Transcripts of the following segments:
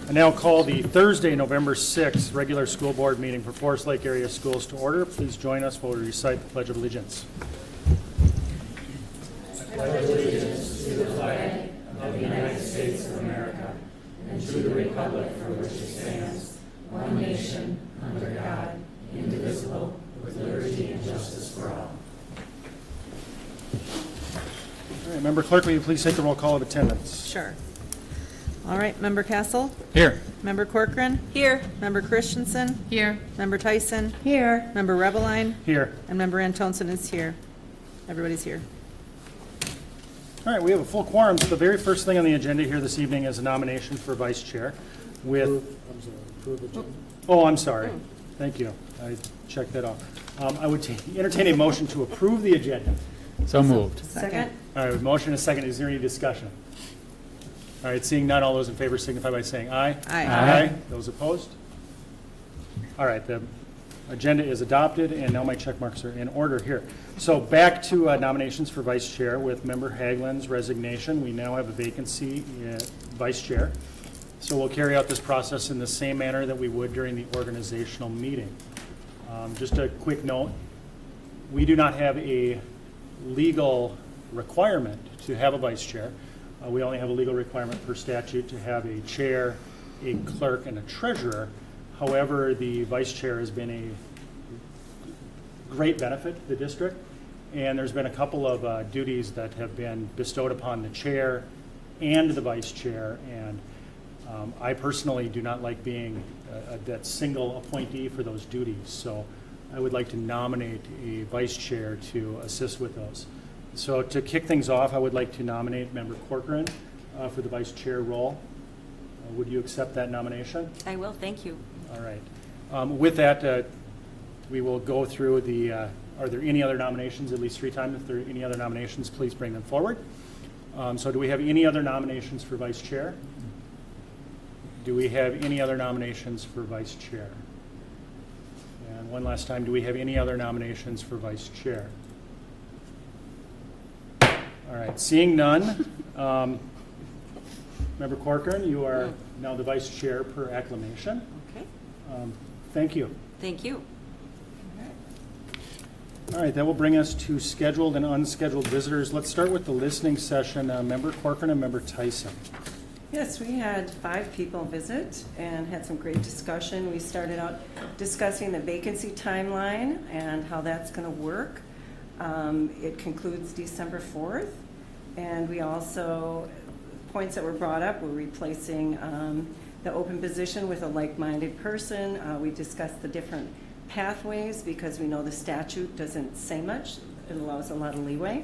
I now call the Thursday, November 6th, regular school board meeting for Forest Lake Area Schools to order. Please join us while we recite the Pledge of Allegiance. I pledge allegiance to the flag of the United States of America and to the republic for which it stands, one nation, under God, indivisible, with liberty and justice for all. All right, Member Clerk, will you please take the roll call of attendance? Sure. All right, Member Castle? Here. Member Corcoran? Here. Member Christensen? Here. Member Tyson? Here. Member Rebeline? Here. And Member Antonsen is here. Everybody's here. All right, we have a full quorum. So the very first thing on the agenda here this evening is a nomination for vice chair with... Oh, I'm sorry. Thank you. I checked that off. I would entertain a motion to approve the agenda. So moved. Second. All right, motion and a second. Is there any discussion? All right, seeing none, all those in favor signify by saying aye. Aye. Aye. Those opposed? All right, the agenda is adopted, and now my check marks are in order here. So back to nominations for vice chair. With Member Hagelin's resignation, we now have a vacancy in vice chair. So we'll carry out this process in the same manner that we would during the organizational meeting. Just a quick note, we do not have a legal requirement to have a vice chair. We only have a legal requirement per statute to have a chair, a clerk, and a treasurer. However, the vice chair has been a great benefit to the district, and there's been a couple of duties that have been bestowed upon the chair and the vice chair, and I personally do not like being that single appointee for those duties, so I would like to nominate a vice chair to assist with those. So to kick things off, I would like to nominate Member Corcoran for the vice chair role. Would you accept that nomination? I will, thank you. All right. With that, we will go through the, are there any other nominations, at least 3 times? If there are any other nominations, please bring them forward. So do we have any other nominations for vice chair? Do we have any other nominations for vice chair? And one last time, do we have any other nominations for vice chair? All right, seeing none, Member Corcoran, you are now the vice chair per acclamation. Okay, Thank you. thank you. All right, that will bring us to scheduled and unscheduled visitors. Let's start with the listening session. Member Corcoran and Member Tyson. Yes, we had 5 people visit and had some great discussion. We started out discussing the vacancy timeline and how that's going to work. It concludes December 4th, and we also, points that were brought up, were replacing the open position with a like-minded person. We discussed the different pathways because we know the statute doesn't say much. It allows a lot of leeway.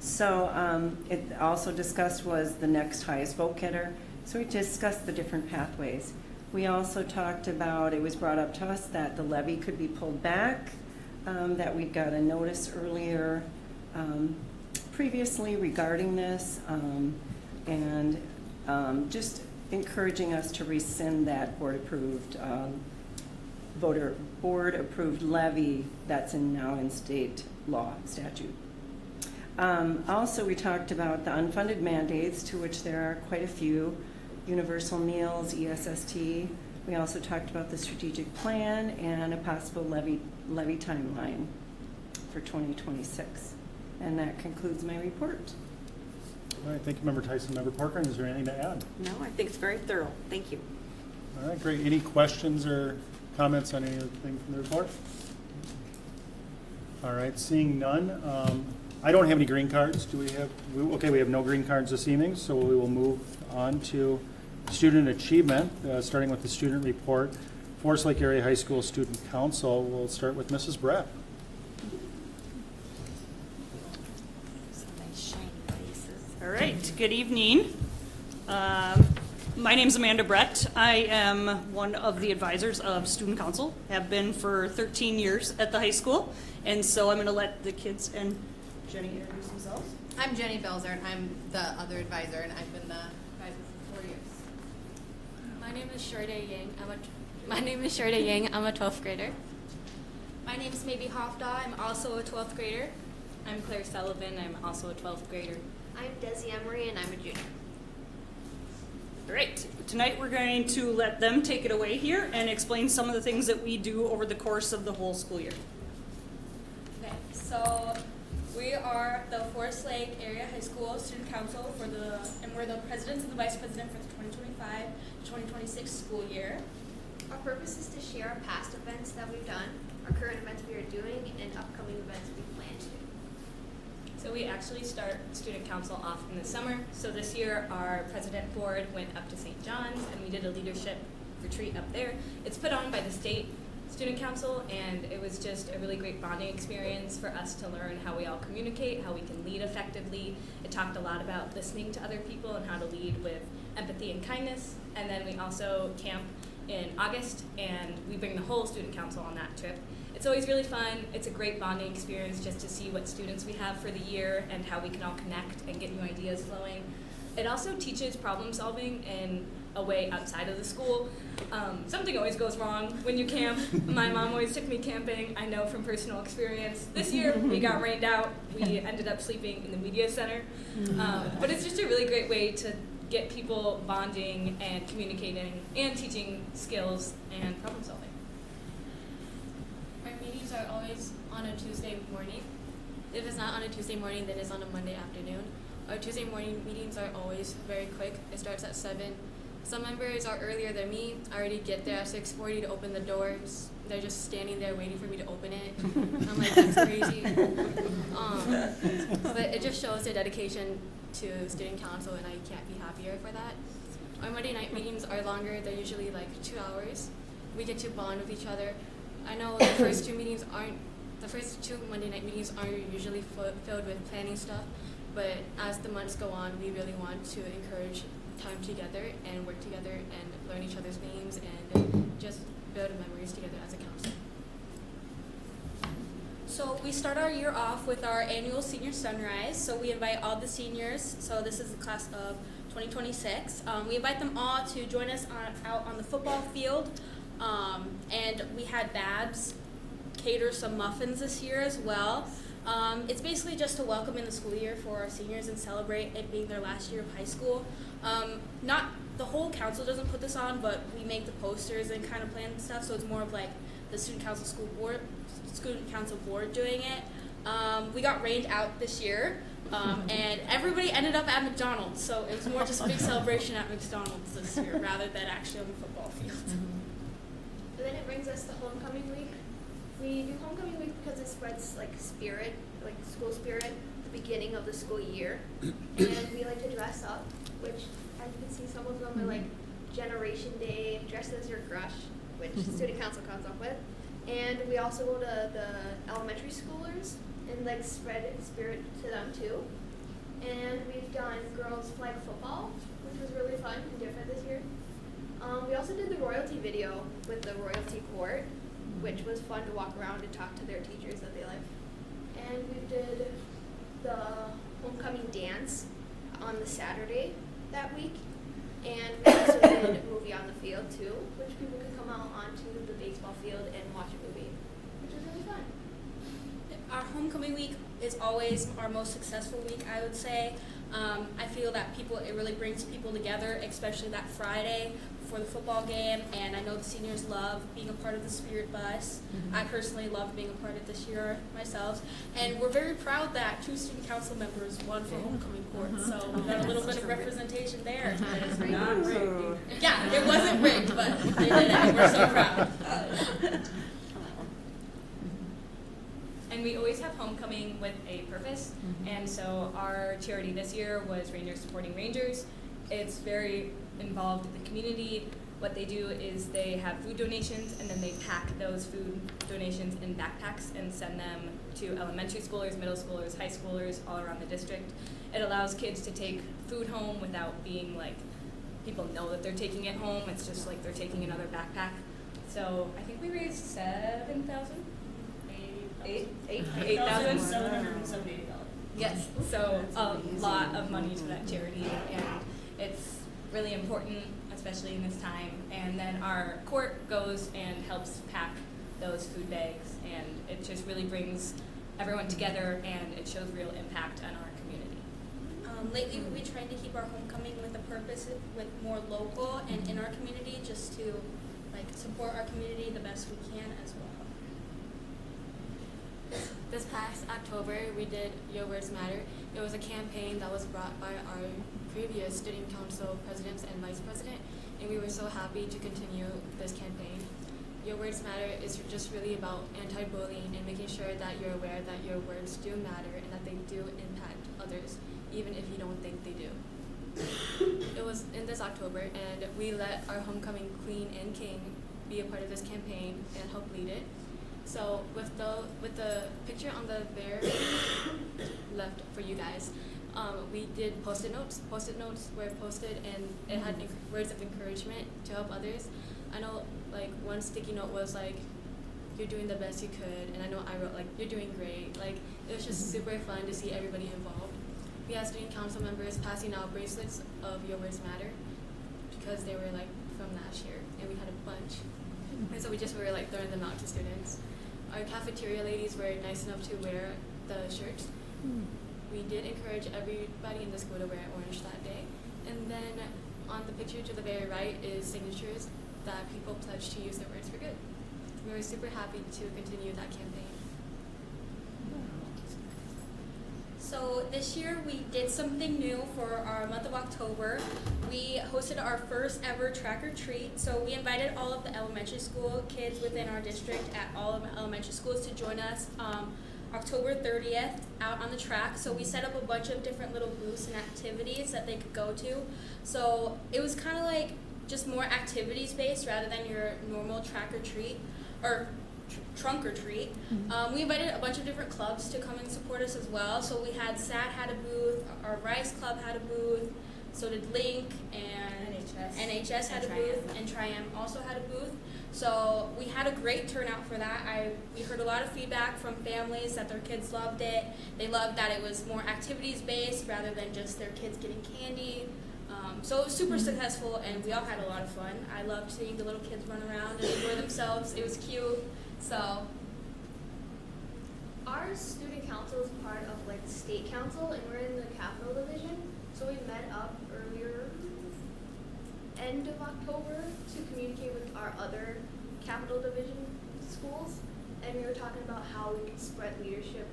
So it also discussed was the next highest vote getter. So we discussed the different pathways. We also talked about, it was brought up to us that the levy could be pulled back, that we'd got a notice earlier previously regarding this, and just encouraging us to rescind that board-approved board-approved levy that's now in state law statute. Also, we talked about the unfunded mandates, to which there are quite a few: universal meals, ESST. We also talked about the strategic plan and a possible levy timeline for 2026. And that concludes my report. All right, thank you, Member Tyson. Member Corcoran, is there anything to add? No, I think it's very thorough. Thank you. All right, great. Any questions or comments on anything from the report? All right, seeing none. I don't have any green cards. Do we have? Okay, we have no green cards this evening, so we will move on to student achievement, starting with the student report. Forest Lake Area High School Student Council. We'll start with Mrs. Brett. All right, good evening. My name's Amanda Brett. I am one of the advisors of Student Council, have been for 13 years at the high school, and so I'm going to let the kids and Jenny introduce themselves. I'm Jenny Belzer. I'm the other advisor, and I've been the advisor for 4 years. My name is Sharday Yang. I'm a 12th grader. My name is Maybe Hofdahl. I'm also a 12th grader. I'm Claire Sullivan. I'm also a 12th grader. I'm Desi Emery, and I'm a junior. All right, tonight we're going to let them take it away here and explain some of the things that we do over the course of the whole school year. Okay, so we are the Forest Lake Area High School Student Council and we're the presidents and the vice president for the 2025-2026 school year. Our purpose is to share our past events that we've done, our current events we are doing, and upcoming events we plan to do. So we actually start student council off in the summer. So this year our president board went up to St. John's and we did a leadership retreat up there. It's put on by the state student council and it was just a really great bonding experience for us to learn how we all communicate, how we can lead effectively. It talked a lot about listening to other people and how to lead with empathy and kindness. And then we also camp in August and we bring the whole student council on that trip. It's always really fun. It's a great bonding experience just to see what students we have for the year and how we can all connect and get new ideas flowing. It also teaches problem solving in a way outside of the school. Something always goes wrong when you camp. My mom always took me camping. I know from personal experience. This year we got rained out. We ended up sleeping in the media center. But it's just a really great way to get people bonding and communicating and teaching skills and problem solving. Our meetings are always on a Tuesday morning. If it's not on a Tuesday morning, then it's on a Monday afternoon. Our Tuesday morning meetings are always very quick. It starts at 7. Some members are earlier than me. I already get there at 6:40 to open the doors. They're just standing there waiting for me to open it. I'm like, that's crazy. But it just shows their dedication to student council, and I can't be happier for that. Our Monday night meetings are longer. They're usually like 2 hours. We get to bond with each other. I know the first two Monday night meetings aren't usually filled with planning stuff, but as the months go on, we really want to encourage time together and work together and learn each other's names and just build memories together as a council. So we start our year off with our annual senior sunrise. So we invite all the seniors. So this is the class of 2026. We invite them all to join us out on the football field. And we had Babs cater some muffins this year as well. It's basically just to welcome in the school year for our seniors and celebrate it being their last year of high school. Not the whole council doesn't put this on, but we make the posters and kind of plan stuff. So it's more of like the student council board doing it. We got rained out this year, and everybody ended up at McDonald's. So it was more just a big celebration at McDonald's this year rather than actually on the football field. And then it brings us to homecoming week. We do homecoming week because it spreads like spirit, like school spirit, at the beginning of the school year. And we like to dress up, which as you can see, some of them are like Generation Day, dress as your crush, which student council comes up with. And we also go to the elementary schoolers and like spread spirit to them too. And we've done girls flag football, which was really fun and different this year. We also did the royalty video with the royalty court, which was fun to walk around and talk to their teachers that they like. And we did the homecoming dance on the Saturday that week. And we also did a movie on the field too, which people could come out onto the baseball field and watch a movie, which was really fun. Our homecoming week is always our most successful week, I would say. I feel that it really brings people together, especially that Friday before the football game, and I know the seniors love being a part of the Spirit Bus. I personally loved being a part of it this year myself, and we're very proud that 2 student council members won for homecoming court, so we got a little bit of representation there. Yeah, it wasn't rigged, but they did it, and we're so proud. And we always have homecoming with a purpose, and so our charity this year was Rangers Supporting Rangers. It's very involved in the community. What they do is they have food donations, and then they pack those food donations in backpacks and send them to elementary schoolers, middle schoolers, high schoolers all around the district. It allows kids to take food home without being like, people know that they're taking it home. It's just like they're taking another backpack. So I think we raised $7,000. $8,000. Yes, so a lot of money to that charity, and it's really important, especially in this time. And then our court goes and helps pack those food bags, and it just really brings everyone together, and it shows real impact on our community. Lately, we've been trying to keep our homecoming with a purpose, with more local and in our community, just to like support our community the best we can as well. This past October, we did Your Words Matter. It was a campaign that was brought by our previous student council presidents and vice president, and we were so happy to continue this campaign. Your Words Matter is just really about anti-bullying and making sure that you're aware that your words do matter and that they do impact others, even if you don't think they do. It was in this October, and we let our homecoming queen and king be a part of this campaign and help lead it. So with the picture on the very left for you guys, we did post-it notes. Post-it notes were posted, and it had words of encouragement to help others. I know, like, one sticky note was like, "You're doing the best you could," and I know I wrote like, "You're doing great." Like, it was just super fun to see everybody involved. We had student council members passing out bracelets of Your Words Matter because they were like from last year, and we had a bunch, and so we just were like throwing them out to students. Our cafeteria ladies were nice enough to wear the shirts. We did encourage everybody in the school to wear orange that day. And then on the picture to the very right is signatures that people pledged to use their words for good. We were super happy to continue that campaign. So this year we did something new for our month of October. We hosted our first ever track or treat. So we invited all of the elementary school kids within our district at all of the elementary schools to join us October 30th out on the track. So we set up a bunch of different little booths and activities that they could go to. So it was kind of like just more activities based rather than your normal track or treat or trunk or treat. We invited a bunch of different clubs to come and support us as well. So we had SAT had a booth, our Rice Club had a booth, so did Link, and NHS had a booth, and Triumph also had a booth. So we had a great turnout for that. We heard a lot of feedback from families that their kids loved it. They loved that it was more activities based rather than just their kids getting candy. So it was super successful, and we all had a lot of fun. I loved seeing the little kids run around and enjoy themselves. It was cute. So Our student council is part of like the state council, and we're in the capital division. So we met up earlier, end of October, to communicate with our other capital division schools, and we were talking about how we could spread leadership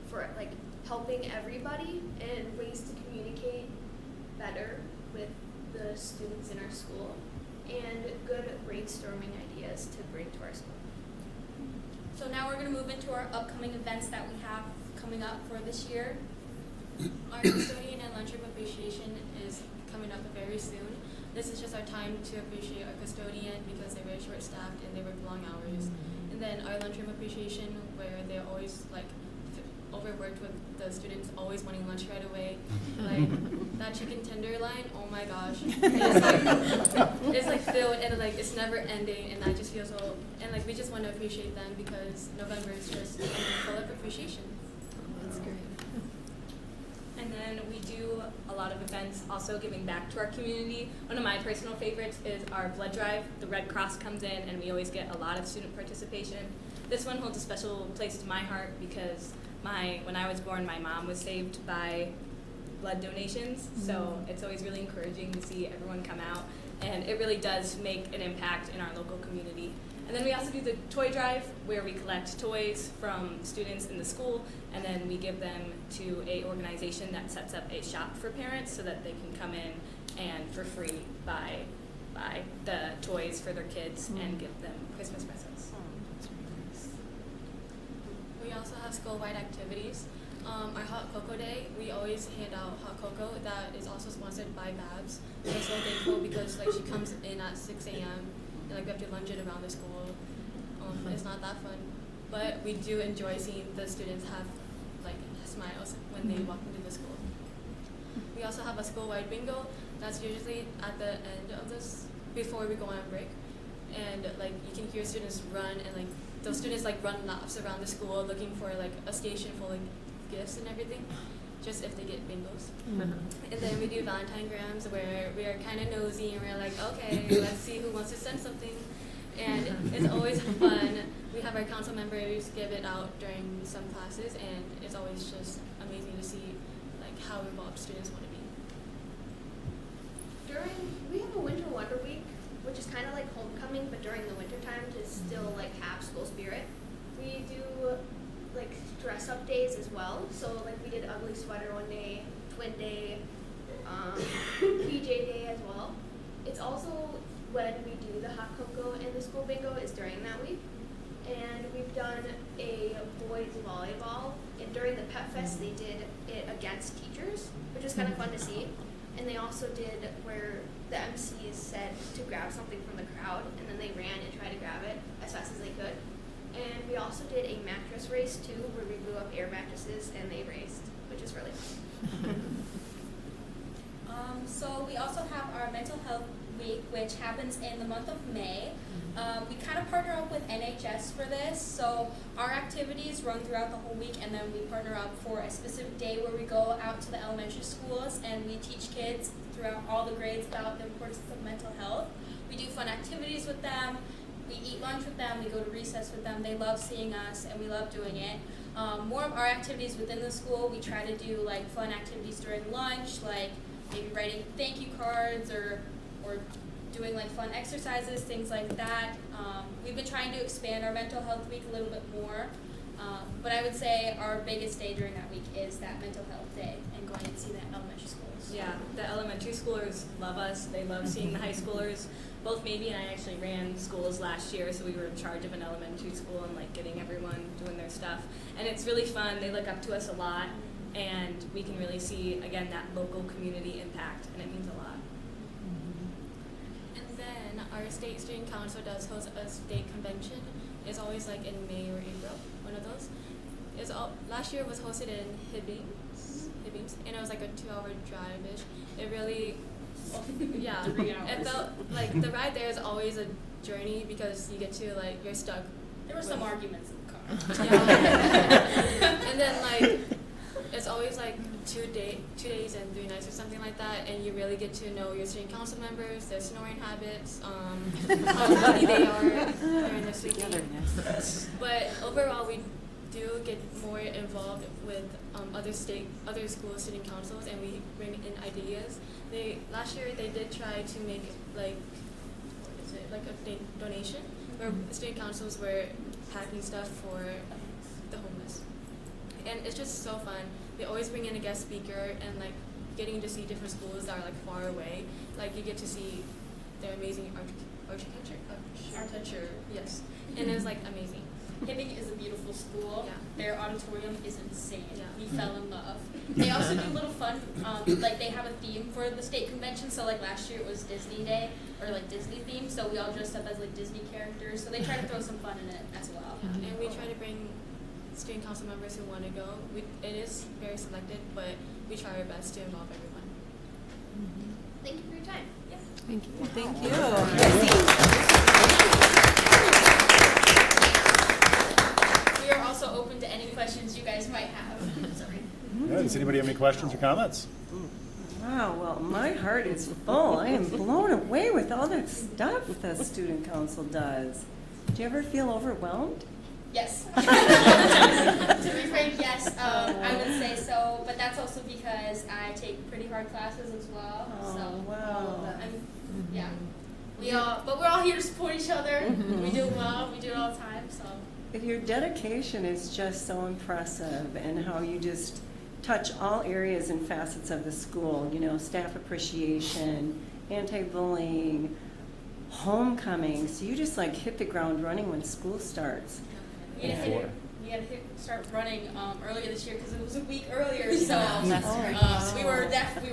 for like helping everybody and ways to communicate better with the students in our school, and good brainstorming ideas to bring to our school. So now we're going to move into our upcoming events that we have coming up for this year. Our custodian and lunchroom appreciation is coming up very soon. This is just our time to appreciate our custodian because they're very short-staffed and they work long hours. And then our lunchroom appreciation, where they're always like overworked with the students always wanting lunch right away. Like that chicken tenderloin, oh my gosh, it's like filled and like it's never ending, and I just feel so. And like we just want to appreciate them because November is just full of appreciation. That's great. And then we do a lot of events also giving back to our community. One of my personal favorites is our blood drive. The Red Cross comes in and we always get a lot of student participation. This one holds a special place to my heart because when I was born, my mom was saved by blood donations. So it's always really encouraging to see everyone come out, and it really does make an impact in our local community. And then we also do the toy drive, where we collect toys from students in the school, and then we give them to a organization that sets up a shop for parents so that they can come in and for free buy the toys for their kids and give them Christmas presents. We also have school-wide activities. Our Hot Cocoa Day, we always hand out hot cocoa that is also sponsored by Babs. We're so thankful because like she comes in at 6 a.m. and like we have to lunch it around the school. It's not that fun, but we do enjoy seeing the students have like smiles when they walk into the school. We also have a school-wide bingo that's usually at the end of this before we go on break, and like you can hear students run and like those students like run laps around the school looking for like a station full of gifts and everything, just if they get bingos. And then we do Valentine grams where we are kind of nosy and we're like, okay, let's see who wants to send something. And it's always fun. We have our council members give it out during some classes, and it's always just amazing to see like how involved students want to be. we have a winter wonder week, which is kind of like homecoming, but during the winter time to still like have school spirit. We do like dress up days as well. So like we did ugly sweater one day, twin day, PJ day as well. It's also when we do the hot cocoa and the school bingo is during that week. And we've done a boys volleyball, and during the Pet Fest they did it against teachers, which was kind of fun to see. And they also did where the MCs said to grab something from the crowd, and then they ran and tried to grab it as fast as they could. And we also did a mattress race too, where we blew up air mattresses and they raced, which is really fun. So we also have our mental health week, which happens in the month of May. We kind of partner up with NHS for this, so our activities run throughout the whole week, and then we partner up for a specific day where we go out to the elementary schools and we teach kids throughout all the grades about the importance of mental health. We do fun activities with them. We eat lunch with them, we go to recess with them. They love seeing us and we love doing it. More of our activities within the school, we try to do like fun activities during lunch, like maybe writing thank you cards or doing like fun exercises, things like that. We've been trying to expand our mental health week a little bit more, but I would say our biggest day during that week is that mental health day and going and see the elementary schools. Yeah, the elementary schoolers love us. They love seeing the high schoolers. Both Maybe and I actually ran schools last year, so we were in charge of an elementary school and like getting everyone doing their stuff. And it's really fun. They look up to us a lot, and we can really see, again, that local community impact, and it means a lot. And then our state student council does host a state convention. It's always like in May or April, one of those. Last year was hosted in Hibbings, and it was like a 2-hour drive-ish. It really, yeah, 3 hours. It felt like the ride there is always a journey because you get to like, you're stuck. There were some with- arguments in the car. Yeah. And then like, it's always like 2 days and 3 nights or something like that, and you really get to know your student council members, their snoring habits, how funny they are during their sleeping. But overall, we do get more involved with other school student councils, and we bring in ideas. Last year they did try to make like, what is it, like a donation where student councils were packing stuff for the homeless. And it's just so fun. They always bring in a guest speaker, and like getting to see different schools that are like far away. Like you get to see their amazing architecture, yes. And it's like amazing. Hibbing is a beautiful school. Yeah. Their auditorium is insane. Yeah. We fell in love. They also do little fun, like they have a theme for the state convention. So like last year it was Disney Day, or like Disney themed. So we all dressed up as like Disney characters. So they try to throw some fun in it as well. Yeah. And we try to bring student council members who want to go. It is very selected, but we try our best to involve everyone. Thank you for your time. Yeah. Thank you. Thank you. We are also open to any questions you guys might have. Sorry. Yeah, does anybody have any questions or comments? Wow, well, my heart is full. I am blown away with all that stuff the student council does. Do you ever feel overwhelmed? Yes. To be frank, yes, I would say so. But that's also because I take pretty hard classes as well. Oh, So, wow. yeah. But we're all here to support each other. We do it well. We do it all the time. So. Your dedication is just so impressive, and how you just touch all areas and facets of the school, you know, staff appreciation, anti-bullying, homecoming. So you just like hit the ground running when school starts. We had to start running earlier this year because it was a week earlier. So we were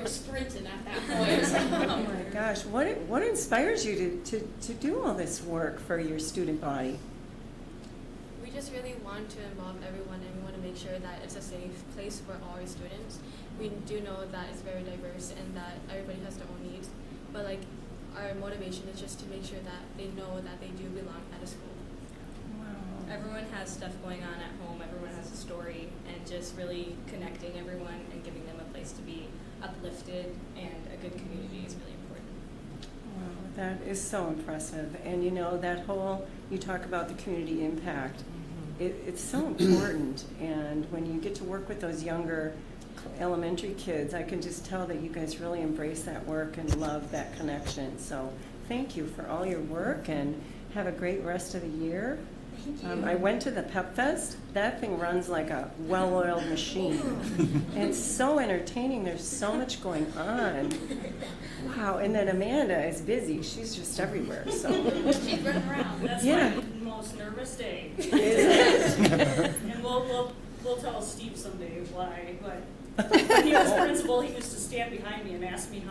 sprinting at that point. Oh my gosh, what inspires you to do all this work for your student body? We just really want to involve everyone, and we want to make sure that it's a safe place for all our students. We do know that it's very diverse and that everybody has their own needs, but like our motivation is just to make sure that they know that they do belong at a school. Everyone has stuff going on at home. Everyone has a story, and just really connecting everyone and giving them a place to be uplifted and a good community is really important. Wow, that is so impressive. And you know, that whole, you talk about the community impact, it's so important. And when you get to work with those younger elementary kids. I can just tell that you guys really embrace that work and love that connection. So thank you for all your work and have a great rest of the year. I went to the Pep Fest. That thing runs like a well-oiled machine. And it's so entertaining. There's so much going on. Wow. And then Amanda is busy. She's just everywhere. So She's running around. That's Yeah. my most nervous day. is it? And we'll tell Steve someday why, but when he was principal, he used to stand behind me and ask me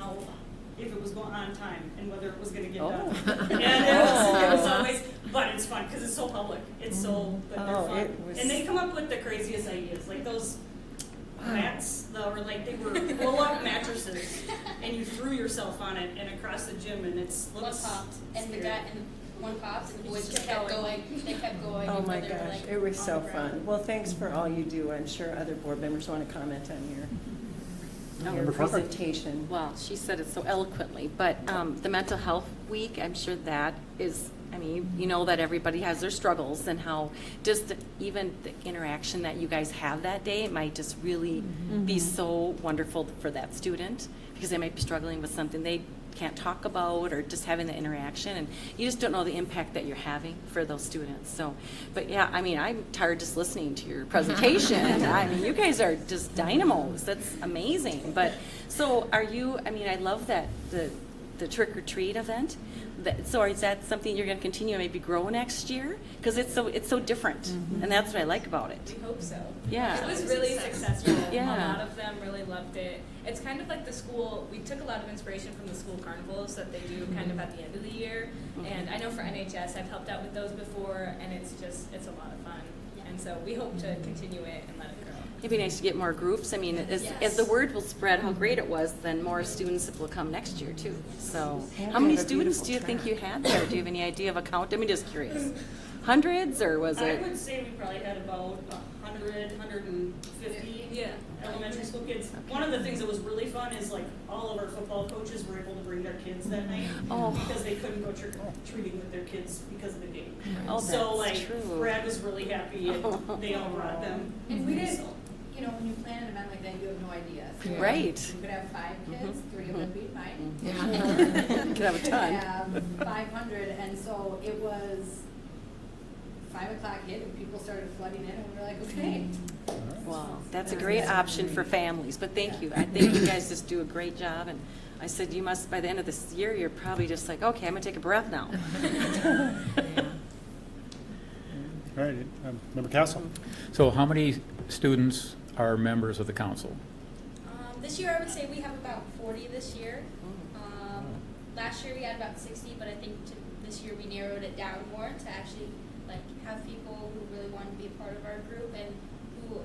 if it was going on time and whether it was gonna get done. And it was always, but it's fun, because it's so public, it's so, but they're Oh, fun. it was- And they come up with the craziest ideas, like those mats, they were roll-up mattresses, and you threw yourself on it and across the gym, and it's, One looks popped, and the scary. guy, and one popped, and the boys Just just kept kept going. They kept going. Oh until my they were, gosh, like, it was on so the ground. fun. Well, thanks for all you do. I'm sure other board members want to comment on your Member Parker. presentation. Well, she said it so eloquently, but the Mental Health Week, I'm sure that is, I mean, you know that everybody has their struggles and how just even the interaction that you guys have that day, it might just really be so wonderful for that student because they might be struggling with something they can't talk about or just having the interaction, and you just don't know the impact that you're having for those students. So, but yeah, I mean, I'm tired just listening to your presentation. I mean, you guys are just dynamos. That's amazing. But so are you, I mean, I love that the trick or treat event. So is that something you're going to continue and maybe grow next year? Because it's so different, and that's what I like about it. We hope so. Yeah. It was really successful. Yeah. A lot of them really loved it. It's kind of like the school, we took a lot of inspiration from the school carnivals that they do kind of at the end of the year. And I know for NHS, I've helped out with those before, and it's a lot of fun. And so we hope to continue it and let it grow. It'd be nice to get more groups. I mean, as the word will spread how great it was, then more students will come next year too. So, And how we many have a students beautiful do you think track. you had there? Do you have any idea of a count? I'm just curious. Hundreds, or was I it? would say we probably had about 100, 150 elementary school kids. One of the things that was really fun is like all of our football coaches were able to bring their kids that night Oh. because they couldn't go trick-or-treating with their kids because of the game. Oh, So that's like true. Brad was really happy and they all brought them. And we didn't, So- you know, when you plan an event like that, you have no idea. So Right. You could have 5 kids, 3 of them be fine. Could have a ton. Have 500, and so it was 5 o'clock hit, and people started flooding in, and we were like, okay. Well, that's a great option for families, but thank you. I think you guys just do a great job, and I said you must, by the end of this year, you're probably just like, okay, I'm gonna take a breath now. All right, Member Castle. So how many students are members of the council? This year, I would say we have about 40 this year. Last year we had about 60, but I think this year we narrowed it down more to actually like have people who really want to be a part of our group and who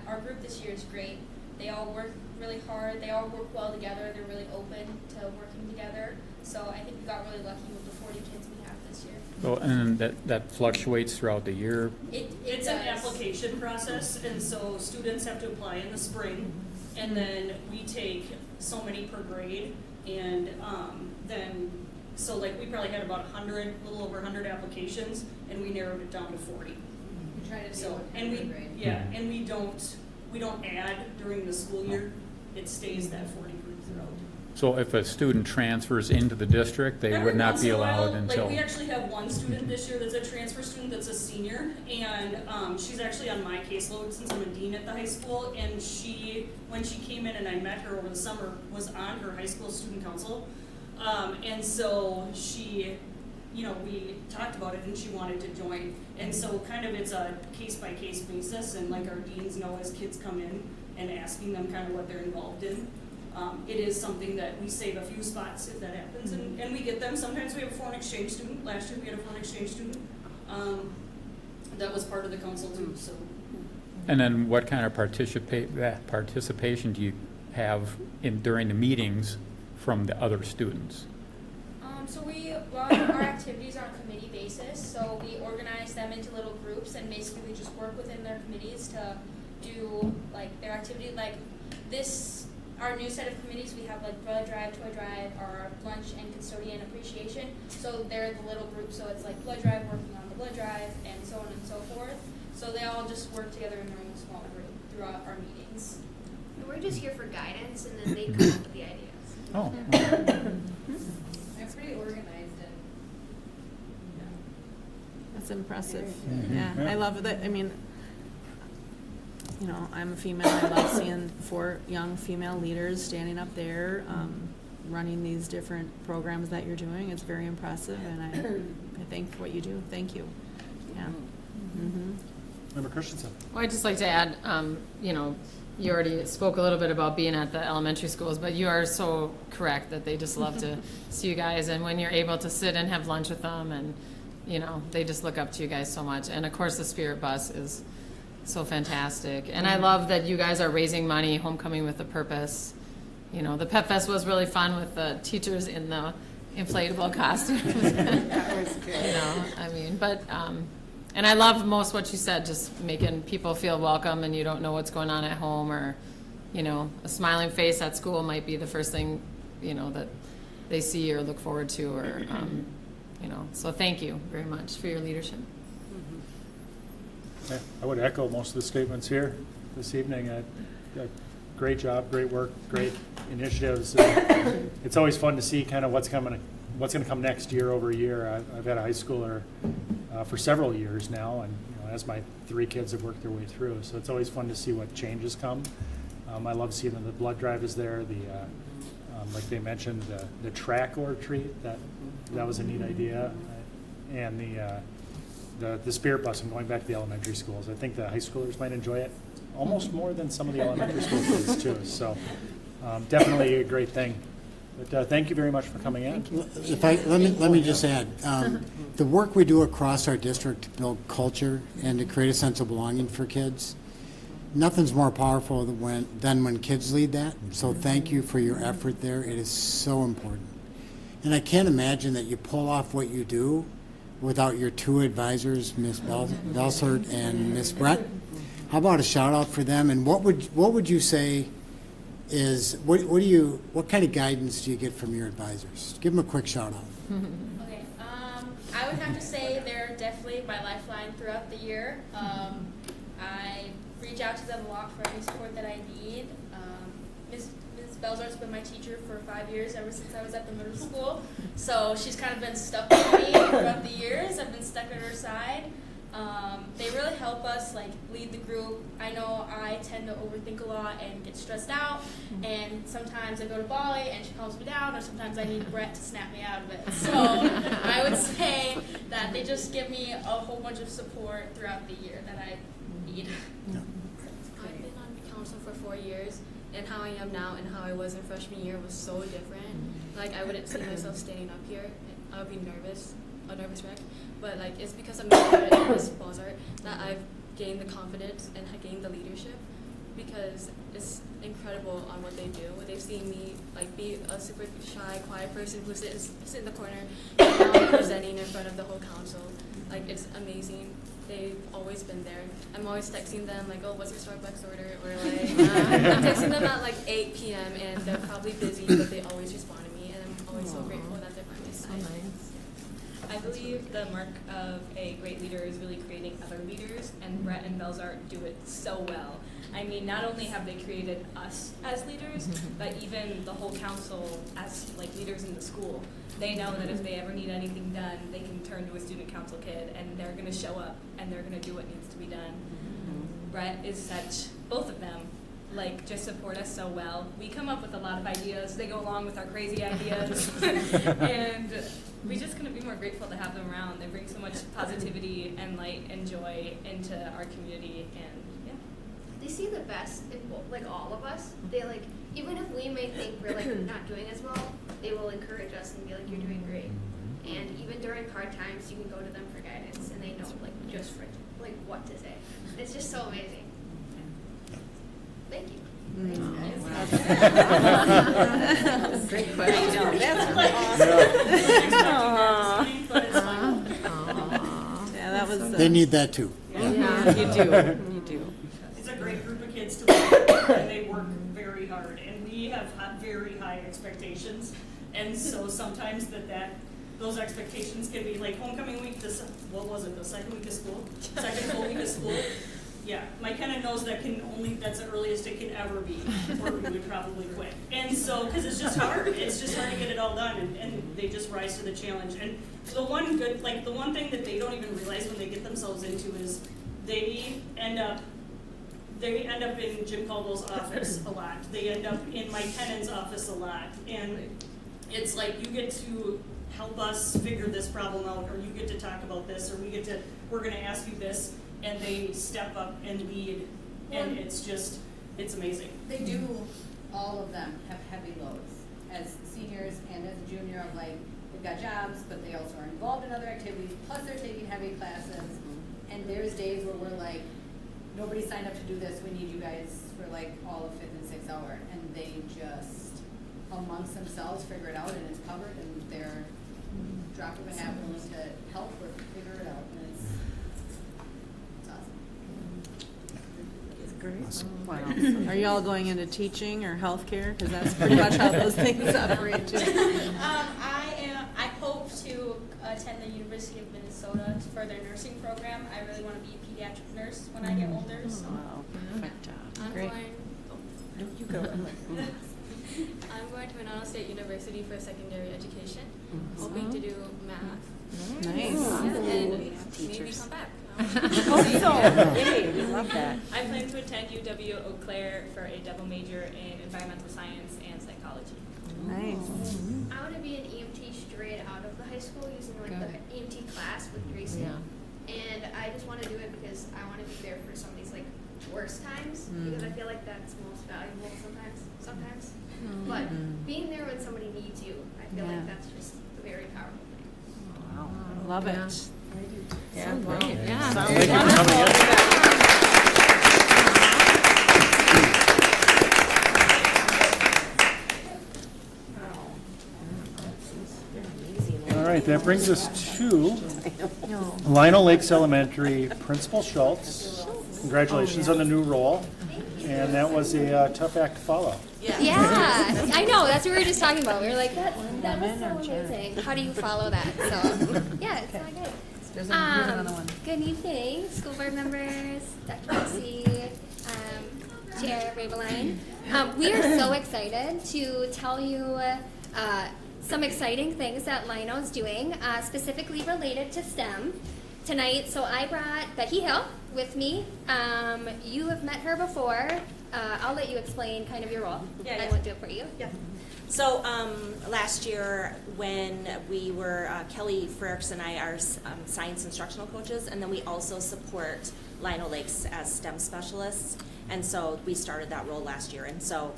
our group this year is great. They all work really hard. They all work well together. They're really open to working together. So I think we got really lucky with the 40 kids we have this year. So, and that fluctuates throughout the year? It's an application process, and so students have to apply in the spring, and then we take so many per grade, and then, so like we probably had about 100, a little over 100 applications, and we narrowed it down to 40. We try to do So, what and we grade. and we don't add during the school year, it stays that 40 group throughout. So if a student transfers into the district, they Every would not once be in a while, allowed until? Like, we actually have one student this year that's a transfer student that's a senior, and she's actually on my caseload since I'm a dean at the high school, and when she came in and I met her over the summer, was on her high school student council. And so she, we talked about it and she wanted to join. And so kind of it's a case-by-case basis, and like our deans know as kids come in and asking them kind of what they're involved in. It is something that we save a few spots if that happens, and we get them. Sometimes we have a foreign exchange student. Last year we had a foreign exchange student. That was part of the council too, so. And then what kind of participation do you have during the meetings from the other students? So we run our activities on a committee basis. So we organize them into little groups, and basically we just work within their committees to do like their activity. Like our new set of committees, we have like blood drive, toy drive, our lunch and custodian appreciation. So they're the little groups. So it's like blood drive working on the blood drive, and so on and so forth. So they all just work together in their own small group throughout our meetings. we're just here for guidance, and then they come up with the ideas. Oh, They're pretty organized and, That's impressive. Mhm. Yeah, Yeah. I love that. I mean, I'm a female. I love seeing 4 young female leaders standing up there, running these different programs that you're doing. It's very impressive, and I thank what you do. Thank you. Yeah. Mm-hmm. Member Christensen. Well, I'd just like to add, you already spoke a little bit about being at the elementary schools, but you are so correct that they just love to see you guys. And when you're able to sit and have lunch with them, and, they just look up to you guys so much. And of course, the Spirit Bus is so fantastic. And I love that you guys are raising money, Homecoming with a Purpose. The Pep Fest was really fun with the teachers in the inflatable costumes. And I love most what you said, just making people feel welcome, and you don't know what's going on at home, or, a smiling face at school might be the first thing, that they see or look forward to, or, so thank you very much for your leadership. Yeah, I would echo most of the statements here this evening. Great job, great work, great initiatives. It's always fun to see kind of what's going to come next year over year. I've had a high schooler for several years now, and as my 3 kids have worked their way through, so it's always fun to see what changes come. I love seeing that the blood drive is there. Like they mentioned, the track or treat, that was a neat idea, and the Spirit Bus and going back to the elementary schools. I think the high schoolers might enjoy it almost more than some of the elementary school kids too. So definitely a great thing. But thank you very much for coming in. Let me just add, the work we do across our district to build culture and to create a sense of belonging for kids, nothing's more powerful than when kids lead that. So thank you for your effort there. It is so important. And I can't imagine that you pull off what you do without your 2 advisors, Ms. Belsert and Ms. Brett. How about a shout out for them? And what would you say is, what kind of guidance do you get from your advisors? Give them a quick shout out. Okay, I would have to say they're definitely my lifeline throughout the year. I reach out to them a lot for any support that I need. Ms. Belzart's been my teacher for 5 years, ever since I was at the middle school. So she's kind of been stuck with me throughout the years. I've been stuck at her side. They really help us lead the group. I know I tend to overthink a lot and get stressed out, and sometimes I go to Bali and she calms me down, or sometimes I need Brett to snap me out of it. So I would say that they just give me a whole bunch of support throughout the year that I need. I've been on council for 4 years, and how I am now and how I was in freshman year was so different. I wouldn't see myself standing up here. I would be nervous, a nervous wreck. But it's because of Ms. Bozart that I've gained the confidence and gained the leadership, because it's incredible on what they do. They've seen me be a super shy, quiet person who sits in the corner, and now I'm presenting in front of the whole council. It's amazing. They've always been there. I'm always texting them oh, what's your Starbucks order? Or I'm texting them at 8 p.m. and they're probably busy, but they always respond to me, and I'm always so grateful that they're by my side. I believe the mark of a great leader is really creating other leaders, and Brett and Belzart do it so well. I mean, not only have they created us as leaders, but even the whole council as leaders in the school. They know that if they ever need anything done, they can turn to a student council kid, and they're going to show up, and they're going to do what needs to be done. Brett is such, both of them, just support us so well. We come up with a lot of ideas. They go along with our crazy ideas. And we just couldn't be more grateful to have them around. They bring so much positivity and light and joy into our community. And yeah. They see the best in all of us. They even if we may think we're not doing as well, they will encourage us and be you're doing great. And even during hard times, you can go to them for guidance, and they know just for what to say. It's just so amazing. Thank you. Thanks, guys. Great question. That's awesome. Yeah, that was. They need that too. Yeah, you do. You do. It's a great group of kids to work with, and they work very hard, and we have very high expectations, and so sometimes those expectations can be homecoming week. What was it? The second week of school, second full week of school. Yeah, my Kenna knows that's the earliest it can ever be, or we would probably quit. And so, because it's just hard, it's just hard to get it all done, and they just rise to the challenge. And the one thing that they don't even realize when they get themselves into is they end up in Jim Caldwell's office a lot. They end up in Mike Kennan's office a lot. And it's like, you get to help us figure this problem out, or you get to talk about this, or we're gonna ask you this, and they step up and lead, and it's amazing. They do, all of them have heavy loads. As seniors and as a junior, like, they've got jobs, but they also are involved in other activities, plus they're taking heavy classes. And there's days where we're like, nobody signed up to do this, we need you guys for like all of 5th and 6th hour. And they just, amongst themselves, figure it out, and it's covered, and they're drop of a hat willing to help or figure it out, and it's awesome. Wow. Are you all going into teaching or healthcare? Because that's pretty much how those things operate too. I hope to attend the University of Minnesota for their nursing program. I really want to be a pediatric nurse when I get older. So Wow, perfect job. I'm Great. going. You go. I'm going to Winona State University for secondary education, hoping to do math. Nice. And maybe come back. Yay, we love that. I plan to attend UW Eau Claire for a double major in environmental science and psychology. Nice. I want to be an EMT straight out of the high school using like Good. the EMT class with Gracie. Yeah. And I just want to do it because I want to be there for some of these like worst times because I feel like that's most valuable sometimes. But being there when somebody needs you, I feel like that's just a very powerful thing. Wow. Love it. Yeah, great. Yeah. Thank you for coming in. All right, that brings us to Lionel Lakes Elementary Principal Schultz. Congratulations on the new role. And that was a tough act to follow. Yeah, I know. That's what we were just talking about. We were like, that was so amazing. How do you follow that? So, yeah, it's not good. Here's another one. Good evening, school board members, Dr. Casey, Chair Raveline. We are so excited to tell you some exciting things that Lino's doing, specifically related to STEM tonight. So I brought Becky Hill with me. You have met her before. I'll let you explain kind of your role. Yeah. I won't do it for you. Yeah. So last year when we were, Kelly Frericks and I are science instructional coaches, and then we also support Lionel Lakes as STEM specialists, and so we started that role last year. And so,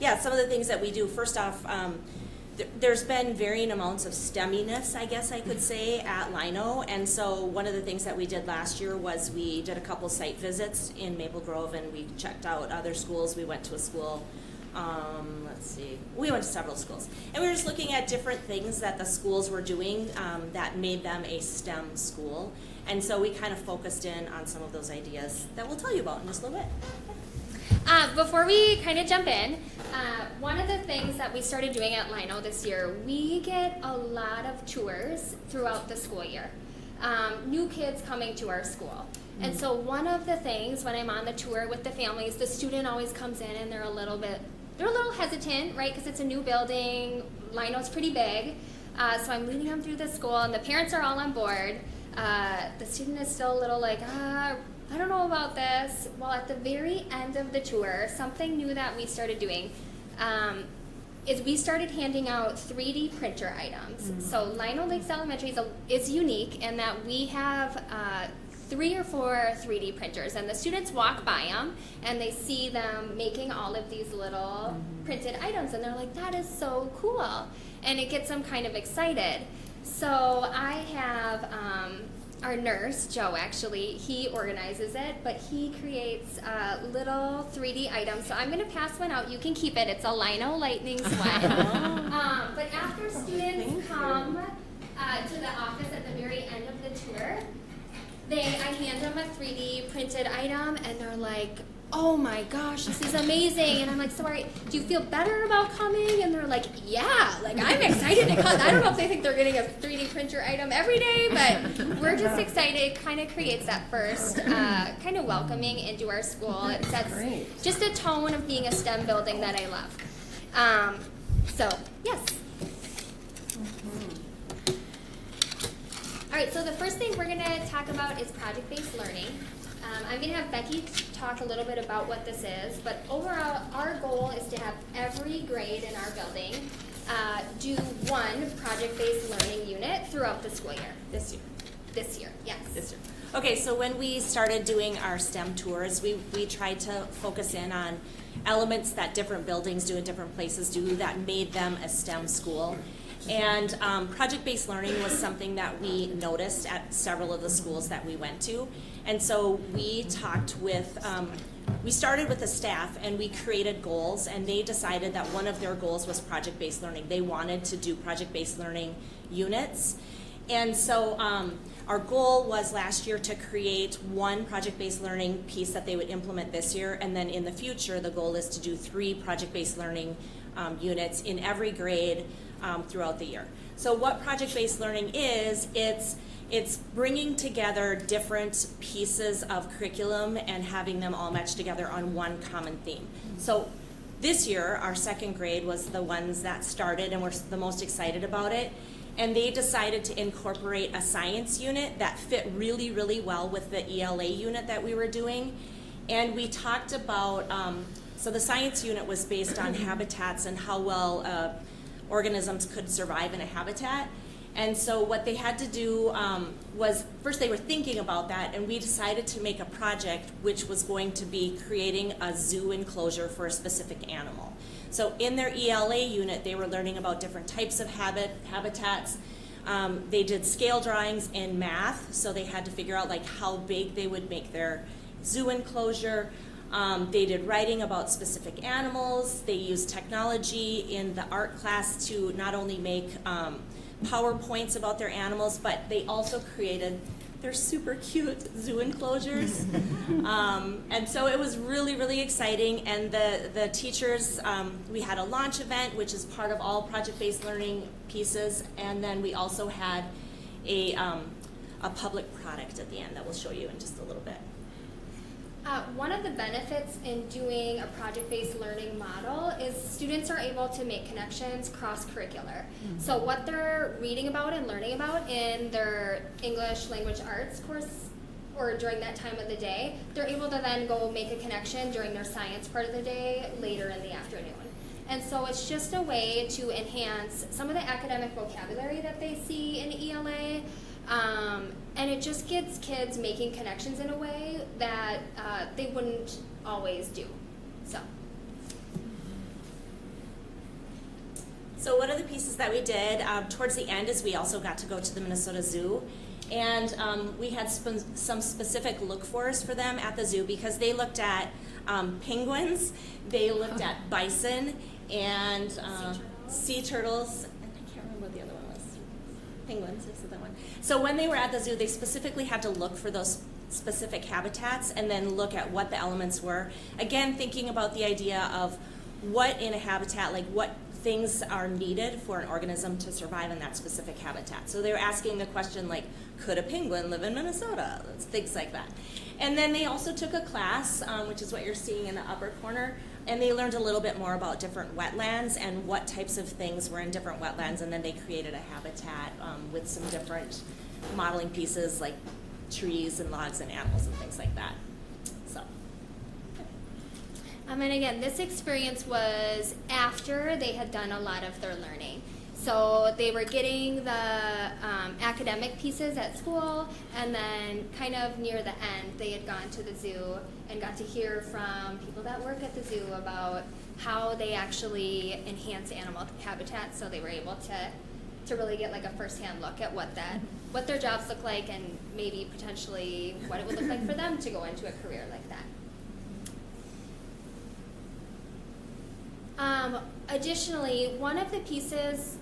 yeah, some of the things that we do, first off, there's been varying amounts of STEMiness, I guess I could say, at Lino, and so one of the things that we did last year was we did a couple site visits in Maple Grove, and we checked out other schools. We went to a school, we went to several schools, and we were just looking at different things that the schools were doing that made them a STEM school, and so we kind of focused in on some of those ideas that we'll tell you about in just a little bit. Before we kind of jump in, one of the things that we started doing at Lino this year, we get a lot of tours throughout the school year. New kids coming to our school. And so one of the things when I'm on the tour with the families, the student always comes in and they're a little hesitant, right? Because it's a new building, Lino's pretty big. So I'm leading them through the school and the parents are all on board. The student is still a little like, I don't know about this. Well, at the very end of the tour, something new that we started doing is we started handing out 3D printer items. So Lino Lakes Elementary is unique in that we have 3 or 4 3D printers, and the students walk by them and they see them making all of these little printed items, and they're like, that is so cool, and it gets them kind of excited. So I have our nurse, Joe, actually, he organizes it, but he creates little 3D items. So I'm going to pass one out. You can keep it. It's a Lino Lightning Sweat. But after students come to the office at the very end of the tour, I hand them a 3D printed item, and they're like, oh my gosh, this is amazing. And I'm like, sorry, do you feel better about coming? And they're like, yeah, like I'm excited to come. I don't know if they think they're getting a 3D printer item every day, but we're just excited. It kind of creates that first kind of welcoming into our school. It sets Great. just a tone of being a STEM building that I love. So, yes. All right, so the first thing we're going to talk about is project-based learning. I'm going to have Becky talk a little bit about what this is, but overall, our goal is to have every grade in our building do one project-based learning unit throughout the school year. This year. This year, yes. This year. Okay, so when we started doing our STEM tours, we tried to focus in on elements that different buildings do in different places do that made them a STEM school. And project-based learning was something that we noticed at several of the schools that we went to. And so we talked with, we started with the staff and we created goals, and they decided that one of their goals was project-based learning. They wanted to do project-based learning units. And so our goal was last year to create one project-based learning piece that they would implement this year, and then in the future the goal is to do 3 project-based learning units in every grade throughout the year. So what project-based learning is, it's bringing together different pieces of curriculum and having them all match together on one common theme. So this year, our second grade was the ones that started and were the most excited about it. And they decided to incorporate a science unit that fit really, really well with the ELA unit that we were doing. And we talked about, so the science unit was based on habitats and how well organisms could survive in a habitat. And so what they had to do was, first they were thinking about that, and we decided to make a project which was going to be creating a zoo enclosure for a specific animal. So in their ELA unit, they were learning about different types of habitats. They did scale drawings in math, so they had to figure out like how big they would make their zoo enclosure. They did writing about specific animals. They used technology in the art class to not only make PowerPoints about their animals, but they also created their super cute zoo enclosures. And so it was really, really exciting. And the teachers, we had a launch event, which is part of all project-based learning pieces. And then we also had a public product at the end that we'll show you in just a little bit. One of the benefits in doing a project-based learning model is students are able to make connections cross-curricular. So what they're reading about and learning about in their English language arts course or during that time of the day, they're able to then go make a connection during their science part of the day later in the afternoon. And so it's just a way to enhance some of the academic vocabulary that they see in ELA. And it just gets kids making connections in a way that they wouldn't always do. So one of the pieces that we did towards the end is we also got to go to the Minnesota Zoo. And we had some specific look-fors for them at the zoo because they looked at penguins, they looked at bison, and sea turtles. I can't remember what the other one was. Penguins is the one. So when they were at the zoo, they specifically had to look for those specific habitats and then look at what the elements were. Again, thinking about the idea of what in a habitat, like what things are needed for an organism to survive in that specific habitat. So they were asking the question like, could a penguin live in Minnesota? Things like that. And then they also took a class, which is what you're seeing in the upper corner, and they learned a little bit more about different wetlands and what types of things were in different wetlands, and then they created a habitat with some different modeling pieces like trees and logs and animals and things like that. So. And again, this experience was after they had done a lot of their learning. So they were getting the academic pieces at school, and then kind of near the end, they had gone to the zoo and got to hear from people that work at the zoo about how they actually enhance animal habitats. So they were able to really get like a first-hand look at what their jobs look like, and maybe potentially what it would look like for them to go into a career like that. Additionally, one of the pieces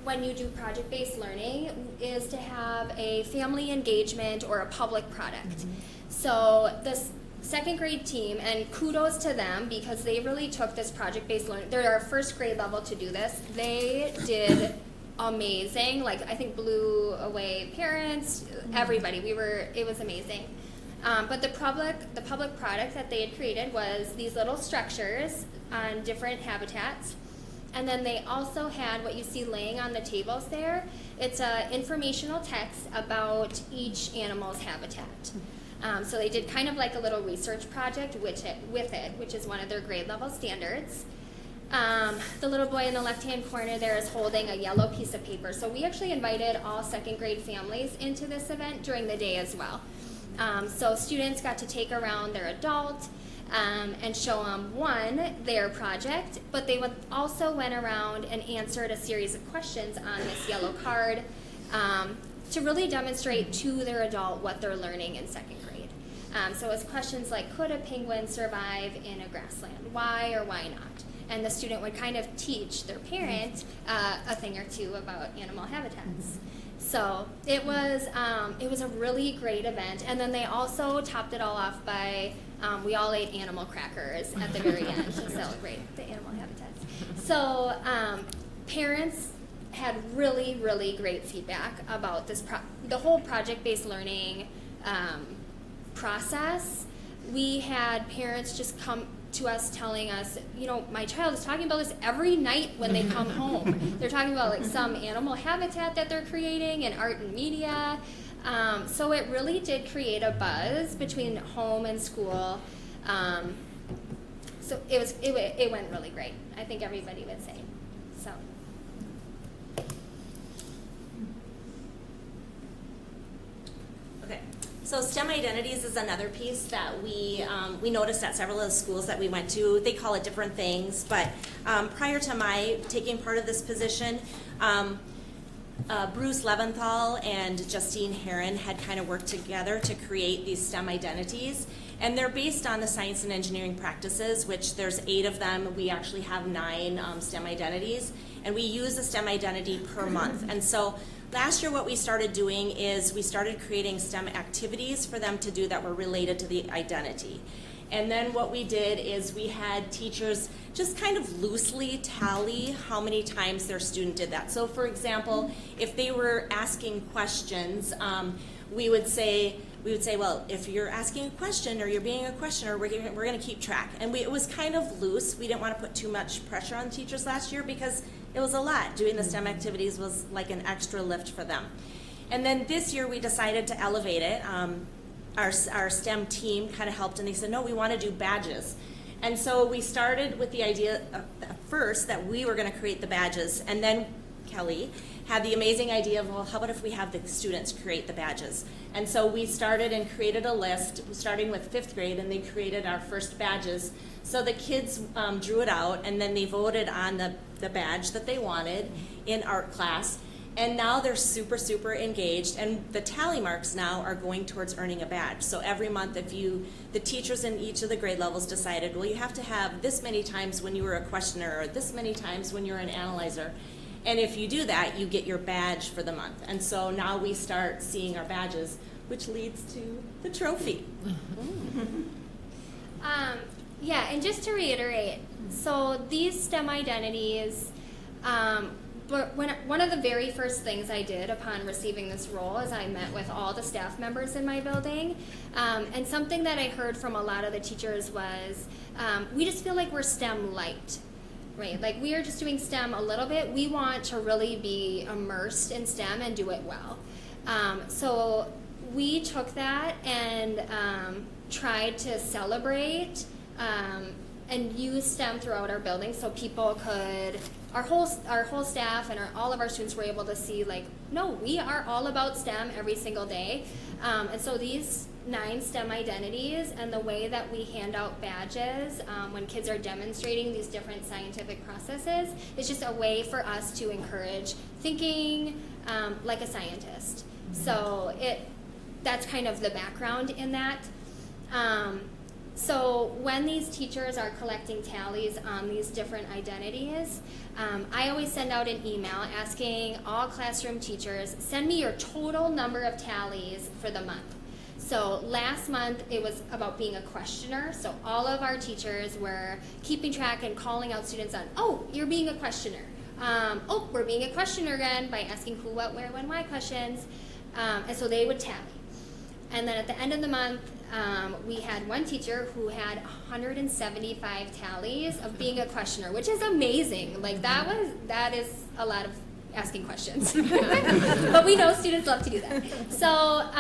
when you do project-based learning is to have a family engagement or a public product. So second grade team, and kudos to them because they really took this project-based learning. They're our first grade level to do this. They did amazing. Like, I think blew away parents, everybody. It was amazing. But the public product that they had created was these little structures on different habitats. And then they also had what you see laying on the tables there. It's informational text about each animal's habitat. So they did kind of like a little research project with it, which is one of their grade level standards. The little boy in the left-hand corner there is holding a yellow piece of paper. So we actually invited all second grade families into this event during the day as well. So students got to take around their adult and show them, their project, but they also went around and answered a series of questions on this yellow card to really demonstrate to their adult what they're learning in second grade. So it's questions like, could a penguin survive in a grassland? Why or why not? And the student would kind of teach their parent a thing or two about animal habitats. So it was a really great event. And then they also topped it all off by, we all ate animal crackers at the very end to celebrate the animal habitats. So parents had really, really great feedback about this the whole project-based learning process. We had parents just come to us telling us, my child is talking about this every night when they come home. They're talking about like some animal habitat that they're creating and art and media. So it really did create a buzz between home and school. So it went really great. I think everybody would say. So. Okay, so STEM identities is another piece that we noticed at several of the schools that we went to. They call it different things, but prior to my taking part of this position, Bruce Leventhal and Justine Heron had kind of worked together to create these STEM identities, and they're based on the science and engineering practices, which there's 8 of them. We actually have 9 STEM identities, and we use a STEM identity per month. And so last year what we started doing is we started creating STEM activities for them to do that were related to the identity. And then what we did is we had teachers just kind of loosely tally how many times their student did that. So for example, if they were asking questions, we would say, well, if you're asking a question or you're being a questioner, we're going to keep track. And it was kind of loose. We didn't want to put too much pressure on teachers last year because it was a lot. Doing the STEM activities was like an extra lift for them. And then this year we decided to elevate it. Our STEM team kind of helped, and they said, no, we want to do badges. And so we started with the idea first that we were going to create the badges, and then Kelly had the amazing idea of, well, how about if we have the students create the badges? And so we started and created a list, starting with 5th grade, and they created our first badges. So the kids drew it out, and then they voted on the badge that they wanted in art class. And now they're super, super engaged, and the tally marks now are going towards earning a badge. So every month, the teachers in each of the grade levels decided, well, you have to have this many times when you were a questioner, or this many times when you're an analyzer. And if you do that, you get your badge for the month. And so now we start seeing our badges, which leads to the trophy. Yeah, and just to reiterate, so these STEM identities, but one of the very first things I did upon receiving this role is I met with all the staff members in my building, and something that I heard from a lot of the teachers was, we just feel like we're STEM light, right? Like we are just doing STEM a little bit. We want to really be immersed in STEM and do it well. So we took that and tried to celebrate and use STEM throughout our building so people could, our whole staff and all of our students were able to see like, no, we are all about STEM every single day. And so these 9 STEM identities and the way that we hand out badges when kids are demonstrating these different scientific processes is just a way for us to encourage thinking like a scientist. So that's kind of the background in that. So when these teachers are collecting tallies on these different identities, I always send out an email asking all classroom teachers, send me your total number of tallies for the month. So last month it was about being a questioner. So all of our teachers were keeping track and calling out students on, oh, you're being a questioner. Oh, we're being a questioner again by asking who, what, where, when, why questions. And so they would tally. And then at the end of the month, we had one teacher who had 175 tallies of being a questioner, which is amazing. Like that is a lot of asking questions. But we know students love to do that. So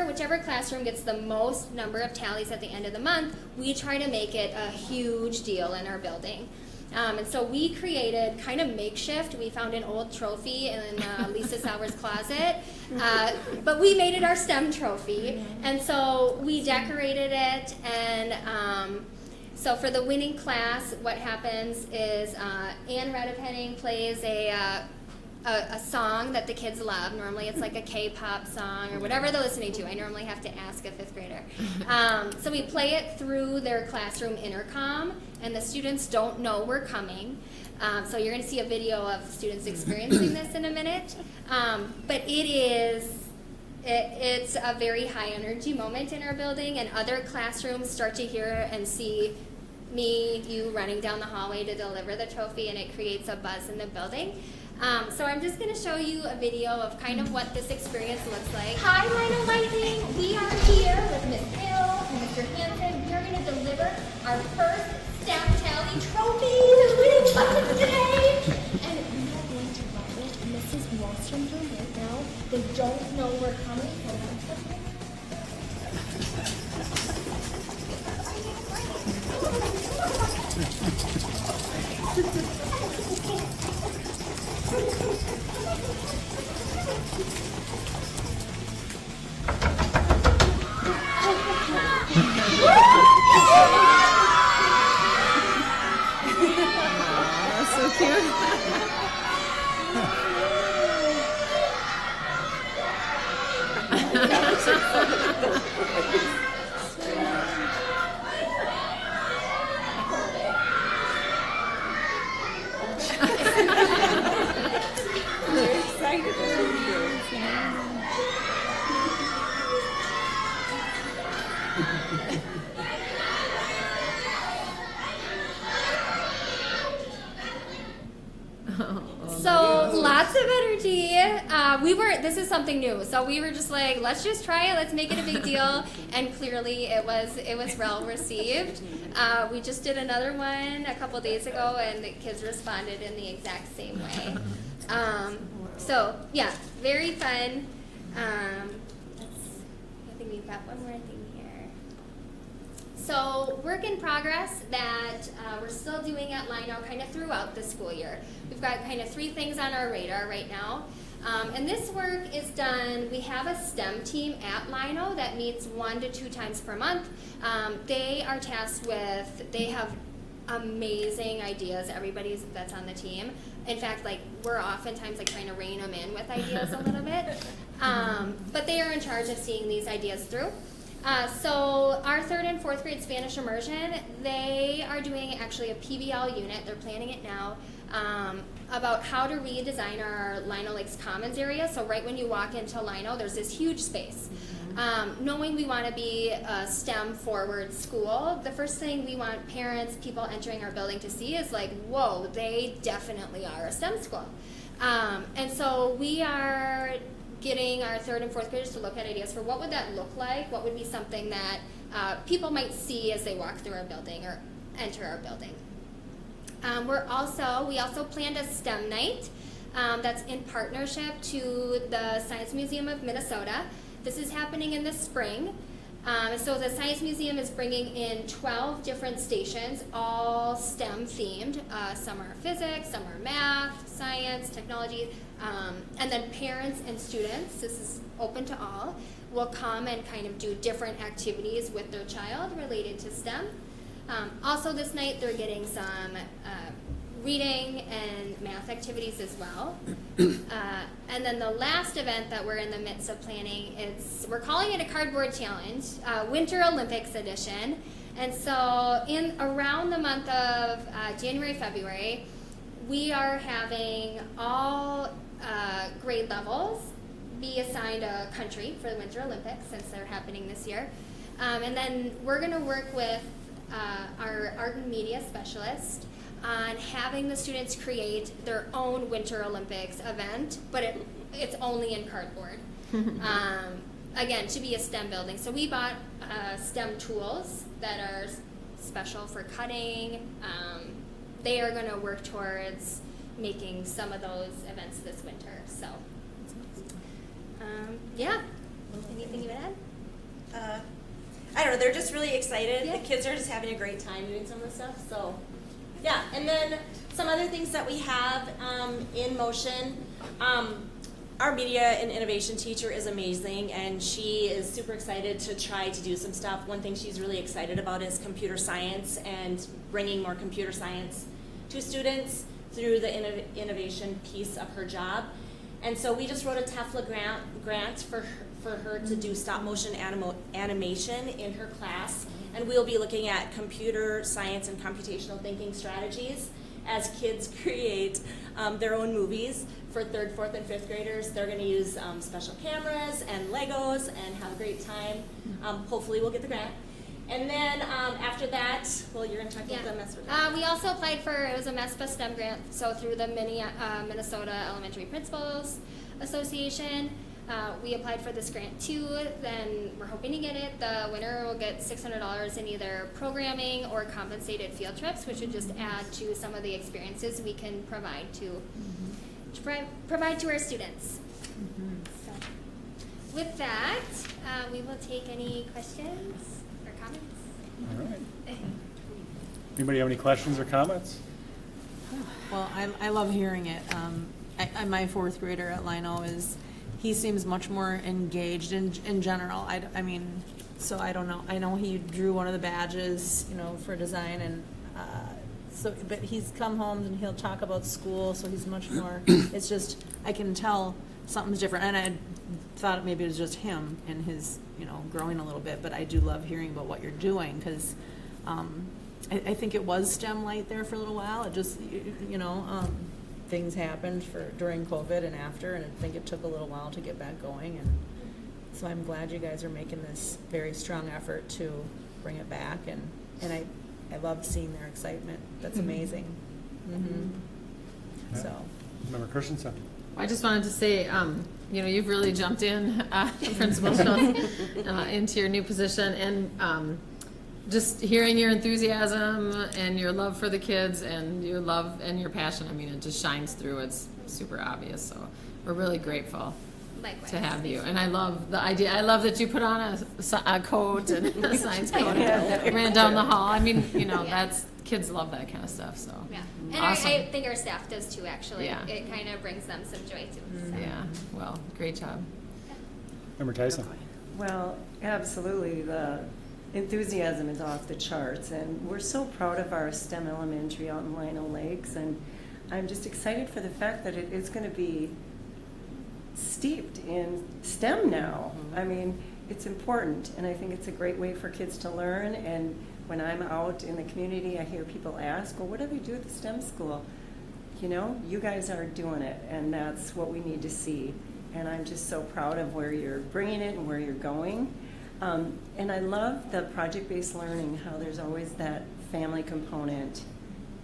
whichever classroom gets the most number of tallies at the end of the month, we try to make it a huge deal in our building. And so we created kind of makeshift. We found an old trophy in Lisa Sauer's closet, but we made it our STEM trophy. And so we decorated it, and so for the winning class, what happens is Ann Redepenning plays a song that the kids love. Normally it's like a K-pop song or whatever they're listening to. I normally have to ask a fifth grader. So we play it through their classroom intercom, and the students don't know we're coming. So you're going to see a video of students experiencing this in a minute. But it's a very high energy moment in our building, and other classrooms start to hear and see you running down the hallway to deliver the trophy, and it creates a buzz in the building. So I'm just going to show you a video of kind of what this experience looks like. Hi, Lino Lightning! We are here with Miss Hill and Mr. Hansen. We are going to deliver our first STEM Tally trophy to the winning class today! And we are going to run with Mrs. Wallstrom's room right now. They don't know we're coming. So cute. They're excited. So lots of energy. This is something new. So we were just like, let's just try it. Let's make it a big deal. And clearly it was well received. We just did another one a couple days ago, and the kids responded in the exact same way. So yeah, very fun. I think we've got one more thing here. So work in progress that we're still doing at Lino kind of throughout the school year. We've got kind of 3 things on our radar right now. And this work is done, we have a STEM team at Lino that meets 1 to 2 times per month. They are tasked with, they have amazing ideas, everybody that's on the team. In fact, like, we're oftentimes like trying to rein them in with ideas a little bit. But they are in charge of seeing these ideas through. So our 3rd and 4th grade Spanish immersion, they are doing actually a PBL unit, they're planning it now, about how to redesign our Lino Lakes Commons area. So right when you walk into Lino, there's this huge space. Knowing we want to be a STEM forward school, the first thing we want parents, people entering our building to see is like, whoa, they definitely are a STEM school. And so we are getting our 3rd and 4th graders to look at ideas for what would that look like, what would be something that people might see as they walk through our building or enter our building. We also planned a STEM night that's in partnership to the Science Museum of Minnesota. This is happening in the spring. So the Science Museum is bringing in 12 different stations, all STEM themed. Some are physics, some are math, science, technology, and then parents and students, this is open to all, will come and kind of do different activities with their child related to STEM. Also this night they're getting some reading and math activities as well. And then the last event that we're in the midst of planning, we're calling it a cardboard challenge, Winter Olympics edition. And so around the month of January, February, we are having all grade levels be assigned a country for the Winter Olympics since they're happening this year. And then we're going to work with our art and media specialist on having the students create their own Winter Olympics event, but it's only in cardboard. Again, to be a STEM building. So we bought STEM tools that are special for cutting. They are going to work towards making some of those events this winter. So, yeah. Anything you would add? I don't know, they're just really excited. Yeah. The kids are just having a great time doing some of the stuff, so, yeah. And then some other things that we have in motion. Our media and innovation teacher is amazing, and she is super excited to try to do some stuff. One thing she's really excited about is computer science and bringing more computer science to students through the innovation piece of her job. And so we just wrote a TEFLA grant for her to do stop motion animation in her class, and we'll be looking at computer science and computational thinking strategies as kids create their own movies. For 3rd, 4th, and 5th graders, they're going to use special cameras and Legos and have a great time. Hopefully we'll get the grant. And then after that, well, you're going to talk about the MESPA. We also applied for, it was a MESPA STEM grant, so through the Minnesota Elementary Principals Association. We applied for this grant too, then we're hoping to get it. The winner will get $600 in either programming or compensated field trips, which would just add to some of the experiences we can provide to provide to our students. So, with that, we will take any questions or comments. All right. Anybody have any questions or comments? Well, I love hearing it. My 4th grader at Lino he seems much more engaged in general. I mean, so I don't know. I know he drew one of the badges, for design, and but he's come home and he'll talk about school, so he's much more, it's just, I can tell something's different. And I thought maybe it was just him and his, growing a little bit, but I do love hearing about what you're doing, because I think it was STEM light there for a little while. It just, things happened during COVID and after, and I think it took a little while to get back going. And so I'm glad you guys are making this very strong effort to bring it back, and I love seeing their excitement. That's amazing. Yeah. So, Member Christensen. I just wanted to say, you've really jumped in, Principal Schultz, into your new position, and just hearing your enthusiasm and your love for the kids and your love and your passion, it just shines through. It's super obvious. So we're really grateful to have you. And I love the idea. I love that you put on a coat and a science coat and ran down the hall. That's kids love that kind of stuff. So Yeah, and awesome. I think our staff does too. Actually, Yeah. it kind of brings them some joy too. So. Yeah. Well, great job. Member Tyson. Well, absolutely. The enthusiasm is off the charts, and we're so proud of our STEM elementary out in Lino Lakes, and I'm just excited for the fact that it is going to be steeped in STEM now. It's important, and I think it's a great way for kids to learn. And when I'm out in the community, I hear people ask, well, what do they do at the STEM school? You guys are doing it, and that's what we need to see. And I'm just so proud of where you're bringing it and where you're going. And I love the project-based learning, how there's always that family component.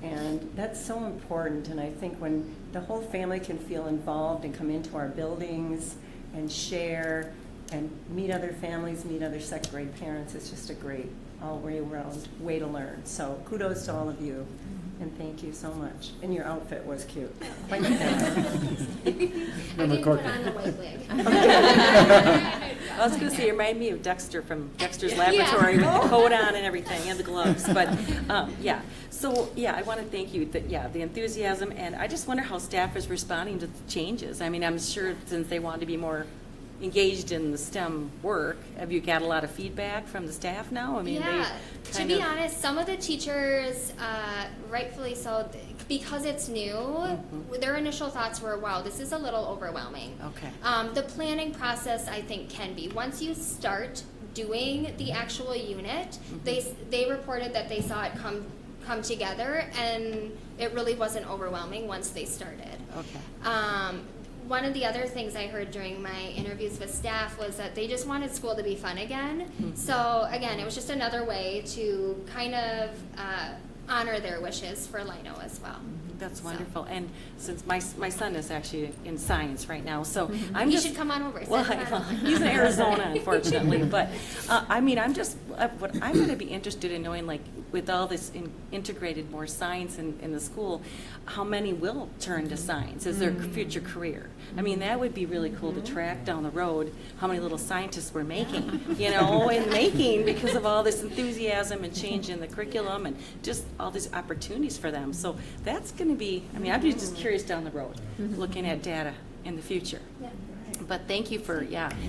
And that's so important. And I think when the whole family can feel involved and come into our buildings and share and meet other families, meet other second grade parents, it's just a great all-way around way to learn. So kudos to all of you. And thank you so much. And your outfit was cute. Quite I didn't put on the white wig. I was going to say, you remind me of Dexter from Dexter's Laboratory with the coat on and everything, and the gloves. But, yeah. So, yeah, I want to thank you, the enthusiasm, and I just wonder how staff is responding to the changes. I'm sure since they want to be more engaged in the STEM work, have you got a lot of feedback from the staff now? To be honest, some of the teachers, rightfully so, because it's new, their initial thoughts were, wow, this is a little overwhelming. Okay. The planning process, I think, can be. Once you start doing the actual unit, they reported that they saw it come together, and it really wasn't overwhelming once they started. Okay. one of the other things I heard during my interviews with staff was that they just wanted school to be fun again. So again, it was just another way to kind of honor their wishes for Lino as well. That's So. wonderful. And since my son is actually in science right now, so I'm You just. should come on over. Well, Send him on over. he's in Arizona, unfortunately, but, I mean, I'm just, what I'm going to be interested in knowing, like, with all this integrated more science in the school, how many will turn to science as their future career? I mean, that would be really cool to track down the road how many little scientists we're making, because of all this enthusiasm and change in the curriculum and just all these opportunities for them. So that's going to be, I mean, I'm just curious down the road, looking at data in the future. Yeah. But thank you for,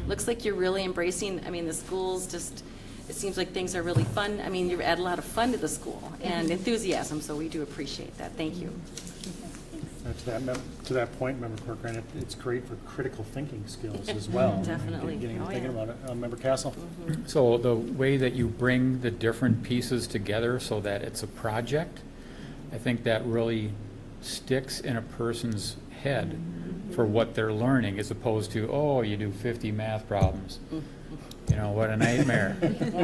looks like you're really embracing, I mean, the schools just, it seems like things are really fun. I mean, you've added a lot of fun to the school and enthusiasm, so we do appreciate that. Thank you. To that point, Member Corcoran, it's great for critical thinking skills as well. Definitely. Getting Oh, thinking yeah. about it. Member Castle? So the way that you bring the different pieces together so that it's a project, I think that really sticks in a person's head for what they're learning, as opposed to, oh, you do 50 math problems. What a nightmare.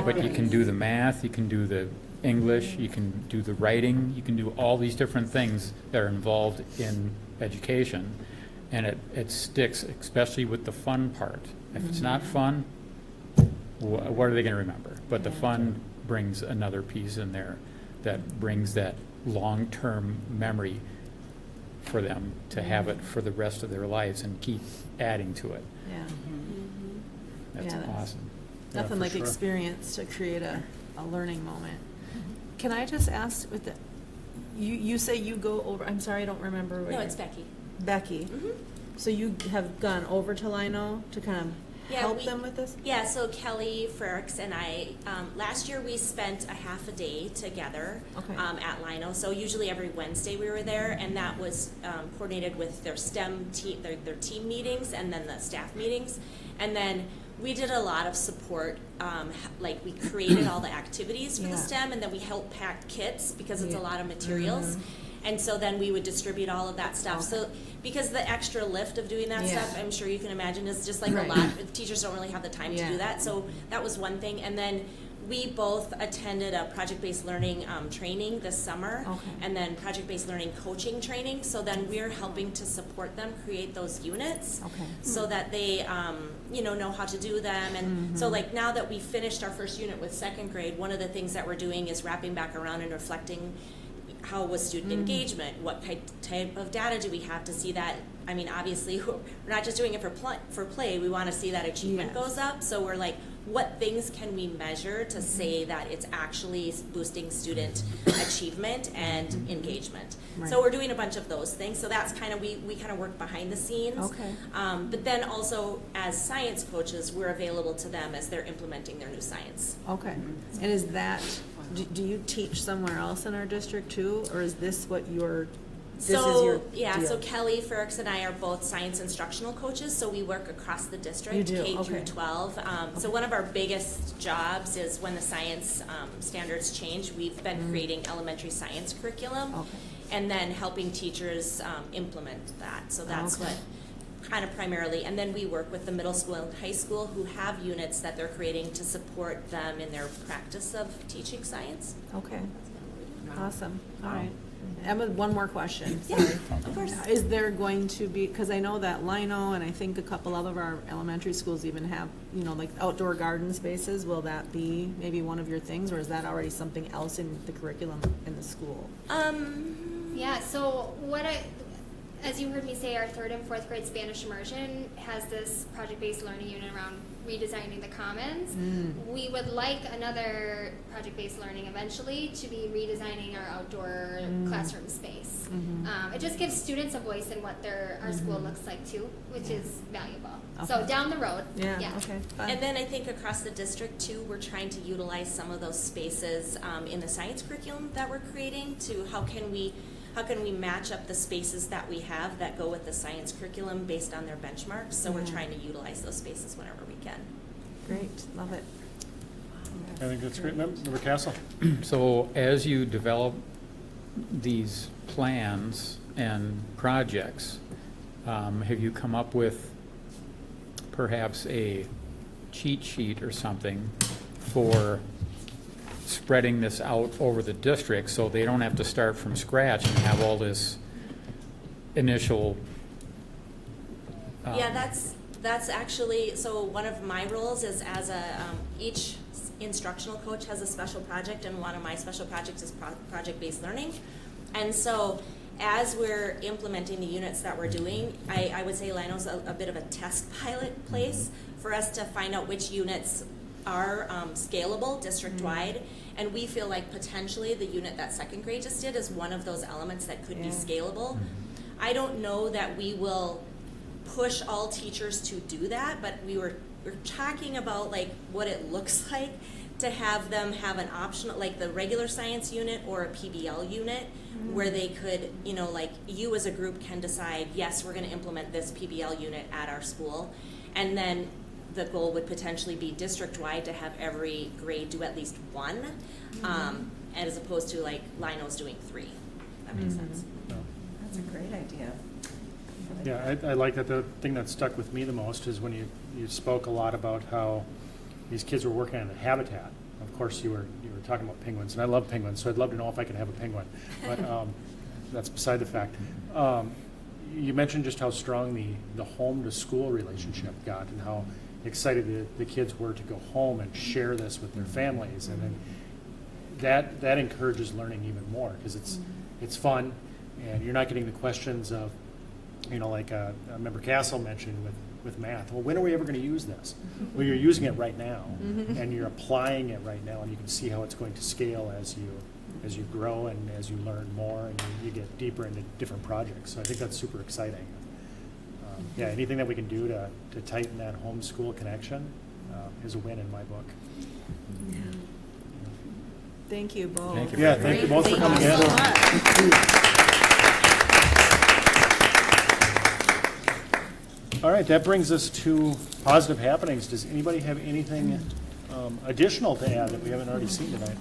But you can do the math, you can do the English, you can do the writing, you can do all these different things that are involved in education. And it sticks, especially with the fun part. If it's not fun, what are they going to remember? But the fun brings another piece in there that brings that long-term memory for them to have it for the rest of their lives and keep adding to it. Yeah. That's Yeah, that's- awesome. Yeah, Nothing for like sure. experience to create a learning moment. Can I just ask with the, you say you go over, I'm sorry, I don't remember. what No, your- it's Becky. Becky. So you have gone over to Lino to kind of Yeah, help we- them with this? Yeah, so Kelly Ferks and I, last year we spent a half a day together Okay. at Lino. So usually every Wednesday we were there, and that was coordinated with their STEM team, their team meetings, and then the staff meetings. And then we did a lot of support, like we created all the activities for Yeah. the STEM, and then we helped pack kits because it's a Yeah. lot of materials. And so then we would distribute all of that stuff. So because the extra lift of doing that Yeah. stuff, I'm sure you can imagine, is just like Right. a lot. Teachers don't really have the time to Yeah. do that. So that was one thing. And then we both attended a project-based learning training this summer, Okay. and then project-based learning coaching training. So then we're helping to support them create those units Okay. so that they know how to do them. And so like now that we finished our first unit with second grade, one of the things that we're doing is wrapping back around and reflecting how was student engagement, what type of data do we have to see that. I mean, obviously we're not just doing it for play, we want to see that achievement Yes. goes up. So we're like, what things can we measure to say that it's actually boosting student achievement and engagement. Right. So we're doing a bunch of those things. So that's kind of, we kind of work behind the scenes. Okay. But then also as science coaches, we're available to them as they're implementing their new science. Okay. And is that, do you teach somewhere else in our district too, or is this what your, this is your deal? So Kelly Ferks and I are both science instructional coaches, so we work across the district, You do, K through okay. 12. So one of our biggest jobs is when the science standards change, we've been creating elementary science curriculum Okay. and then helping teachers implement that. So that's Okay. what kind of primarily, and then we work with the middle school and high school who have units that they're creating to support them in their practice of teaching science. Okay. Awesome. All right. Emma, one more question. Yeah, Sorry. of course. Is there going to be, because I know that Lino and I think a couple of our elementary schools even have, like outdoor garden spaces. Will that be maybe one of your things, or is that already something else in the curriculum in the school? Yeah, so as you heard me say, our 3rd and 4th grade Spanish immersion has this project-based learning unit around redesigning the commons. We would like another project-based learning eventually to be redesigning our outdoor classroom space. It just gives students a voice in what our school looks like too, which is valuable. So Okay. down the road, Yeah, okay. Fun. And then I think across the district too, we're trying to utilize some of those spaces in the science curriculum that we're creating to how can we match up the spaces that we have that go with the science curriculum based on their benchmarks. So we're Yeah. trying to utilize those spaces whenever we can. Great, love it. I think that's great. Member Castle? So as you develop these plans and projects, have you come up with perhaps a cheat sheet or something for spreading this out over the district so they don't have to start from scratch and have all this initial Yeah, that's actually, so one of my roles is as a, each instructional coach has a special project, and one of my special projects is project-based learning. And so as we're implementing the units that we're doing, I would say Lino's a bit of a test pilot place for us to find out which units are scalable district-wide. And we feel like potentially the unit that second grade just did is one of those elements that could be scalable. I don't know that we will push all teachers to do that, but we're talking about like what it looks like to have them have an optional, like the regular science unit or a PBL unit, where they could, you know, like you as a group can decide, yes, we're going to implement this PBL unit at our school, and then the goal would potentially be district-wide to have every grade do at least one, as opposed to like Lino's doing 3. That makes sense. That's a great idea. Yeah, I like that. The thing that stuck with me the most is when you spoke a lot about how these kids were working on the habitat. Of course, you were talking about penguins, and I love penguins, so I'd love to know if I could have a penguin. But that's beside the fact. You mentioned just how strong the home-to-school relationship got, and how excited the kids were to go home and share this with their families, and then that encourages learning even more, because it's fun, and you're not getting the questions of, you know, like Member Castle mentioned with math. Well, when are we ever going to use this? Well, you're using it right now, and you're applying it right now, and you can see how it's going to scale as you grow and as you learn more and you get deeper into different projects. So I think that's super exciting. Yeah, anything that we can do to tighten that homeschool connection is a win in my book. Thank you both. Thank you. Yeah, thank you both for coming in. All right, that brings us to positive happenings. Does anybody have anything additional to add that we haven't already seen tonight?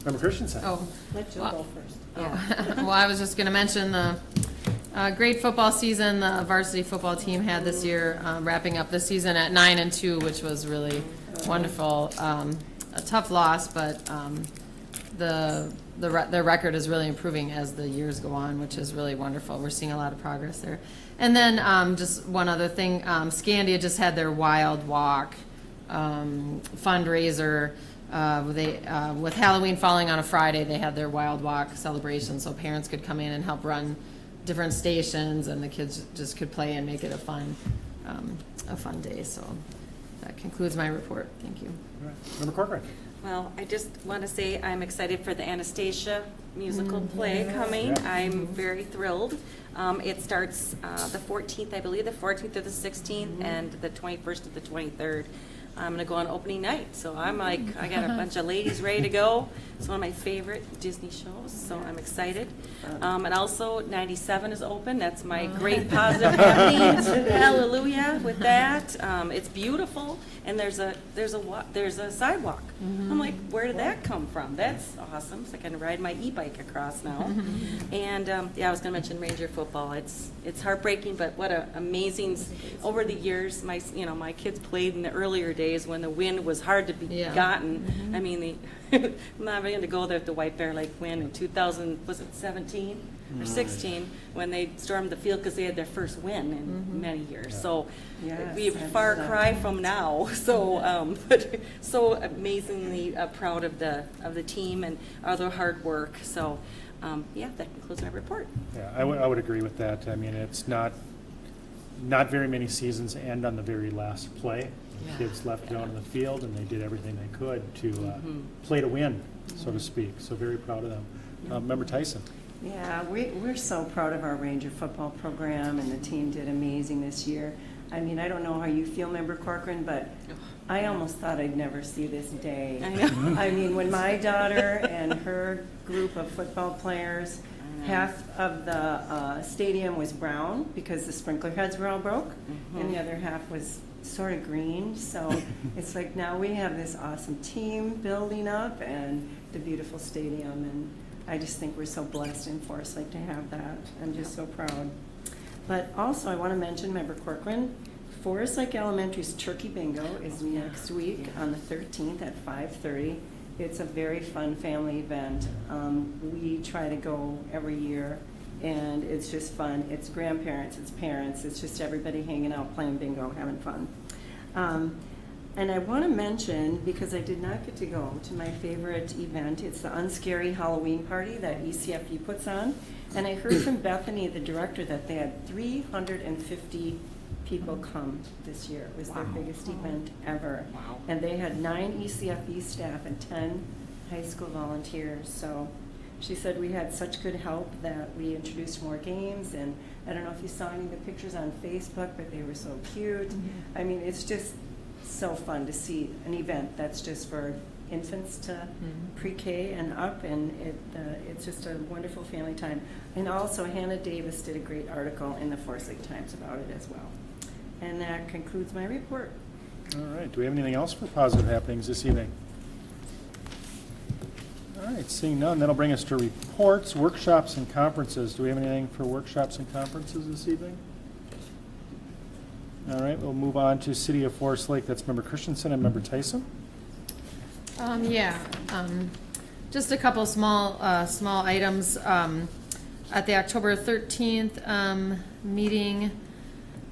Member Christensen. Oh, Let Jill go first. well, I was just going to mention the great football season the varsity football team had this year, wrapping up the season at 9-2, which was really wonderful. A tough loss, but their record is really improving as the years go on, which is really wonderful. We're seeing a lot of progress there. And then just one other thing, Scandia just had their Wild Walk fundraiser. With Halloween falling on a Friday, they had their Wild Walk celebration, so parents could come in and help run different stations, and the kids just could play and make it a fun day. So that concludes my report. Thank you. All right. Member Corcoran. Well, I just want to say I'm excited for the Anastasia musical play coming. Yeah. I'm very thrilled. It starts the 14th, I believe, the 14th or the 16th, and the 21st to the 23rd. I'm going to go on opening night. So I'm like, I got a bunch of ladies ready to go. It's one of my favorite Disney shows, so I'm excited. And also, 97 is open. That's my great positive happening. Hallelujah with that. It's beautiful, and there's a sidewalk. I'm like, where did that come from? That's awesome. So I can ride my e-bike across now. And yeah, I was going to mention Ranger football. It's heartbreaking, but what an amazing. Over the years, my kids played in the earlier days when the wind was hard to be gotten. I mean, I'm not going to go there at the White Bear Lake win in 2017 or 16 when they stormed the field because they had their first win in many years. So we have a far cry from now. So, but so amazingly proud of the team and all their hard work. So, yeah, that concludes my report. Yeah, I would agree with that. I mean, it's not very many seasons end on the very last play. The kids left it out on the field, and they did everything they could to play to win, so to speak. So very proud of them. Member Tyson. Yeah, we're so proud of our Ranger football program, and the team did amazing this year. I mean, I don't know how you feel, Member Corcoran, but I almost thought I'd never see this day. I know. I mean, when my daughter and her group of football players, half of the stadium was brown because the sprinkler heads were all broke, and the other half was sort of green. So it's like now we have this awesome team building up and the beautiful stadium, and I just think we're so blessed in Forest Lake to have that. I'm just so proud. But also, I want to mention, Member Corcoran, Forest Lake Elementary's Turkey Bingo is next week on the 13th at 5:30. It's a very fun family event. We try to go every year, and it's just fun. It's grandparents, it's parents, it's just everybody hanging out, playing bingo, having fun. And I want to mention, because I did not get to go to my favorite event, it's the Unscary Halloween Party that ECFU puts on. And I heard from Bethany, the director, that they had 350 people come this year. It was their biggest event ever. Wow. And they had 9 ECFE staff and 10 high school volunteers. So she said we had such good help that we introduced more games. And I don't know if you saw any of the pictures on Facebook, but they were so cute. I mean, it's just so fun to see an event that's just for infants to pre-K and up, and it's just a wonderful family time. And also, Hannah Davis did a great article in the Forest Lake Times about it as well. And that concludes my report. All right, do we have anything else for positive happenings this evening? All right, seeing none, that'll bring us to reports, workshops, and conferences. Do we have anything for workshops and conferences this evening? All right, we'll move on to City of Forest Lake. That's Member Christensen and Member Tyson. Just a couple small items. At the October 13th meeting,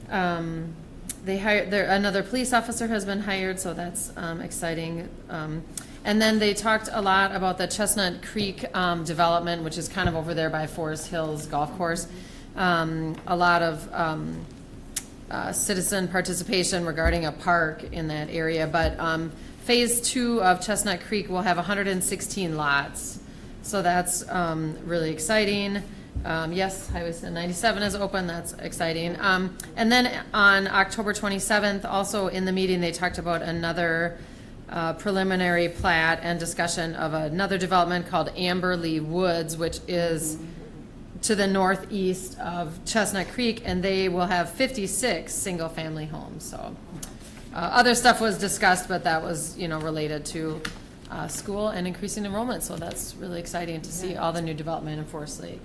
they hired, another police officer has been hired, so that's exciting. And then they talked a lot about the Chestnut Creek development, which is kind of over there by Forest Hills Golf Course. A lot of citizen participation regarding a park in that area, but Phase 2 of Chestnut Creek will have 116 lots, so that's really exciting. Yes, Highway 97 is open, that's exciting. And then on October 27th, also in the meeting, they talked about another preliminary plat and discussion of another development called Amberley Woods, which is to the northeast of Chestnut Creek, and they will have 56 single-family homes. So other stuff was discussed, but that was, related to school and increasing enrollment. So that's really exciting to see all the new development in Forest Lake.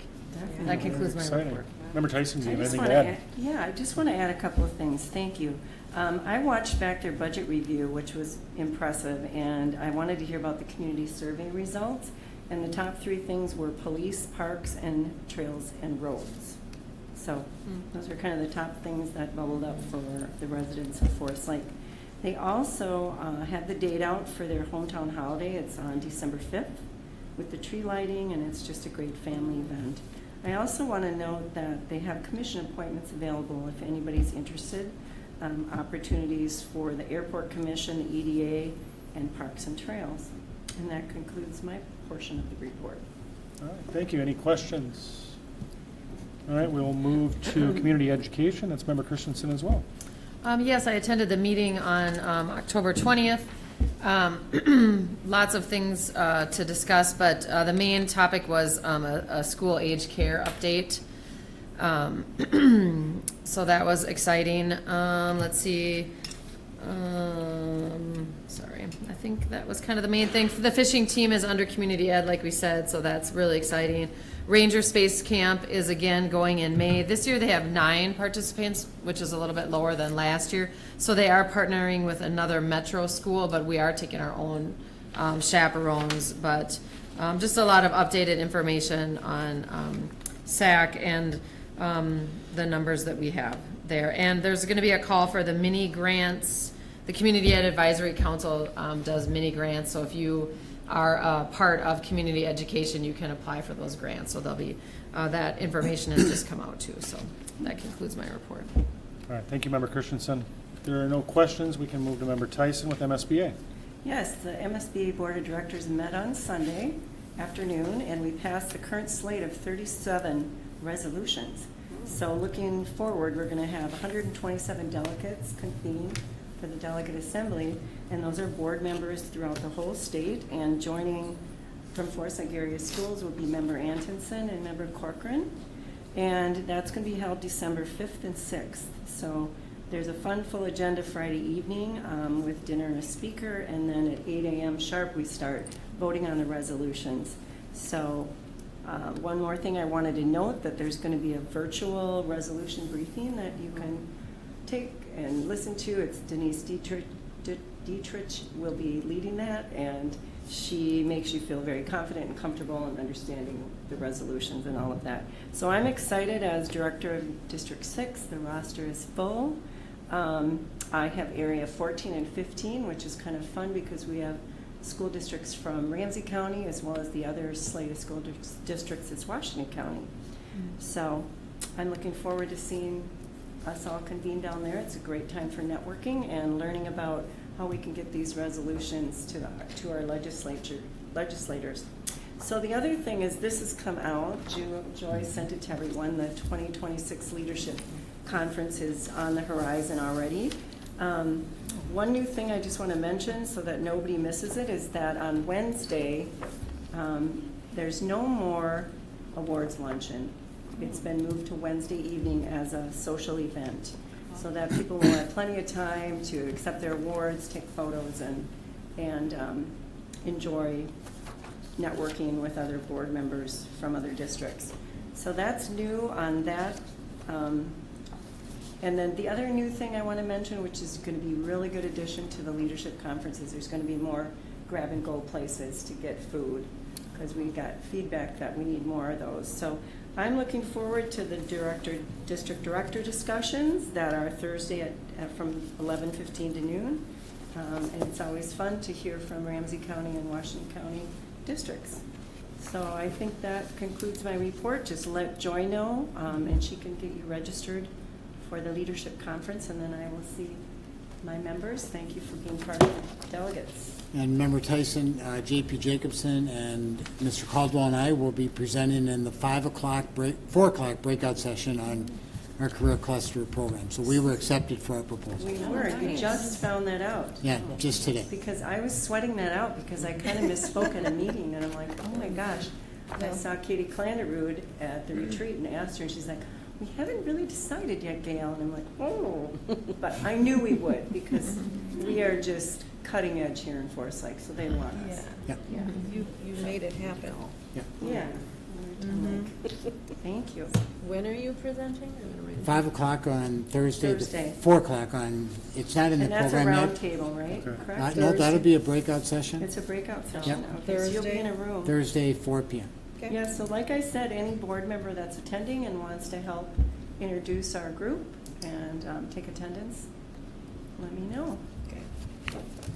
That concludes my Exciting. report. Member Tyson, do you have I just anything to wanna add? Yeah, I just want to add a couple of things. Thank you. I watched back their budget review, which was impressive, and I wanted to hear about the community survey results. And the top 3 things were police, parks, and trails and roads. So those are kind of the top things that bubbled up for the residents of Forest Lake. They also had the date out for their hometown holiday. It's on December 5th with the tree lighting, and it's just a great family event. I also want to note that they have commission appointments available if anybody's interested. Opportunities for the Airport Commission, the EDA, and Parks and Trails. And that concludes my portion of the report. All right, thank you. Any questions? All right, we'll move to community education. That's Member Christensen as well. Yes, I attended the meeting on October 20th. Lots of things to discuss, but the main topic was a school age care update. So that was exciting. Let's see. Sorry, I think that was kind of the main thing. The fishing team is under community ed, like we said, so that's really exciting. Ranger Space Camp is again going in May. This year they have 9 participants, which is a little bit lower than last year. So they are partnering with another metro school, but we are taking our own chaperones. But just a lot of updated information on SAC and the numbers that we have there. And there's going to be a call for the mini grants. The Community Ed Advisory Council does mini grants, so if you are a part of community education, you can apply for those grants. So there'll be, that information has just come out too. So that concludes my report. All right, thank you, Member Christensen. If there are no questions, we can move to Member Tyson with MSBA. Yes, the MSBA Board of Directors met on Sunday afternoon, and we passed the current slate of 37 resolutions. So looking forward, we're going to have 127 delegates convened for the Delegate Assembly, and those are board members throughout the whole state. And joining from Forest Lake Area Schools will be Member Antonsen and Member Corcoran, and that's going to be held December 5th and 6th. So there's a fun, full agenda Friday evening with dinner and a speaker, and then at 8 a.m. sharp we start voting on the resolutions. So One more thing I wanted to note, that there's going to be a virtual resolution briefing that you can take and listen to. It's Denise Dietrich will be leading that, and she makes you feel very confident and comfortable in understanding the resolutions and all of that. So I'm excited as Director of District 6. The roster is full. I have Area 14 and 15, which is kind of fun because we have school districts from Ramsey County as well as the other slate of school districts is Washington County. So I'm looking forward to seeing us all convene down there. It's a great time for networking and learning about how we can get these resolutions to our legislators. So the other thing is, this has come out, Joy sent it to everyone, the 2026 Leadership Conference is on the horizon already. One new thing I just want to mention so that nobody misses it is that on Wednesday, there's no more awards luncheon. It's been moved to Wednesday evening as a social event, so that people will have plenty of time to accept their awards, take photos, and enjoy networking with other board members from other districts. So that's new on that. And then the other new thing I want to mention, which is going to be a really good addition to the leadership conferences, there's going to be more grab-and-go places to get food, because we got feedback that we need more of those. So I'm looking forward to the district director discussions that are Thursday from 11:15 to noon. And it's always fun to hear from Ramsey County and Washington County districts. So I think that concludes my report. Just let Joy know, and she can get you registered for the leadership conference, and then I will see my members. Thank you for being part of the delegates. And Member Tyson, J.P. Jacobson, and Mr. Caldwell and I will be presenting in the 4 o'clock breakout session on our career cluster program. So we were accepted for our proposal. We were. You just found that out. Yeah, just today. Because I was sweating that out because I kind of misspoke at a meeting, and I'm like, oh my gosh. I saw Katie Clanderud at the retreat and asked her, and she's like, we haven't really decided yet, Gail. And I'm like, oh. But I knew we would, because we are just cutting edge here in Forest Lake, so they want us. Yeah. Yeah. You made it happen. Yeah. Thank you. When are you presenting? I'm gonna write it 5 o'clock on Thursday. Thursday. 4 o'clock on, it's not in the And that's a program round yet. table, right? Okay. Correct? No, that'll be a breakout session. It's a breakout session. Yep. Okay, so you'll be in a room. Thursday, 4 p.m. Okay. Yeah, so like I said, any board member that's attending and wants to help introduce our group and take attendance, let me know. Okay.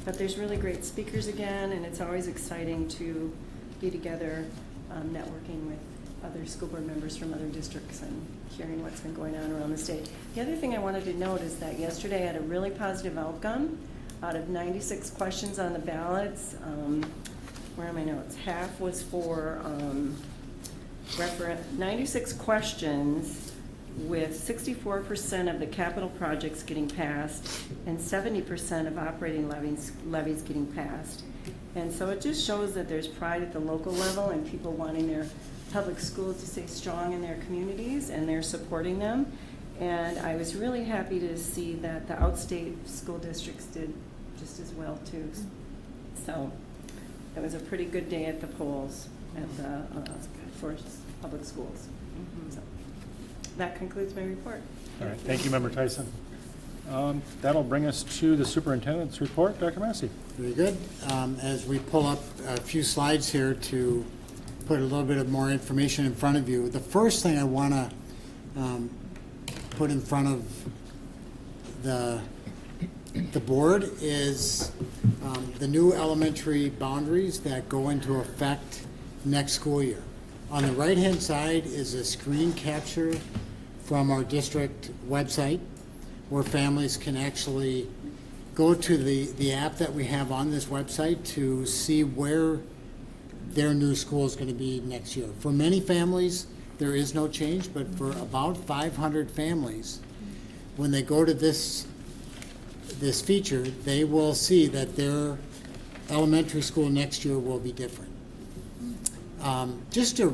But there's really great speakers again, and it's always exciting to be together, networking with other school board members from other districts and hearing what's been going on around the state. The other thing I wanted to note is that yesterday I had a really positive outcome. Out of 96 questions on the ballots, where are my notes? Half was for 96 questions with 64% of the capital projects getting passed and 70% of operating levies getting passed. And so it just shows that there's pride at the local level and people wanting their public schools to stay strong in their communities, and they're supporting them. And I was really happy to see that the outstate school districts did just as well too. So it was a pretty good day at the polls at the for public schools. So that concludes my report. All right, thank you, Member Tyson. That'll bring us to the superintendent's report. Dr. Massey. Very good. As we pull up a few slides here to put a little bit of more information in front of you, the first thing I want to put in front of the board is the new elementary boundaries that go into effect next school year. On the right-hand side is a screen capture from our district website where families can actually go to the app that we have on this website to see where their new school is going to be next year. For many families, there is no change, but for about 500 families, when they go to this feature, they will see that their elementary school next year will be different. Just a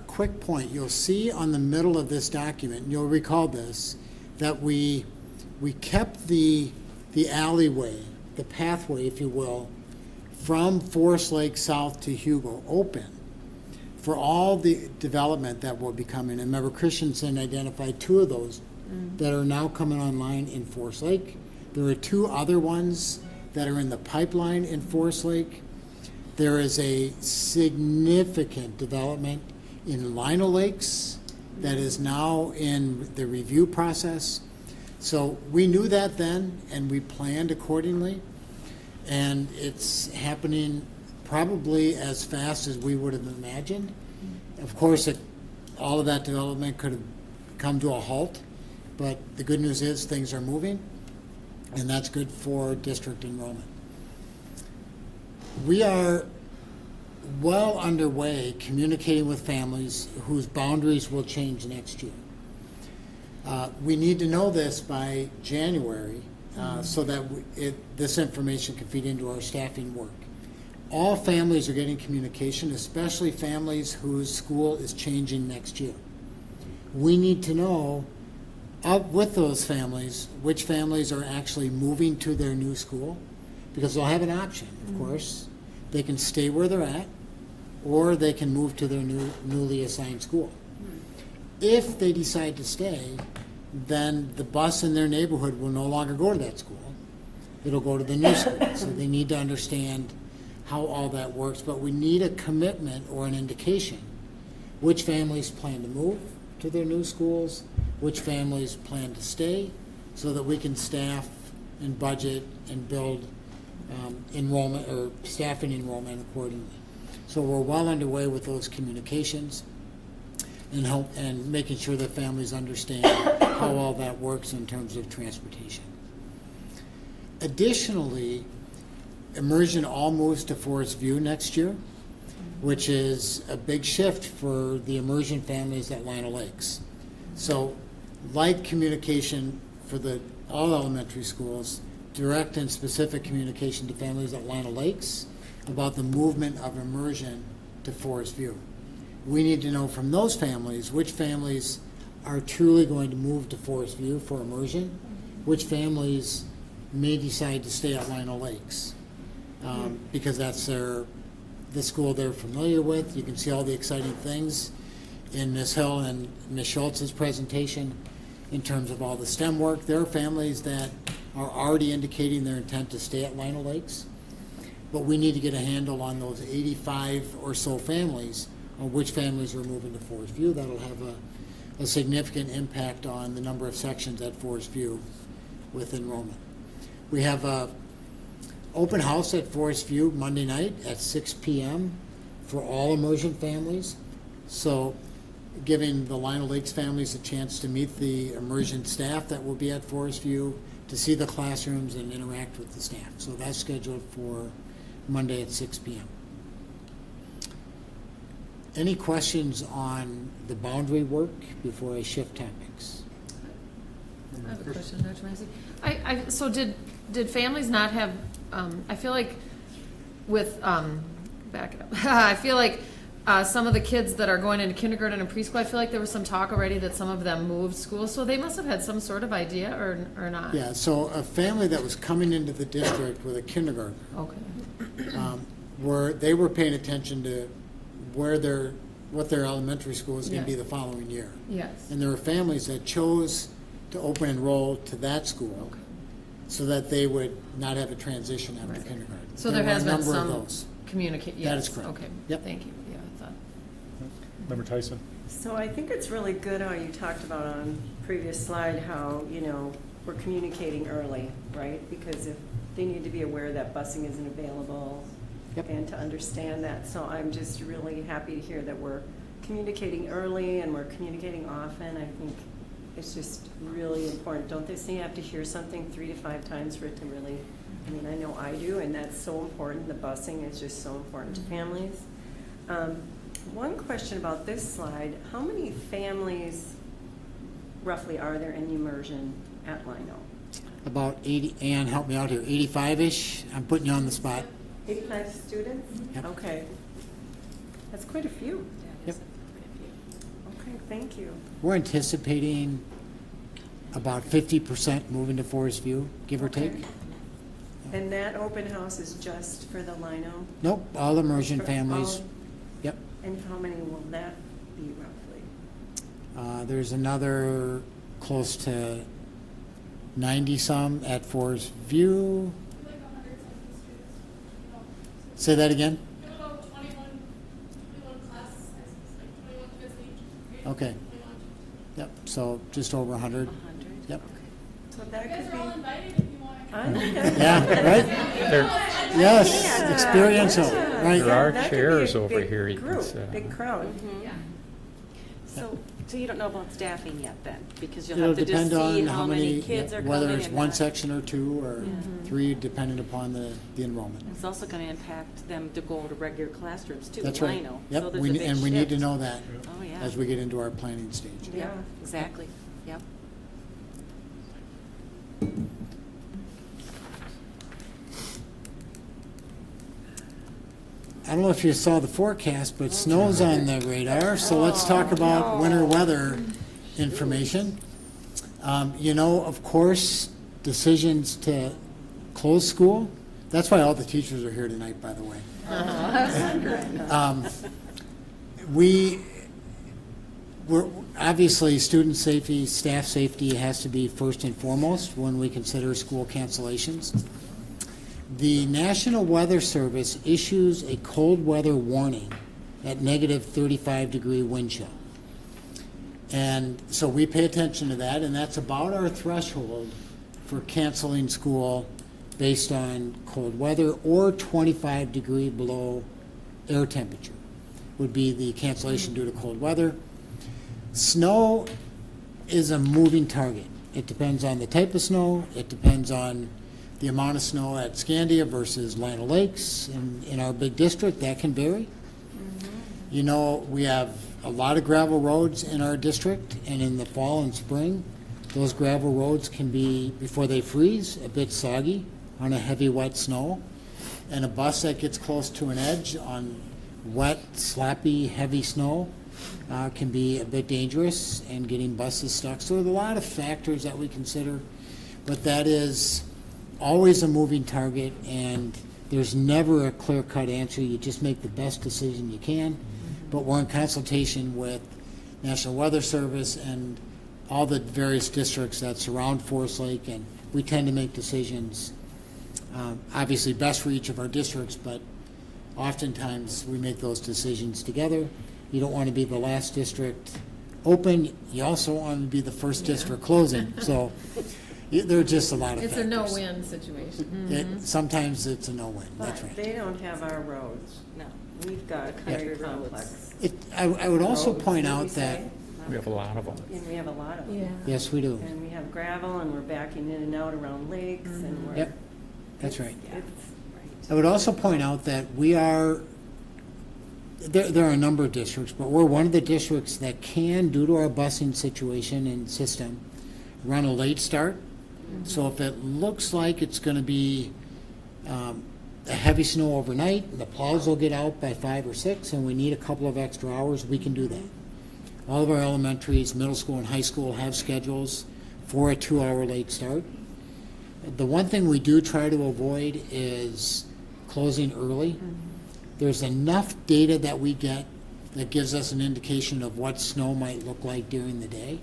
quick point, you'll see on the middle of this document, and you'll recall this, that we kept the alleyway, the pathway, if you will, from Forest Lake South to Hugo open for all the development that will be coming, and remember Christensen identified 2 of those that are now coming online in Forest Lake. There are 2 other ones that are in the pipeline in Forest Lake. There is a significant development in Lino Lakes that is now in the review process. So we knew that then, and we planned accordingly. And it's happening probably as fast as we would have imagined. Of course, all of that development could have come to a halt, but the good news is things are moving, and that's good for district enrollment. We are well underway communicating with families whose boundaries will change next year. We need to know this by January so that this information can feed into our staffing work. All families are getting communication, especially families whose school is changing next year. We need to know with those families which families are actually moving to their new school, because they'll have an option, of course. They can stay where they're at, or they can move to their newly assigned school. If they decide to stay, then the bus in their neighborhood will no longer go to that school. It'll go to the new school. So they need to understand how all that works. But we need a commitment or an indication which families plan to move to their new schools, which families plan to stay, so that we can staff and budget and build enrollment or staffing enrollment accordingly. So we're well underway with those communications and making sure that families understand how all that works in terms of transportation. Additionally, Immersion all moves to Forest View next year, which is a big shift for the Immersion families at Lino Lakes. So, like communication for all elementary schools, direct and specific communication to families at Lino Lakes about the movement of Immersion to Forest View. We need to know from those families which families are truly going to move to Forest View for Immersion, which families may decide to stay at Lino Lakes, because that's the school they're familiar with. You can see all the exciting things in Ms. Hill and Ms. Schultz's presentation in terms of all the STEM work. There are families that are already indicating their intent to stay at Lino Lakes, but we need to get a handle on those 85 or so families, on which families are moving to Forest View. That'll have a significant impact on the number of sections at Forest View with enrollment. We have a open house at Forest View Monday night at 6 p.m. for all Immersion families. So giving the Lino Lakes families a chance to meet the Immersion staff that will be at Forest View, to see the classrooms and interact with the staff. So that's scheduled for Monday at 6 p.m. Any questions on the boundary work before I shift topics? I have a question, Dr. Massey. So did families not have, I feel like with, back it up. I feel like some of the kids that are going into kindergarten and preschool, I feel like there was some talk already that some of them moved schools, so they must have had some sort of idea or not? Yeah, so a family that was coming into the district with a kindergarten, where they were paying attention to what their elementary school is going to be the following year. Yes. And there were families that chose to open enroll to that school so that they would not have a transition after kindergarten. So there has been a number of some those. communicate, yes. That is correct. Okay, Yep. thank you. Yeah, I thought. Member Tyson. So I think it's really good how you talked about on previous slide how, we're communicating early, right? Because if they need to be aware that busing isn't available and to understand that. So I'm just really happy to hear that we're communicating early and we're communicating often. I think it's just really important. Don't they say you have to hear something 3 to 5 times for it to really, I know I do, and that's so important. The busing is just so important to families. One question about this slide, how many families roughly are there in Immersion at Lino? About 80, Ann, help me out here, 85-ish? I'm putting you on the spot. 85 students? Yep. Okay. That's quite a few. Yep. Okay, thank you. We're anticipating about 50% moving to Forest View, give or take. And that open house is just for the Lino? Nope, all Immersion families. All- Yep. And how many will that be roughly? There's another close to 90-some at Forest View. Say that again? Okay. Yep, so just over 100. 100? Yep. So that could be. Yeah, right? Yes, experiential, right? There are That could be a chairs over big here you can group, sit on. Big crowd. So you don't know about staffing yet then? Because you'll It'll have to just depend see on how many kids are coming. whether it's and one not. section or two or three, depending upon the enrollment. It's also going to impact them to go to regular classrooms too. That's I right. know. Yep, So there's we a ne- big and we need to shift. know that Oh, yeah. as we get into our planning stage. Yeah, exactly. Yep. I don't know if you saw the forecast, but snow's on the radar, so let's talk about winter weather information. Of course, decisions to close school, that's why all the teachers are here tonight, by the way. We're obviously, student safety, staff safety has to be first and foremost when we consider school cancellations. The National Weather Service issues a cold weather warning at negative 35-degree wind chill. And so we pay attention to that, and that's about our threshold for canceling school based on cold weather or 25-degree below air temperature would be the cancellation due to cold weather. Snow is a moving target. It depends on the type of snow. It depends on the amount of snow at Scandia versus Lino Lakes. In our big district, that can vary. You know, we have a lot of gravel roads in our district, and in the fall and spring, those gravel roads can be, before they freeze, a bit soggy on a heavy, wet snow. And a bus that gets close to an edge on wet, sloppy, heavy snow can be a bit dangerous and getting buses stuck. So there's a lot of factors that we consider, but that is always a moving target, and there's never a clear-cut answer. You just make the best decision you can, but we're in consultation with National Weather Service and all the various districts that surround Forest Lake, and we tend to make decisions, obviously best for each of our districts, but oftentimes we make those decisions together. You don't want to be the last district open. You also want to be the first district closing. So there are just a lot of It's factors. a no-win situation. Sometimes it's a no-win. That's But right. they don't have our roads. No. We've got very complex. I would also roads, point would out we that, say? We have a lot of them. And we have a lot of them. yes, we do. And we have gravel, and we're backing in and out around lakes, and we're. Yep, that's right. It's, I would also point out that we are, there are a number of districts, but we're one of the districts that can, due to our busing situation and system, run a late start. So if it looks like it's going to be a heavy snow overnight, the plows will get out by 5 or 6, and we need a couple of extra hours, we can do that. All of our elementaries, middle school and high school have schedules for a 2-hour late start. The one thing we do try to avoid is closing early. There's enough data that we get that gives us an indication of what snow might look like during the day.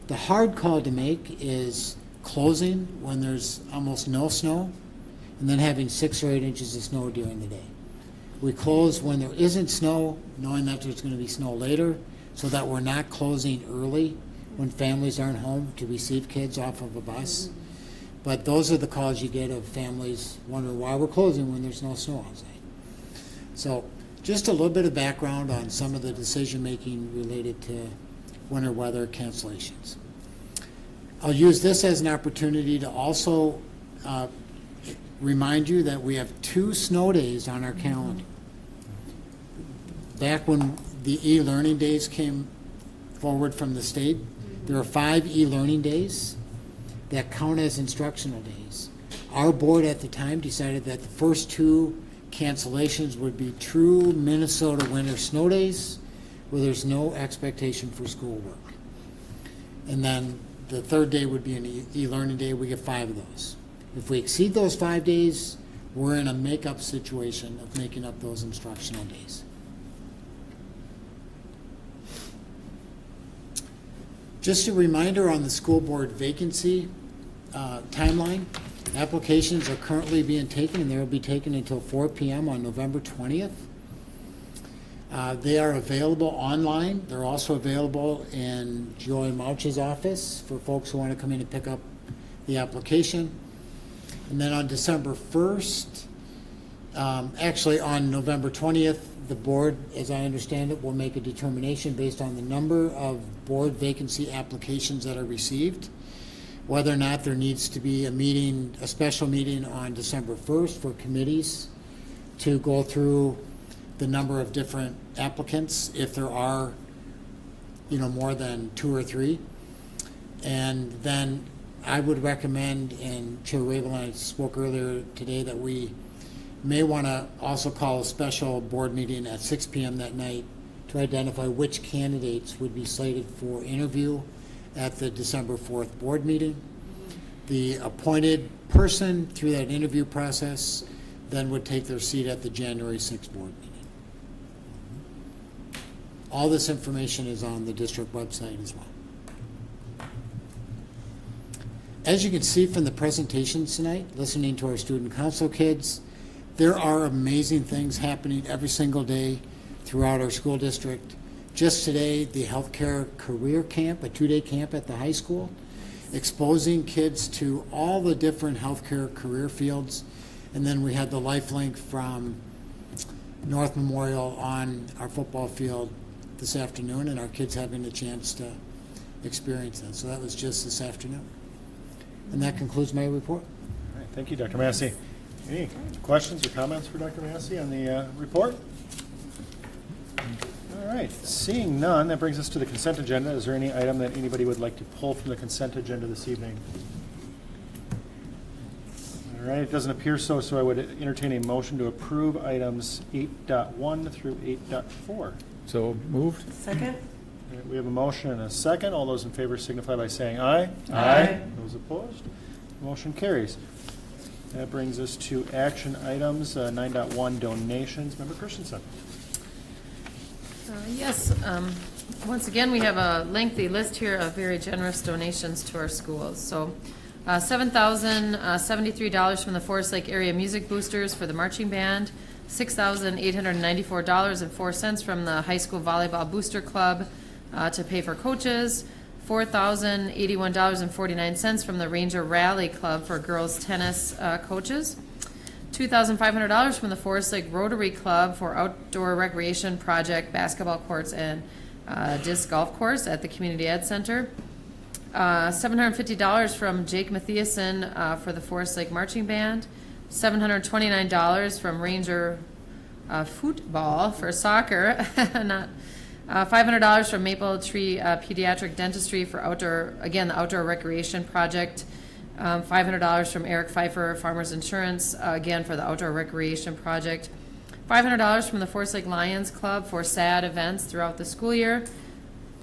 The hard call to make is closing when there's almost no snow, and then having 6 or 8 inches of snow during the day. We close when there isn't snow, knowing that there's going to be snow later, so that we're not closing early when families aren't home to receive kids off of a bus. But those are the calls you get of families wondering why we're closing when there's no snow outside. So just a little bit of background on some of the decision-making related to winter weather cancellations. I'll use this as an opportunity to also remind you that we have 2 snow days on our calendar. Back when the e-learning days came forward from the state, there are 5 e-learning days that count as instructional days. Our board at the time decided that the first 2 cancellations would be true Minnesota winter snow days where there's no expectation for schoolwork. And then the 3rd day would be an e-learning day. We get 5 of those. If we exceed those 5 days, we're in a make-up situation of making up those instructional days. Just a reminder on the school board vacancy timeline. Applications are currently being taken, and they will be taken until 4 p.m. on November 20th. They are available online. They're also available in Joy Mouch's office for folks who want to come in and pick up the application. And then on December 1st, actually on November 20th, the board, as I understand it, will make a determination based on the number of board vacancy applications that are received, whether or not there needs to be a meeting, a special meeting on December 1st for committees to go through the number of different applicants, if there are, more than 2 or 3. And then I would recommend, and Chair Rabel and I spoke earlier today, that we may want to also call a special board meeting at 6 p.m. that night to identify which candidates would be slated for interview at the December 4th board meeting. The appointed person through that interview process then would take their seat at the January 6th board meeting. All this information is on the district website as well. As you can see from the presentations tonight, listening to our student council kids, there are amazing things happening every single day throughout our school district. Just today, the healthcare career camp, a 2-day camp at the high school, exposing kids to all the different healthcare career fields. And then we had the LifeLink from North Memorial on our football field this afternoon, and our kids having a chance to experience that. So that was just this afternoon. And that concludes my report. All right, thank you, Dr. Massey. Any questions or comments for Dr. Massey on the report? All right, seeing none, that brings us to the consent agenda. Is there any item that anybody would like to pull from the consent agenda this evening? All right, it doesn't appear so, so I would entertain a motion to approve items 8.1 through 8.4. So moved? Second? All right, we have a motion and a second. All those in favor signify by saying aye. Aye. Those opposed? Motion carries. That brings us to action items, 9.1 donations. Member Christensen. Yes, once again, we have a lengthy list here of very generous donations to our schools. So $7,073 from the Forest Lake Area Music Boosters for the marching band, $6,894.04 from the High School Volleyball Booster Club to pay for coaches, $4,081.49 from the Ranger Rally Club for girls tennis coaches, $2,500 from the Forest Lake Rotary Club for outdoor recreation project, basketball courts and disc golf course at the Community Ed Center, $750 from Jake Matthiason for the Forest Lake Marching Band, $729 from Ranger Football for soccer, not $500 from Maple Tree Pediatric Dentistry for the outdoor recreation project. $500 from Eric Pfeiffer Farmers Insurance, again for the outdoor recreation project. $500 from the Forest Lake Lions Club for SAD events throughout the school year.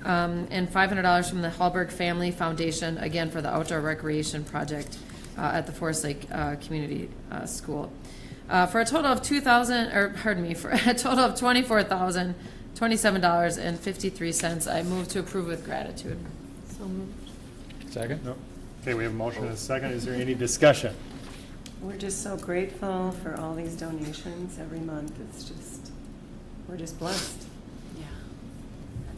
And $500 from the Hallberg Family Foundation, again for the outdoor recreation project at the Forest Lake Community School. For a total of $24,027.53. I move to approve with gratitude. So moved. Second? No. Okay, we have a motion and a second. Is there any discussion? We're just so grateful for all these donations every month. We're just blessed. Yeah.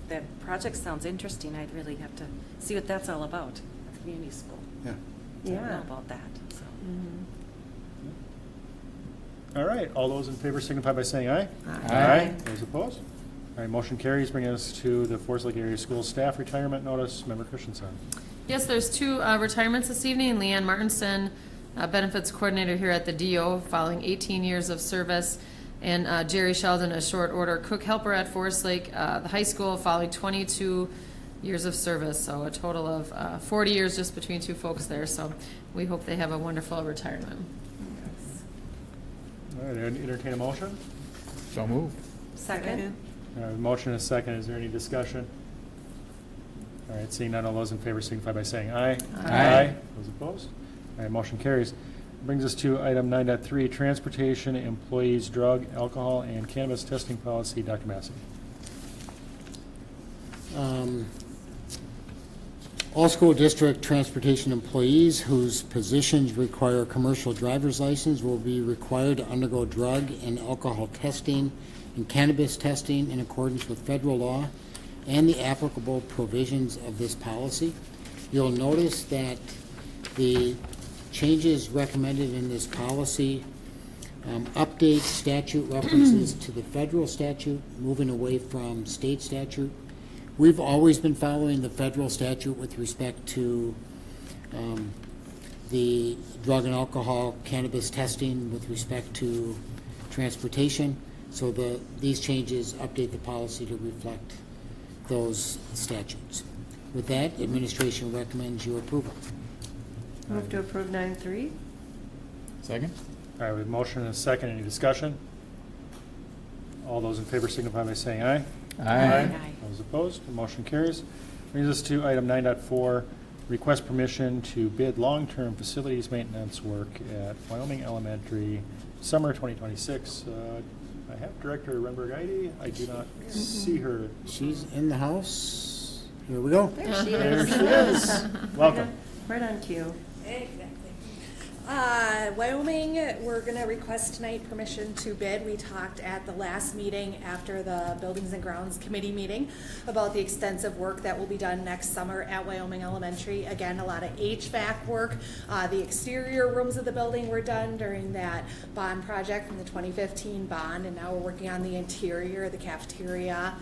That project sounds interesting. I'd really have to see what that's all about at the community school. Yeah. I don't Yeah. know about that, so. All right, all those in favor signify by saying aye. Aye. Those opposed? All right, motion carries, bringing us to the Forest Lake Area School Staff Retirement Notice. Member Christensen. Yes, there's 2 retirements this evening. Leanne Martinson, Benefits Coordinator here at the DO, following 18 years of service. And Jerry Sheldon, a short order cook helper at Forest Lake, the high school, following 22 years of service. So a total of 40 years just between 2 folks there. So we hope they have a wonderful retirement. All right, entertain a motion. So moved. Second? Motion and a second. Is there any discussion? All right, seeing none, all those in favor signify by saying aye. Aye. Those opposed? All right, motion carries. Brings us to item 9.3, Transportation Employees Drug, Alcohol, and Cannabis Testing Policy. Dr. Massey. All school district transportation employees whose positions require a commercial driver's license will be required to undergo drug and alcohol testing and cannabis testing in accordance with federal law and the applicable provisions of this policy. You'll notice that the changes recommended in this policy update statute references to the federal statute, moving away from state statute. We've always been following the federal statute with respect to the drug and alcohol cannabis testing with respect to transportation. So these changes update the policy to reflect those statutes. With that, administration recommends your approval. Move to approve 9.3. Second? All right, we have a motion and a second. Any discussion? All those in favor signify by saying aye. Aye. Those opposed, the motion carries. Brings us to item 9.4, request permission to bid long-term facilities maintenance work at Wyoming Elementary, summer 2026. I have Director Renberg-Heidi. I do not see her. She's in the house. Here we go. There she There is. she is. Welcome. Right on cue. Exactly. Wyoming, we're going to request tonight permission to bid. We talked at the last meeting after the Buildings and Grounds Committee meeting about the extensive work that will be done next summer at Wyoming Elementary. Again, a lot of HVAC work. The exterior rooms of the building were done during that bond project from the 2015 bond, and now we're working on the interior, the cafeteria,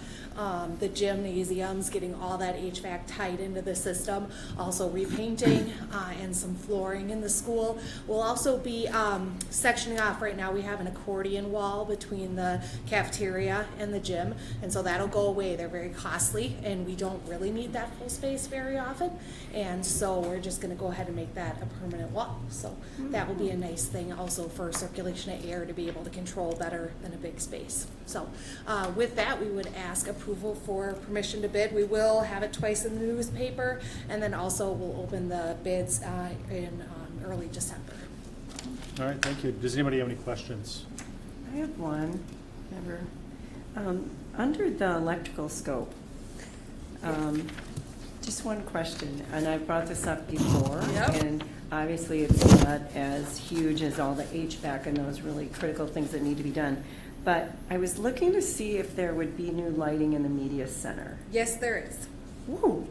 the gymnasiums, getting all that HVAC tied into the system. Also repainting and some flooring in the school. We'll also be sectioning off. Right now we have an accordion wall between the cafeteria and the gym, and so that'll go away. They're very costly, and we don't really need that full space very often, and so we're just going to go ahead and make that a permanent wall. So that will be a nice thing also for circulation of air to be able to control better than a big space. So with that, we would ask approval for permission to bid. We will have it twice in the newspaper, and then also we'll open the bids in early December. All right, thank you. Does anybody have any questions? I have one. Never. Under the electrical scope, just one question, and I brought this up before, and obviously it's not as huge as all the HVAC and those really critical things that need to be done. But I was looking to see if there would be new lighting in the media center. Yes, there is. Ooh,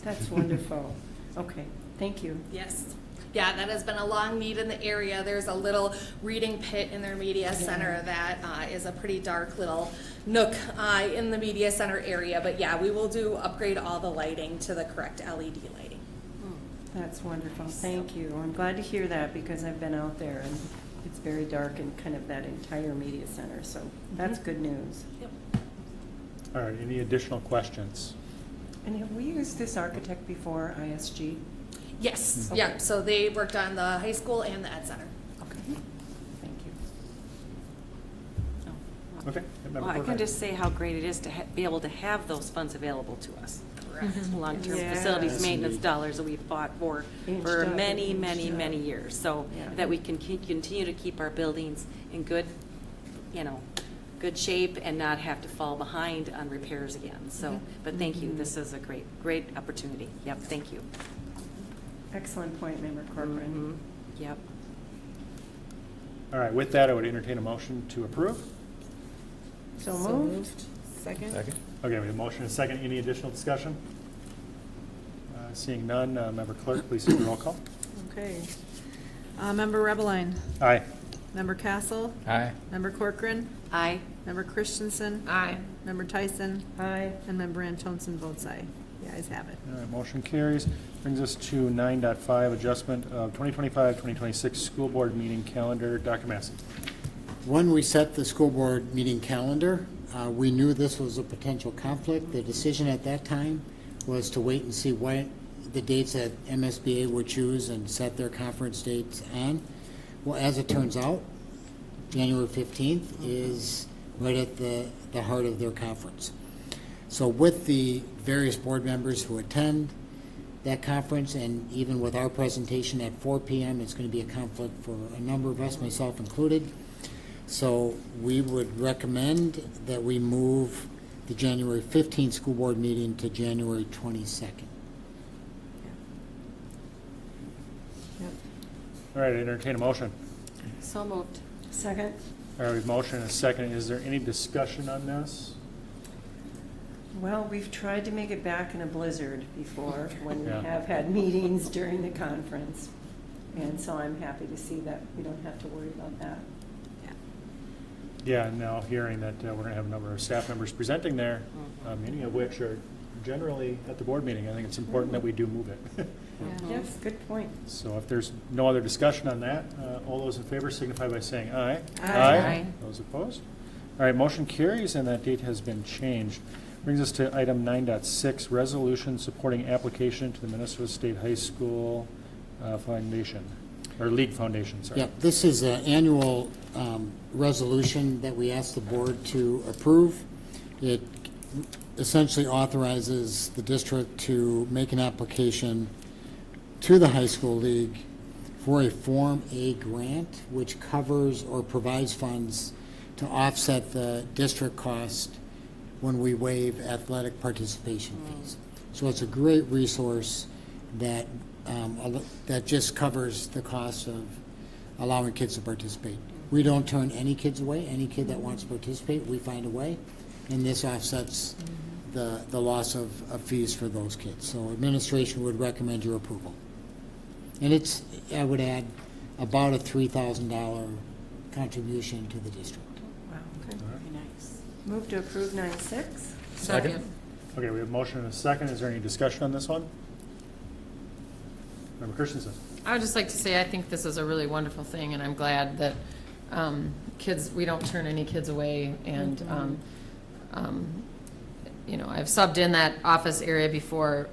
that's wonderful. Okay, thank you. Yes. Yeah, that has been a long need in the area. There's a little reading pit in their media center that is a pretty dark little nook in the media center area. But yeah, we will upgrade all the lighting to the correct LED lighting. That's wonderful. Thank you. I'm glad to hear that because I've been out there and it's very dark in kind of that entire media center. So that's good news. Yep. All right, any additional questions? And have we used this architect before, ISG? Yes. Okay. Yeah. So they worked on the high school and the Ed Center. Okay. Thank you. Okay. Well, I can just say how great it is to be able to have those funds available to us. Long-term Yes. facilities maintenance dollars that we've fought for many, Inched many, up. many years. So Yeah. that we can continue to keep our buildings in good, good shape and not have to fall behind on repairs again. So, but thank you. This is a great, great opportunity. Yep, thank you. Excellent point, Member Corcoran. Yep. All right, with that, I would entertain a motion to approve. So moved. Second? Okay, we have a motion and a second. Any additional discussion? Seeing none, Member Clerk, please do the roll call. Okay. Member Rebbeline? Aye. Member Castle? Aye. Member Corcoran? Aye. Member Christensen? Aye. Member Tyson? Aye. And Member Antonsen votes aye. The ayes have it. All right, motion carries. Brings us to 9.5, adjustment of 2025-2026 school board meeting calendar. Dr. Massey. When we set the school board meeting calendar, we knew this was a potential conflict. The decision at that time was to wait and see what the dates that MSBA would choose and set their conference dates on. Well, as it turns out, January 15th is right at the heart of their conference. So with the various board members who attend that conference, and even with our presentation at 4 p.m., it's going to be a conflict for a number of us, myself included. So we would recommend that we move the January 15th school board meeting to January 22nd. All right, entertain a motion. So moved. Second? All right, we have motion and a second. Is there any discussion on this? Well, we've tried to make it back in a blizzard before when we Yeah. have had meetings during the conference. And so I'm happy to see that we don't have to worry about that. Yeah, now hearing that we're going to have a number of staff members presenting there, many of which are generally at the board meeting. I think it's important that we do move it. Yes, good point. So if there's no other discussion on that, all those in favor signify by saying aye. Aye. Those opposed? All right, motion carries, and that date has been changed. Brings us to item 9.6, resolution supporting application to the Minnesota State High School Foundation, or League Foundation, sorry. Yep, this is an annual resolution that we ask the board to approve. It essentially authorizes the district to make an application to the high school league for a Form A grant, which covers or provides funds to offset the district cost when we waive athletic participation fees. So it's a great resource that that just covers the cost of allowing kids to participate. We don't turn any kids away. Any kid that wants to participate, we find a way, and this offsets the loss of fees for those kids. So administration would recommend your approval. And it's, I would add, about a $3,000 contribution to the district. Wow. Okay. Very nice. Move to approve 9.6? Second. Okay, we have motion and a second. Is there any discussion on this one? Member Christensen. I would just like to say, I think this is a really wonderful thing, and I'm glad that kids, we don't turn any kids away. And, you know, I've subbed in that office area before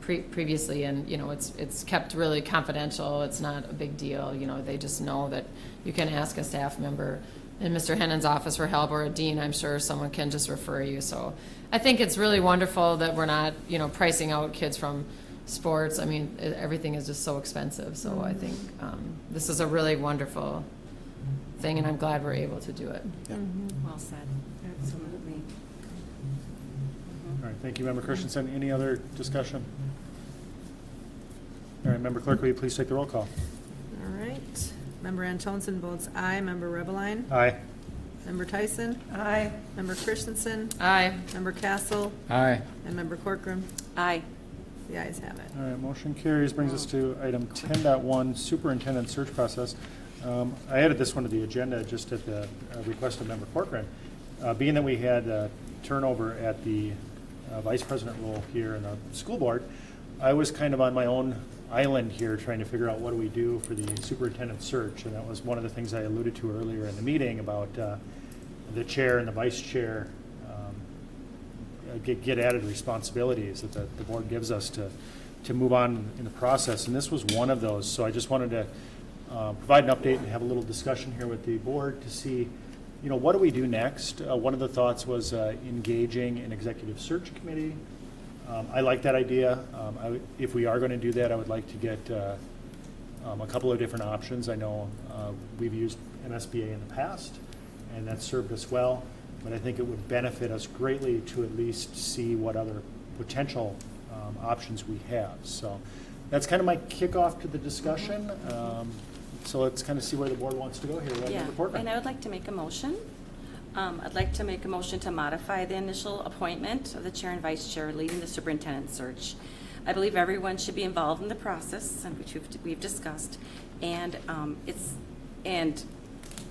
previously, and, you know, it's kept really confidential. It's not a big deal. You know, they just know that you can ask a staff member in Mr. Hennon's office for help, or a dean, I'm sure someone can just refer you. So I think it's really wonderful that we're not, you know, pricing out kids from sports. I mean, everything is just so expensive. So I think this is a really wonderful thing, and I'm glad we're able to do it. Well said. Absolutely. All right, thank you, Member Christensen. Any other discussion? All right, Member Clerk, will you please take the roll call? All right. Member Antonsen votes aye. Member Rebeline? Aye. Member Tyson? Aye. Member Christensen? Aye. Member Castle? Aye. And Member Corcoran? Aye. The ayes have it. All right, motion carries. Brings us to item 10.1, superintendent search process. I added this one to the agenda just at the request of Member Corcoran. Being that we had turnover at the vice president role here in the school board, I was kind of on my own island here trying to figure out what do we do for the superintendent search. And that was one of the things I alluded to earlier in the meeting about the chair and the vice chair get added responsibilities that the board gives us to move on in the process. And this was one of those. So I just wanted to provide an update and have a little discussion here with the board to see, you know, what do we do next? One of the thoughts was engaging an executive search committee. I like that idea. If we are going to do that, I would like to get a couple of different options. I know we've used MSBA in the past, and that's served us well, but I think it would benefit us greatly to at least see what other potential options we have. So that's kind of my kickoff to the discussion. So let's kind of see where the board wants to go here. Yeah, Member Corcoran. and I would like to make a motion. I'd like to make a motion to modify the initial appointment of the chair and vice chair leading the superintendent search. I believe everyone should be involved in the process, and which we've discussed, and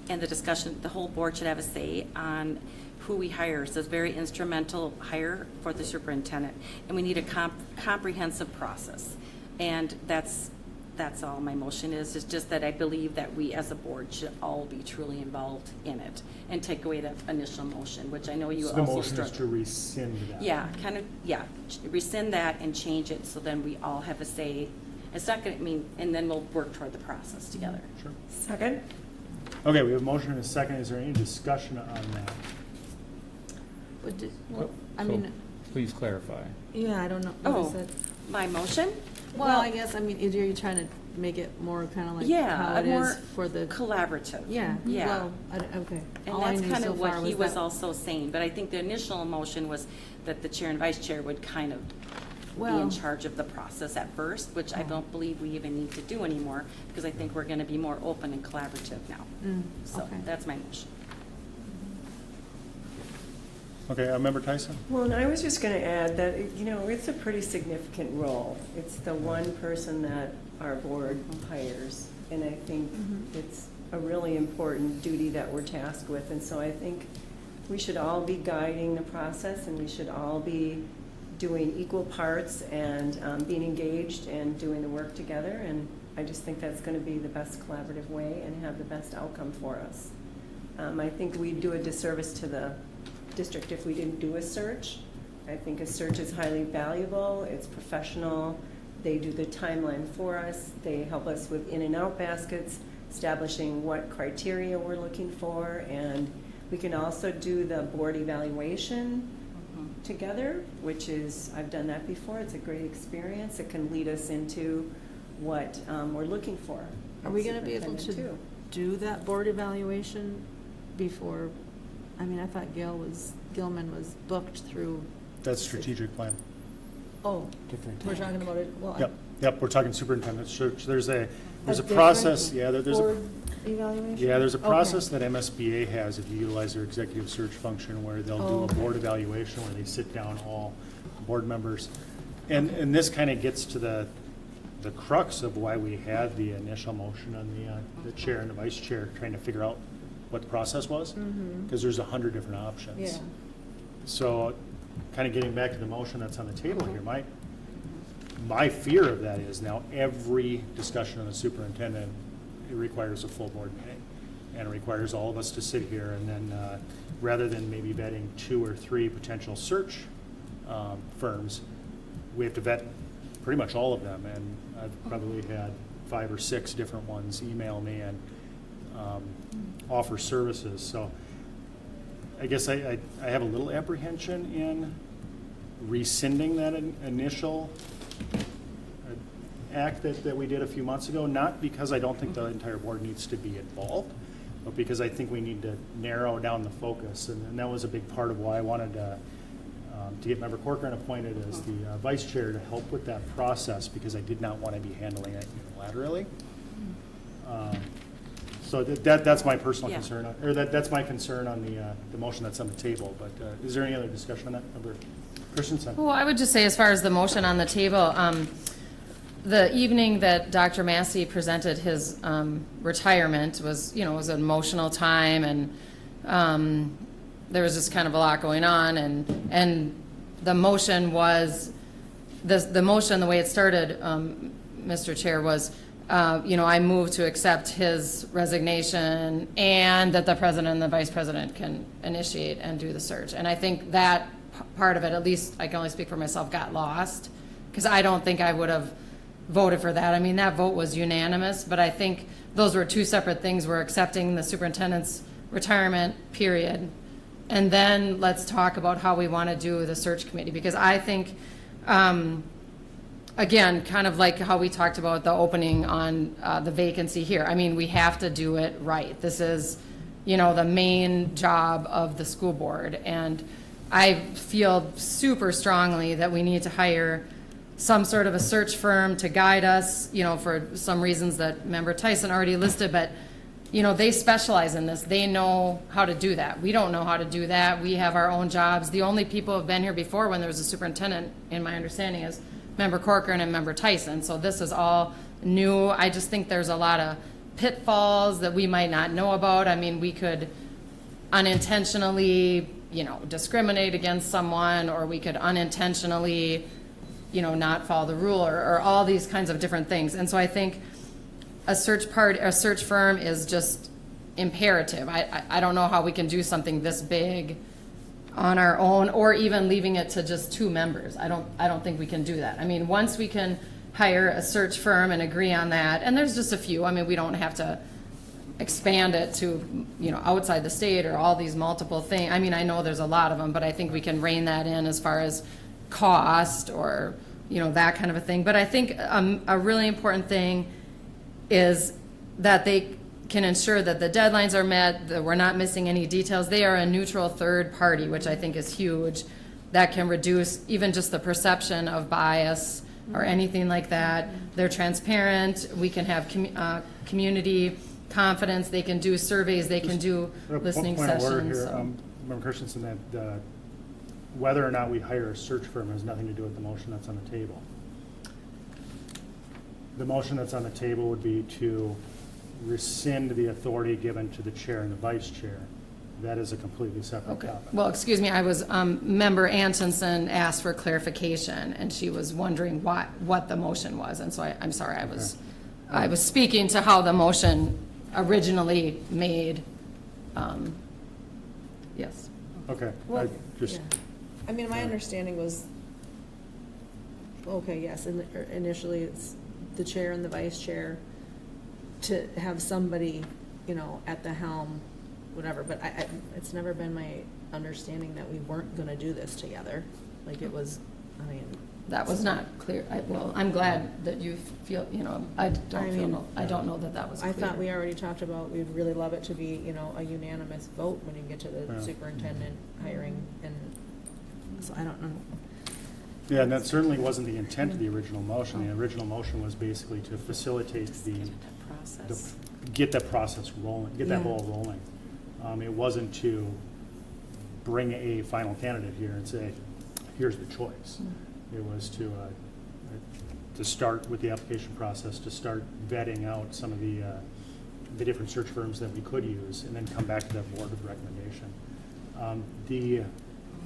the discussion. The whole board should have a say on who we hire. So it's a very instrumental hire for the superintendent, and we need a comprehensive process. And that's all my motion is. It's just that I believe that we as a board should all be truly involved in it and take away that initial motion, which I know you So the also motion is struggle. to rescind that. Yeah, rescind that and change it so then we all have a say. It's not going to mean, and then we'll work toward the process together. Sure. Second? Okay, we have a motion and a second. Is there any discussion on that? I So, mean, please clarify. yeah, I don't know. Oh, What is it? my motion? Well, I guess, I mean, are you trying to make it more kind of like Yeah, how a it more is for the? collaborative. Yeah. Yeah. Well, okay. And All I that's knew kind so of what far he was that- also saying, but I think the initial motion was that the chair and vice chair would kind of be Well- in charge of the process at first, which I don't believe we even need to do anymore, because I think we're going to be more open and collaborative now. So okay. that's my motion. Okay, Member Tyson? Well, and I was just going to add that, you know, it's a pretty significant role. It's the one person that our board hires, and I think it's a really important duty that we're tasked with. And so I think we should all be guiding the process, and we should all be doing equal parts and being engaged and doing the work together. And I just think that's going to be the best collaborative way and have the best outcome for us. I think we'd do a disservice to the district if we didn't do a search. I think a search is highly valuable, it's professional, they do the timeline for us, they help us with in and out baskets, establishing what criteria we're looking for, and we can also do the board evaluation together, which is, I've done that before, it's a great experience, it can lead us into what we're looking for. Are we gonna be able Superintendent to do that board evaluation before, I mean, I thought Gilman was booked through, That's strategic plan. oh, Different we're tack. talking about it, well. Yep, we're talking superintendent search. There's a different process, yeah, there's a, Board evaluation? yeah, there's a Okay. process that MSBA has if you utilize their executive search function where they'll do a Okay. board evaluation where they sit down all board members. And this kind of gets to the crux of why we had the initial motion on the chair and the vice chair, trying to figure out what the process was, because there's 100 different options. Yeah. So, kind of getting back to the motion that's on the table here, my fear of that is now every discussion on the superintendent, it requires a full board meeting. And it requires all of us to sit here and then, rather than maybe vetting 2 or 3 potential search firms, we have to vet pretty much all of them. And I've probably had 5 or 6 different ones email me and offer services. So I guess I have a little apprehension in rescinding that initial act that we did a few months ago, not because I don't think the entire board needs to be involved, but because I think we need to narrow down the focus. And that was a big part of why I wanted to get Member Corcoran appointed as the vice chair to help with that process, because I did not want to be handling it unilaterally. So that's my personal Yeah. concern, or that's my concern on the motion that's on the table. But is there any other discussion on that, Member Christensen? Well, I would just say, as far as the motion on the table, the evening that Dr. Massey presented his retirement was, was an emotional time, and there was just kind of a lot going on, and the motion was, the motion, the way it started, Mr. Chair, was, I move to accept his resignation and that the president and the vice president can initiate and do the search. And I think that part of it, at least I can only speak for myself, got lost, because I don't think I would have voted for that. I mean, that vote was unanimous, but I think those were 2 separate things. We're accepting the superintendent's retirement, period. And then let's talk about how we want to do the search committee, because I think, again, kind of like how we talked about the opening on the vacancy here. I mean, we have to do it right. This is, the main job of the school board. And I feel super strongly that we need to hire some sort of a search firm to guide us, for some reasons that Member Tyson already listed, but, they specialize in this. They know how to do that. We don't know how to do that. We have our own jobs. The only people who have been here before when there was a superintendent, in my understanding, is Member Corcoran and Member Tyson. So this is all new. I just think there's a lot of pitfalls that we might not know about. I mean, we could unintentionally, discriminate against someone, or we could unintentionally, not follow the rule, or all these kinds of different things. And so I think a search firm is just imperative. I don't know how we can do something this big on our own, or even leaving it to just 2 members. I don't think we can do that. I mean, once we can hire a search firm and agree on that, and there's just a few. I mean, we don't have to expand it to, outside the state or all these multiple things. I mean, I know there's a lot of them, but I think we can rein that in as far as cost or, that kind of a thing. But I think a really important thing is that they can ensure that the deadlines are met, that we're not missing any details. They are a neutral third party, which I think is huge. that can reduce even just the perception of bias or anything like that. They're transparent, we can have community confidence, they can do surveys, they can do listening Point of order sessions. here, so. Member Christensen, that whether or not we hire a search firm has nothing to do with the motion that's on the table. The motion that's on the table would be to rescind the authority given to the chair and the vice chair. That is a completely separate Okay, topic. well, excuse me, I was, Member Antonsen asked for clarification, and she was wondering what the motion was, and so I'm sorry, I was speaking to how the motion originally made, yes. Okay, Well, I just, yeah. I mean, my understanding was, okay, yes, initially it's the chair and the vice chair to have somebody, you know, at the helm, whatever, but it's never been my understanding that we weren't gonna do this together. Like it was, I mean. That was not clear. Well, I'm glad that you feel, you know, I don't know that that was clear. I thought we already talked about, we'd really love it to be, you know, a unanimous vote when you get to the Yeah. superintendent hiring, and so I don't know. yeah, and that certainly wasn't the intent of the original motion. The original motion was basically to facilitate Process. get that process rolling, get that Yeah. ball rolling. It wasn't to bring a final candidate here and say, here's the choice. It was to start with the application process, to start vetting out some of the different search firms that we could use, and then come back to that board with recommendation. The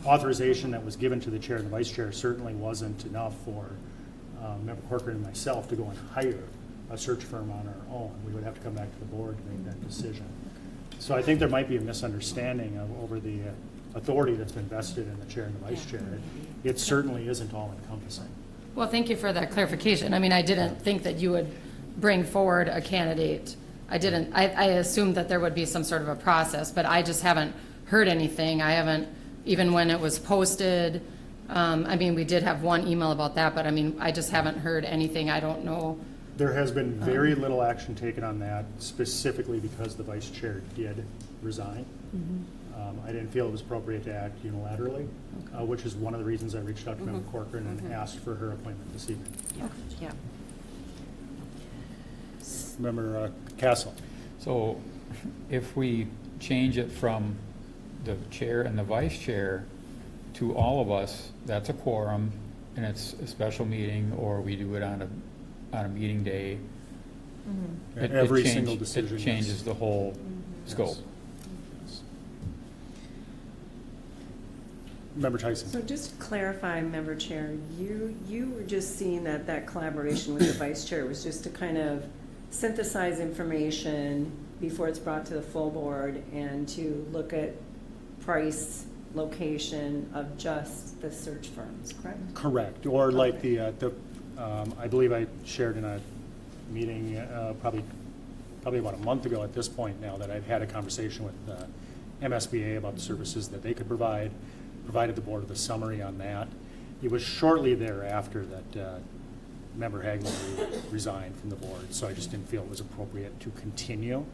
authorization that was given to the chair and the vice chair certainly wasn't enough for Member Corcoran and myself to go and hire a search firm on our own. We would have to come back to the board to make that decision. So I think there might be a misunderstanding over the authority that's been vested in the chair and the vice chair. It certainly isn't all encompassing. Well, thank you for that clarification. I mean, I didn't think that you would bring forward a candidate. I assumed that there would be some sort of a process, but I just haven't heard anything. I haven't, even when it was posted, I mean, we did have one email about that, but I mean, I just haven't heard anything. I don't know. There has been very little action taken on that, specifically because the vice chair did resign. I didn't feel it was appropriate to act unilaterally, which is one of the reasons I reached out to Member Corcoran and asked for her appointment this evening. Yeah. Member Castle. So if we change it from the chair and the vice chair to all of us, that's a quorum, and it's a special meeting, or we do it on a meeting day. Every single decision, It changes yes. the whole scope. Yes. Member Tyson. So just to clarify, Member Chair, you were just seeing that collaboration with the vice chair was just to kind of synthesize information before it's brought to the full board and to look at price, location of just the search firms, correct? Correct, or like I believe I shared in a meeting probably about a month ago at this point now that I've had a conversation with MSBA about the services that they could provide, provided the board with a summary on that. It was shortly thereafter that Member Hagelin resigned from the board, so I just didn't feel it was appropriate to continue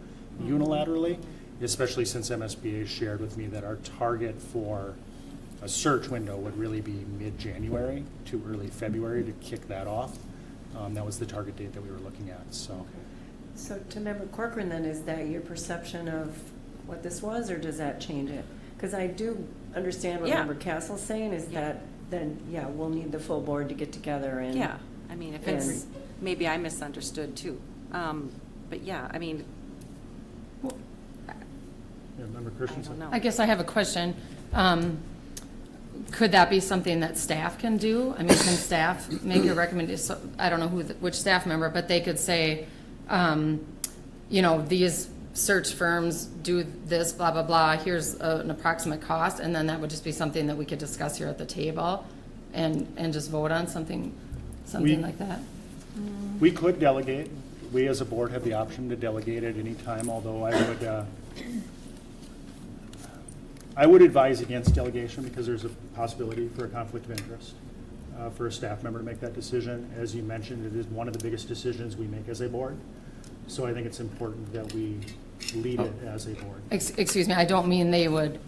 unilaterally, especially since MSBA shared with me that our target for a search window would really be mid-January to early February to kick that off. That was the target date that we were looking at, so. So to Member Corcoran then, is that your perception of what this was, or does that change it? Because I do understand what Yeah. Member Castle's saying is that then, yeah, we'll need the full board to get together and. Yeah, I mean, if it's, maybe I misunderstood too. But yeah, I mean, Yeah, Member I Christensen. don't know. I guess I have a question. Could that be something that staff can do? I mean, can staff make a recommendation? So, I don't know which staff member, but they could say, you know, these search firms do this, blah, blah, blah, here's an approximate cost, and then that would just be something that we could discuss here at the table and just vote on something like that? We could delegate. We as a board have the option to delegate at any time, although I would advise against delegation because there's a possibility for a conflict of interest for a staff member to make that decision. As you mentioned, it is one of the biggest decisions we make as a board. So I think it's important that we lead it as a board. Excuse me, I don't mean they would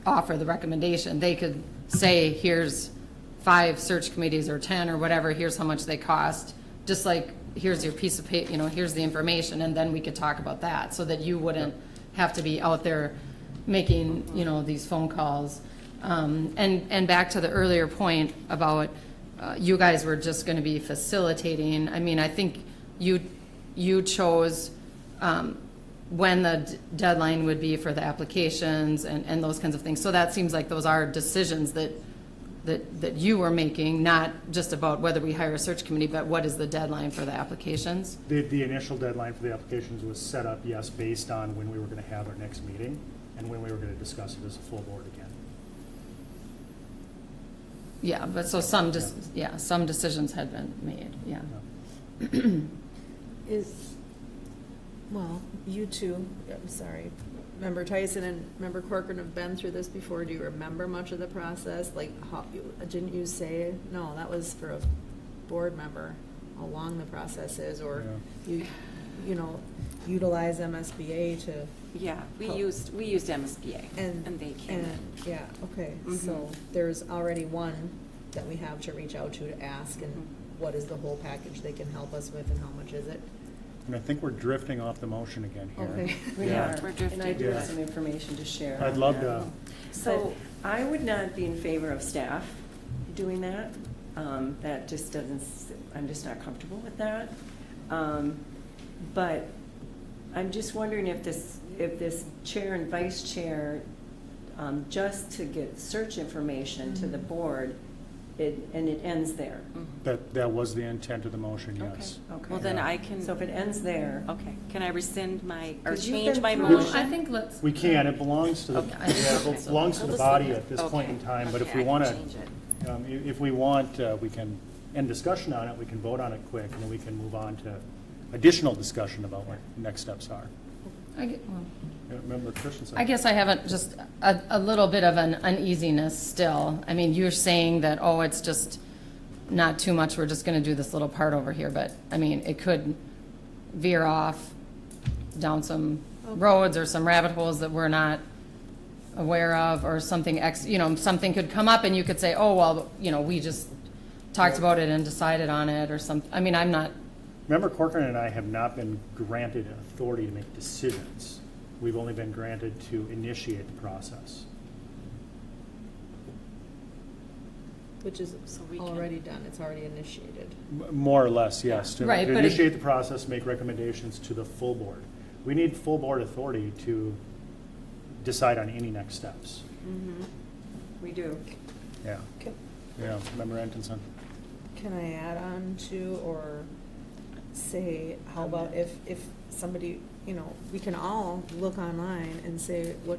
offer the recommendation. They could say, here's 5 search committees or 10 or whatever, here's how much they cost, just like, here's your piece of paper, here's the information, and then we could talk about that, so that you wouldn't have to be out there making, these phone calls. And back to the earlier point about you guys were just going to be facilitating. I mean, I think you chose when the deadline would be for the applications and those kinds of things. So that seems like those are decisions that you were making, not just about whether we hire a search committee, but what is the deadline for the applications? The initial deadline for the applications was set up, yes, based on when we were going to have our next meeting and when we were going to discuss it as a full board again. Yeah, but so some decisions had been made, yeah. Well, you two, I'm sorry, Member Tyson and Member Corcoran have been through this before. Do you remember much of the process? Like, didn't you say, no, that was for a board member, how long the process is, or utilize MSBA to. Yeah, we help. used MSBA and they came in. Yeah, okay, so there's already one that we have to reach out to ask, and what is the whole package they can help us with, and how much is it? And I think we're drifting off the motion again here. Okay. We Yeah. are, We're drifting. and I do Yeah. have some information to share. I'd on love that. to. So I would not be in favor of staff doing that. That just doesn't, I'm just not comfortable with that. But I'm just wondering if this chair and vice chair, just to get search information to the board, and it ends there. That was the intent of the motion, yes. Okay. Well, then I can. So if it ends there. Okay, can I rescind or Because you've change been my through- motion? I think let's. We can, it belongs to the, Okay, I think yeah, so. it belongs to We'll the just body leave it. at this point in Okay. time, but if Okay, we I want can to, change it. if we want, we can end discussion on it, we can vote on it quick, and then we can move on to additional discussion about what next steps are. Remember Christensen? I guess I haven't, just a little bit of an uneasiness still. I mean, you're saying that, oh, it's just not too much, we're just going to do this little part over here, but, I mean, it could veer off down some roads or some rabbit holes that we're not aware of, or something, something could come up and you could say, oh, well, we just talked about it and decided on it, or something. I mean, I'm not. Member Corcoran and I have not been granted authority to make decisions. We've only been granted to initiate the process. Which is already done, it's already initiated. More or less, yes. To Right, but initiate the process, make recommendations to the full board. We need full board authority to decide on any next steps. We do. Yeah. Okay. Yeah, Member Atkinson. Can I add on to, or say, how about if somebody, we can all look online and say what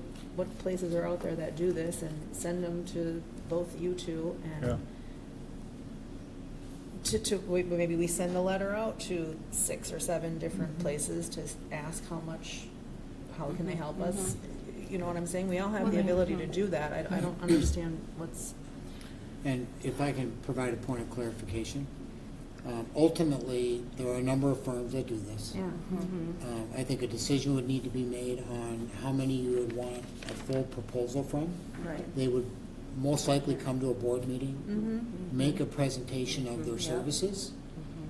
places are out there that do this, and send them to both you two, and maybe we send a letter out to 6 or 7 different places to ask how can they help us? You know what I'm saying? We all have the ability to do that. I don't understand what's. And if I can provide a point of clarification, ultimately, there are a number of firms that do this. Yeah. I think a decision would need to be made on how many you would want a full proposal from. Right. They would most likely come to a board meeting, make a presentation of their services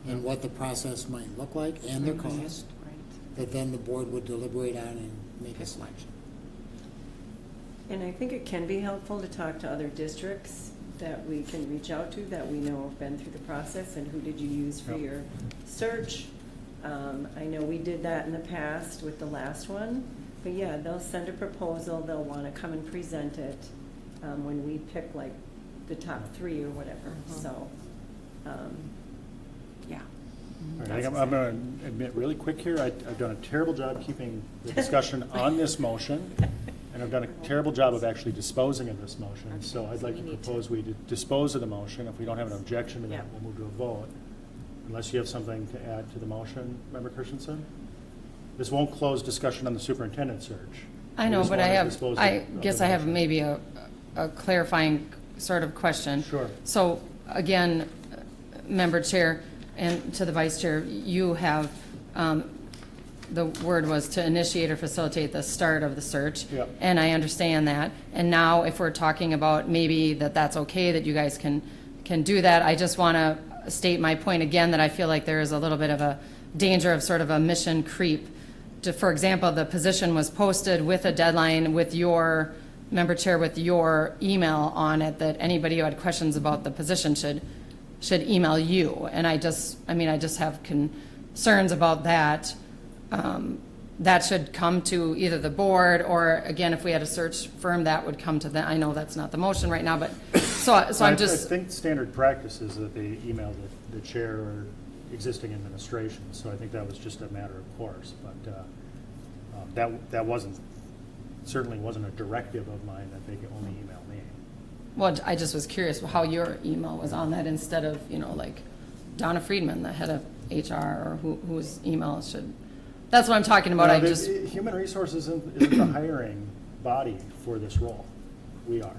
and what the process might look like and their cost, that then the board would deliberate on and make a selection. And I think it can be helpful to talk to other districts that we can reach out to, that we know have been through the process, and who did you use for your search. I know we did that in the past with the last one, but yeah, they'll send a proposal, they'll want to come and present it when we pick like the top 3 or whatever, so. Yeah. All right, I'm going to admit really quick here, I've done a terrible job keeping the discussion on this motion, and I've done a terrible job of actually disposing of this motion. So I'd like to propose we dispose of the motion. If we don't have an objection to that, we'll move to a vote. Unless you have something to add to the motion, Member Christensen? This won't close discussion on the superintendent search. I know, but I guess I have maybe a clarifying sort of question. Sure. So again, Member Chair, and to the Vice Chair, you have the word was to initiate or facilitate the start of the search. Yep. And I understand that. And now if we're talking about maybe that's okay, that you guys can do that, I just want to state my point again, that I feel like there is a little bit of a danger of sort of a mission creep. For example, the position was posted with a deadline with your member chair, with your email on it, that anybody who had questions about the position should email you. And I just have concerns about that. That should come to either the board, or again, if we had a search firm, that would come to them. I know that's not the motion right now, but so I'm just. I think standard practice is that they email the chair or existing administration, so I think that was just a matter of course, but that certainly wasn't a directive of mine that they could only email me. Well, I just was curious how your email was on that instead of, like Donna Friedman, the head of HR, or whose email should. That's what I'm talking about. No, Human Resources isn't the hiring body for this role. We are.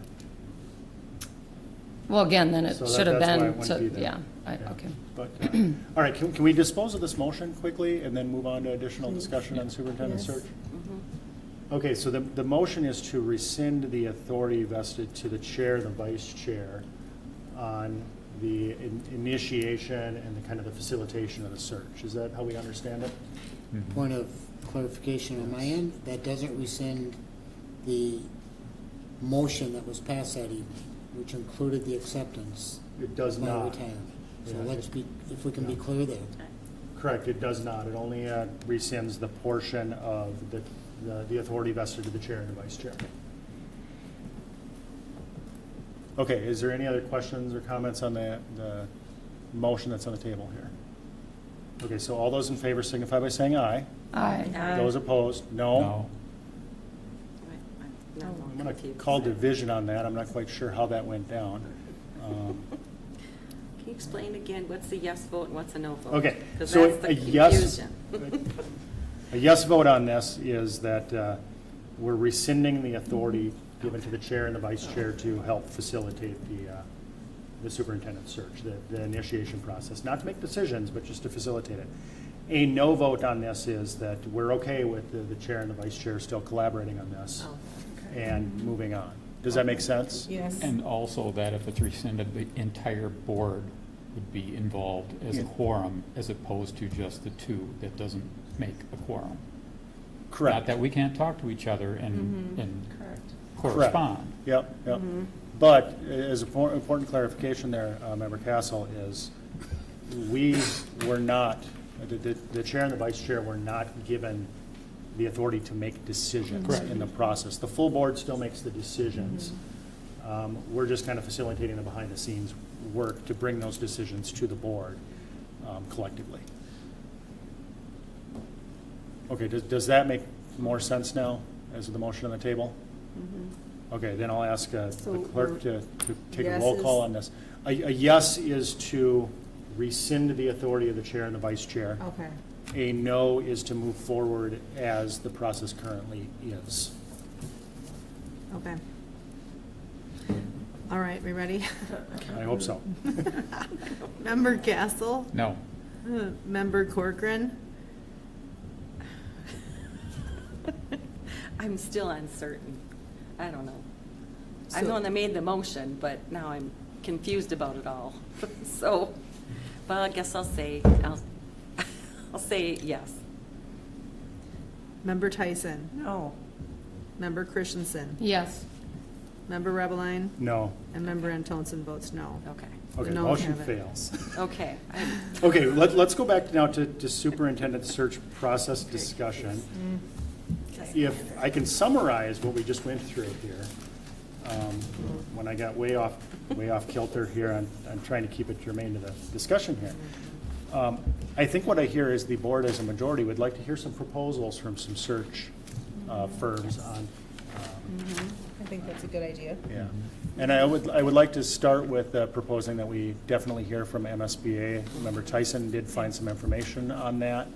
Well, again, then it So should have that's why it been, wouldn't be there. okay. But, all right, can we dispose of this motion quickly and then move on to additional discussion on superintendent search? Okay, so the motion is to rescind the authority vested to the chair and the vice chair on the initiation and the kind of the facilitation of the search. Is that how we understand it? Point of clarification on my end, that doesn't rescind the motion that was passed that evening, which included the acceptance. It does of my not. retirement. So Yeah. let's be, if we can be clear there. Correct, it does not. It only rescinds the portion of the authority vested to the chair and the vice chair. Okay, is there any other questions or comments on the motion that's on the table here? Okay, so all those in favor signify by saying aye. Aye. Those opposed, no. No. I'm going to call division on that. I'm not quite sure how that went down. Can you explain again, what's a yes vote and what's a no vote? Okay, Because so that's the a yes, confusion. a yes vote on this is that we're rescinding the authority given to the chair and the vice chair to help facilitate the superintendent search, the initiation process, not to make decisions, but just to facilitate it. A no vote on this is that we're okay with the chair and the vice chair still collaborating on this and moving on. Does that make sense? Yes. And also that if it's rescinded, the entire board would be involved as a quorum, as opposed to just the two. That doesn't make a quorum. Correct. Not that we can't talk to each other and Correct. correspond. Yep, yep. But as an important clarification there, Member Castle, is we were not, the chair and the vice chair were not given the authority to make decisions in the process. The full board still makes the decisions. We're just kind of facilitating the behind-the-scenes work to bring those decisions to the board collectively. Okay, does that make more sense now as the motion on the table? Okay, then I'll ask the clerk to take a roll call on this. A yes is to rescind the authority of the chair and the vice chair. Okay. A no is to move forward as the process currently is. Okay. All right, we ready? I hope so. Member Castle? No. Member Corcoran? I'm still uncertain. I don't know. I'm So- the one that made the motion, but now I'm confused about it all. So, well, I guess I'll say yes. Member Tyson? No. Member Christensen? Yes. Member Rebbeline? No. And Member Antonsen votes no. Okay. Okay, No motion have it. fails. Okay. Okay, let's go back now to superintendent search process discussion. If I can summarize what we just went through here, when I got way off kilter here, I'm trying to keep it germane to the discussion here. I think what I hear is the board as a majority would like to hear some proposals from some search firms on. I think that's a good idea. Yeah, and I would like to start with proposing that we definitely hear from MSBA. Member Tyson did find some information on that.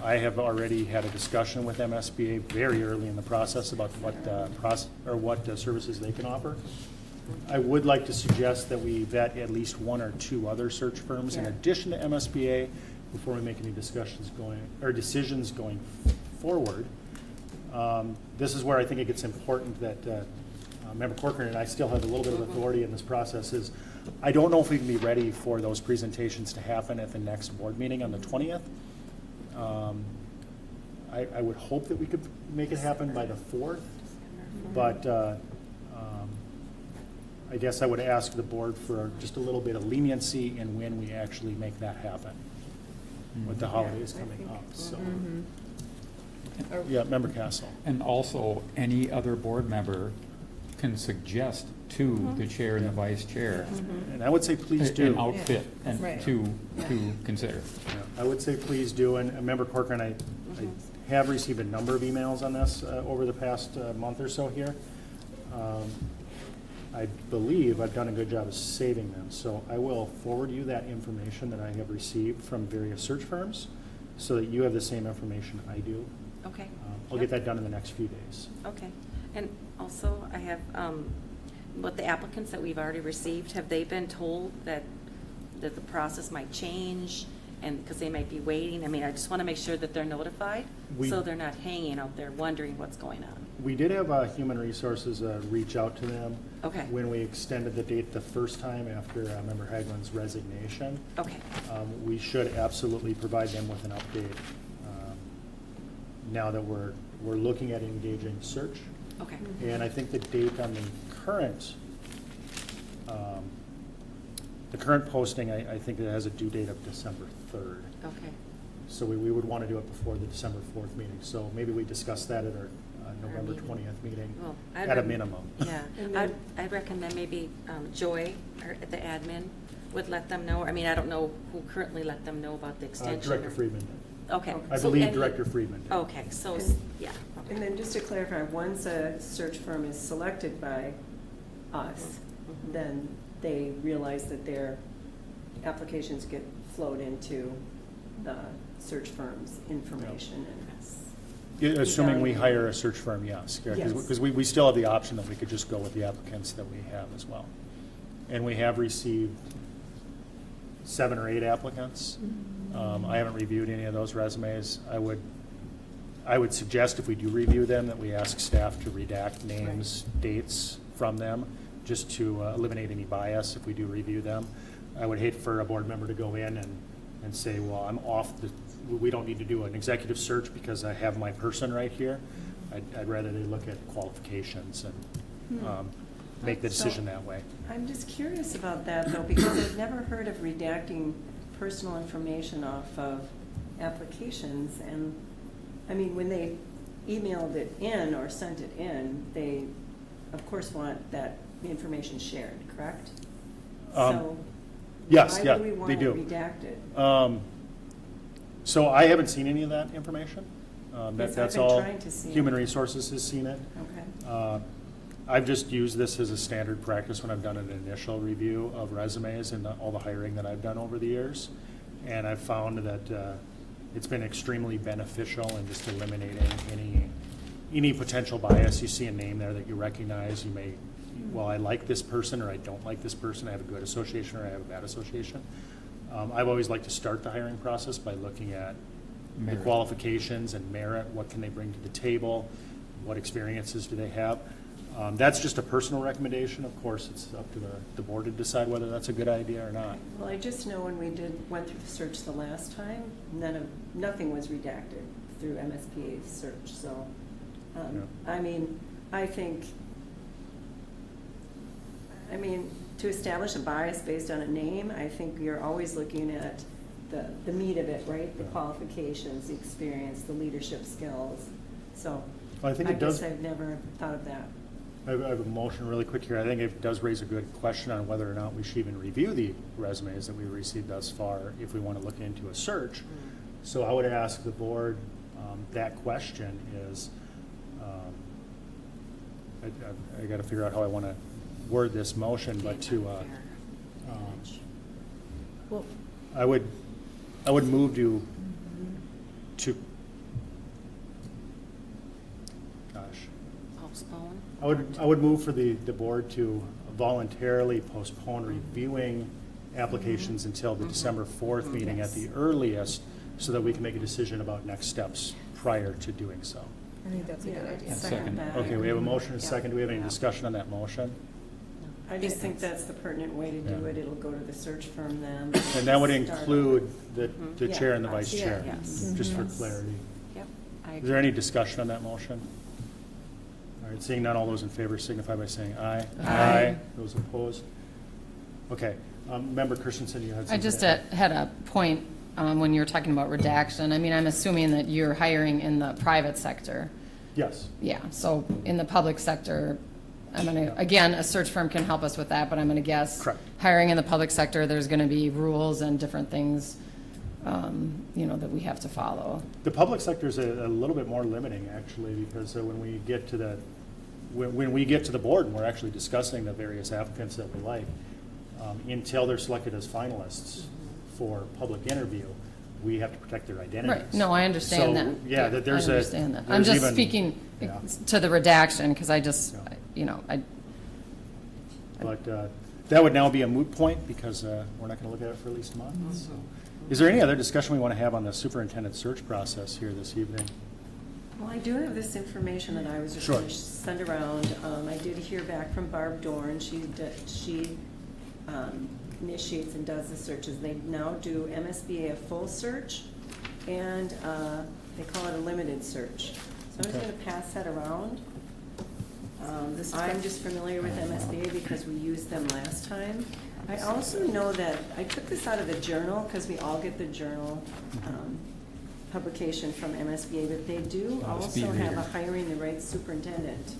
I have already had a discussion with MSBA very early in the process about what services they can offer. I would like to suggest that we vet at least one or two other search firms in addition to MSBA before we make any decisions going forward, this is where I think it gets important that Member Corcoran and I still have a little bit of authority in this process. Is I don't know if we can be ready for those presentations to happen at the next board meeting on the 20th. I would hope that we could make it happen by the 4th, but I guess I would ask the board for just a little bit of leniency in when we actually make that happen with the holidays coming up. So, yeah, Member Castle. And also, any other board member can suggest to the chair and the vice chair And I would say please do. an outfit and Right. to consider. Yeah, I would say please do, and Member Corcoran, I have received a number of emails on this over the past month or so here. I believe I've done a good job of saving them, so I will forward you that information that I have received from various search firms, so that you have the same information I do. Okay. I'll get that done in the next few days. Okay. And also, I have, with the applicants that we've already received, have they been told that the process might change? And because they might be waiting, I mean, I just want to make sure that they're notified, so they're not hanging out there wondering what's going on. We did have Human Resources reach out to them Okay. when we extended the date the first time after Member Hagelin's resignation. Okay. We should absolutely provide them with an update now that we're looking at engaging search. Okay. And I think the date on the current posting, I think it has a due date of December 3rd. Okay. So we would want to do it before the December 4th meeting. So maybe we discuss that at our November meeting. 20th meeting Well, at a minimum. Yeah, I'd recommend maybe Joy, or the admin, would let them know. I mean, I don't know who currently let them know about the extension. Director or- Friedman did. Okay. I so believe any- Director Friedman did. Okay, so, yeah. And then just to clarify, once a search firm is selected by us, then they realize that their applications get flowed into the search firm's information and. Yeah, assuming we hire a search firm, yes. Yes. Because we still have the option that we could just go with the applicants that we have as well. And we have received 7 or 8 applicants. I haven't reviewed any of those resumes. I would suggest if we do review them, that we ask staff to redact names, dates from them, just to eliminate any bias if we do review them. I would hate for a board member to go in and say, well, I'm off we don't need to do an executive search because I have my person right here. I'd rather they look at qualifications and make the decision that way. I'm just curious about that though, because I've never heard of redacting personal information off of applications. And, I mean, when they emailed it in or sent it in, they, of course, want that information shared, correct? So Yes, yeah, why do we they want do. it redacted? So I haven't seen any of that information. Yes, That's I've been all, trying to see it. Human Resources has seen it. Okay. I've just used this as a standard practice when I've done an initial review of resumes and all the hiring that I've done over the years. And I've found that it's been extremely beneficial in just eliminating any potential bias. You see a name there that you recognize, you may, well, I like this person or I don't like this person. I have a good association or I have a bad association. I've always liked to start the hiring process by looking at the Merit. qualifications and merit. What can they bring to the table? What experiences do they have? That's just a personal recommendation. Of course, it's up to the board to decide whether that's a good idea or not. Well, I just know when we went through the search the last time, nothing was redacted through MSPA's search, so, I mean, to establish a bias based on a name, I think you're always looking at the meat of it, right? The qualifications, the experience, the leadership skills, so, Well, I think it does. guess I've never thought of that. I have a motion really quick here. I think it does raise a good question on whether or not we should even review the resumes that we've received thus far if we want to look into a search. So I would ask the board, that question is, I got to figure out how I want to word this motion, but to, Well, I would move to, gosh. Postpone? I would move for the board to voluntarily postpone reviewing applications until the December 4th meeting at the earliest, so that we can make a decision about next steps prior to doing so. I think that's a good Yeah, idea. Second. that. Okay, we have a motion and a second. Do we have any discussion on that motion? I just think that's the pertinent way to do it. It'll go to the search firm then. And that would Start. include the chair and the vice Yeah. chair, Yes. just for clarity. Yep. I Is there any discussion on that motion? All right, seeing none, all those in favor signify by saying aye. Aye. Those opposed? Okay, Member Christensen, you had something. I just to add? had a point when you were talking about redaction. I mean, I'm assuming that you're hiring in the private sector. Yes. Yeah, so in the public sector, I'm going to, again, a search firm can help us with that, but I'm going to guess. Correct. Hiring in the public sector, there's going to be rules and different things, that we have to follow. The public sector is a little bit more limiting, actually, because when we get to when we get to the board and we're actually discussing the various applicants that we like, until they're selected as finalists for public interview, we have to protect their identities. Right, no, I understand So, that. yeah, that there's I a. understand that. I'm there's just even- speaking yeah. to the redaction, because I just, Yeah. But that would now be a moot point, because we're not going to look at it for at least a month. So. Is there any other discussion we want to have on the superintendent search process here this evening? Well, I do have this information that I was just Sure. going to send around. I did hear back from Barb Dorn. She initiates and does the searches. They now do MSBA a full search, and they call it a limited search. So I'm just Okay. going to pass that around. I'm just familiar with MSBA because we used them last time. I also know that, I took this out of the journal because we all get the journal publication from MSBA, but they do Oh, the also speed have reader. a hiring the right superintendent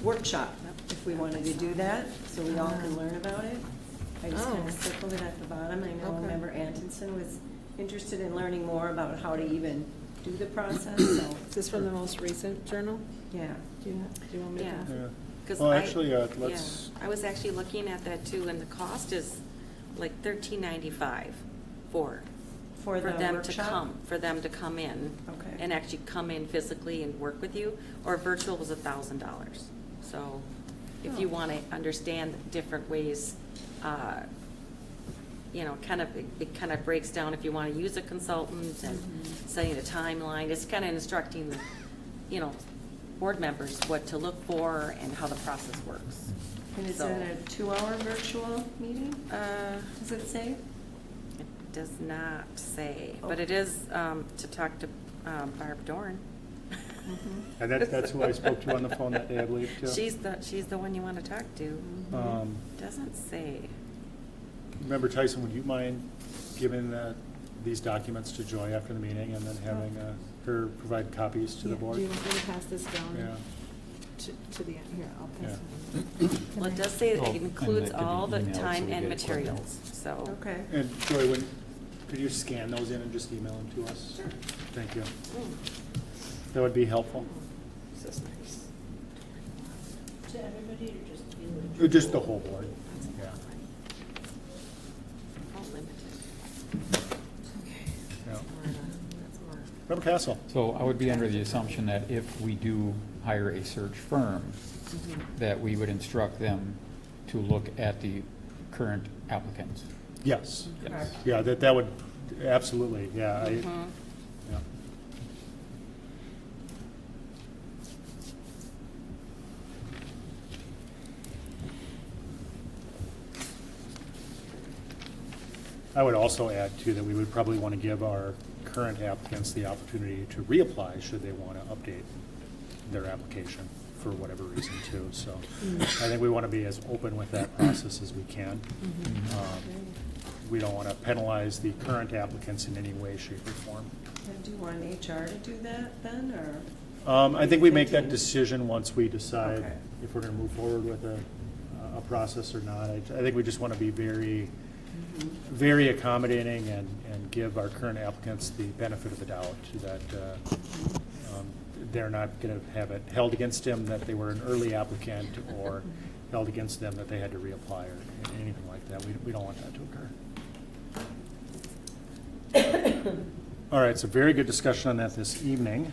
workshop, if we wanted to do that, so we all can learn about it. I just kind of circled it at the bottom. I know Okay. Member Antonson was interested in learning more about how to even do the process, so, Is this from the most recent journal? yeah. Do you want me to? Yeah. Yeah. 'Cause Well, I- actually, let's. Yeah, I was actually looking at that too, and the cost is like $13.95 for For the them workshop? for them to come in. Okay. And actually come in physically and work with you, or virtual was $1,000. So if you Oh. want to understand different ways, it kind of breaks down if you want to use a consultant and setting a timeline. It's kind of instructing, board members what to look for and how the process works. And is So- it a 2-hour virtual meeting, does it say? It does not say, but it is to talk to Barb Dorn. And that's who I spoke to on the phone that day, I believe, too. She's the one you want to talk to. Doesn't say. Member Tyson, would you mind giving these documents to Joy after the meeting and then having her provide copies to the board? Do you want me to pass this down Yeah. to the, here, I'll pass Yeah. it. Well, it does say Oh, it and includes that could be all the emailed so time we and get it quicker. materials, so. Okay. And Joy, could you scan those in and just email them to us? Sure. Thank you. That would be helpful. This is nice. To everybody or just you? Just the whole board. Yeah. All limited. Yeah. Member Castle? So I would be under the assumption that if we do hire a search firm, that we would instruct them to look at the current applicants. Yes. Yes. Yeah, that would, absolutely, yeah. Mhm. Yeah. I would also add too that we would probably want to give our current applicants the opportunity to reapply should they want to update their application for whatever reason too. So I think we want to be as open with that process as we can. We don't want to penalize the current applicants in any way, shape, or form. And do you want HR to do that then, or? I think we make that decision once we decide Okay. if we're going to move forward with a process or not. I think we just want to be very, very accommodating and give our current applicants the benefit of the doubt that they're not going to have it held against them that they were an early applicant or held against them that they had to reapply or anything like that. We don't want that to occur. All right, so very good discussion on that this evening.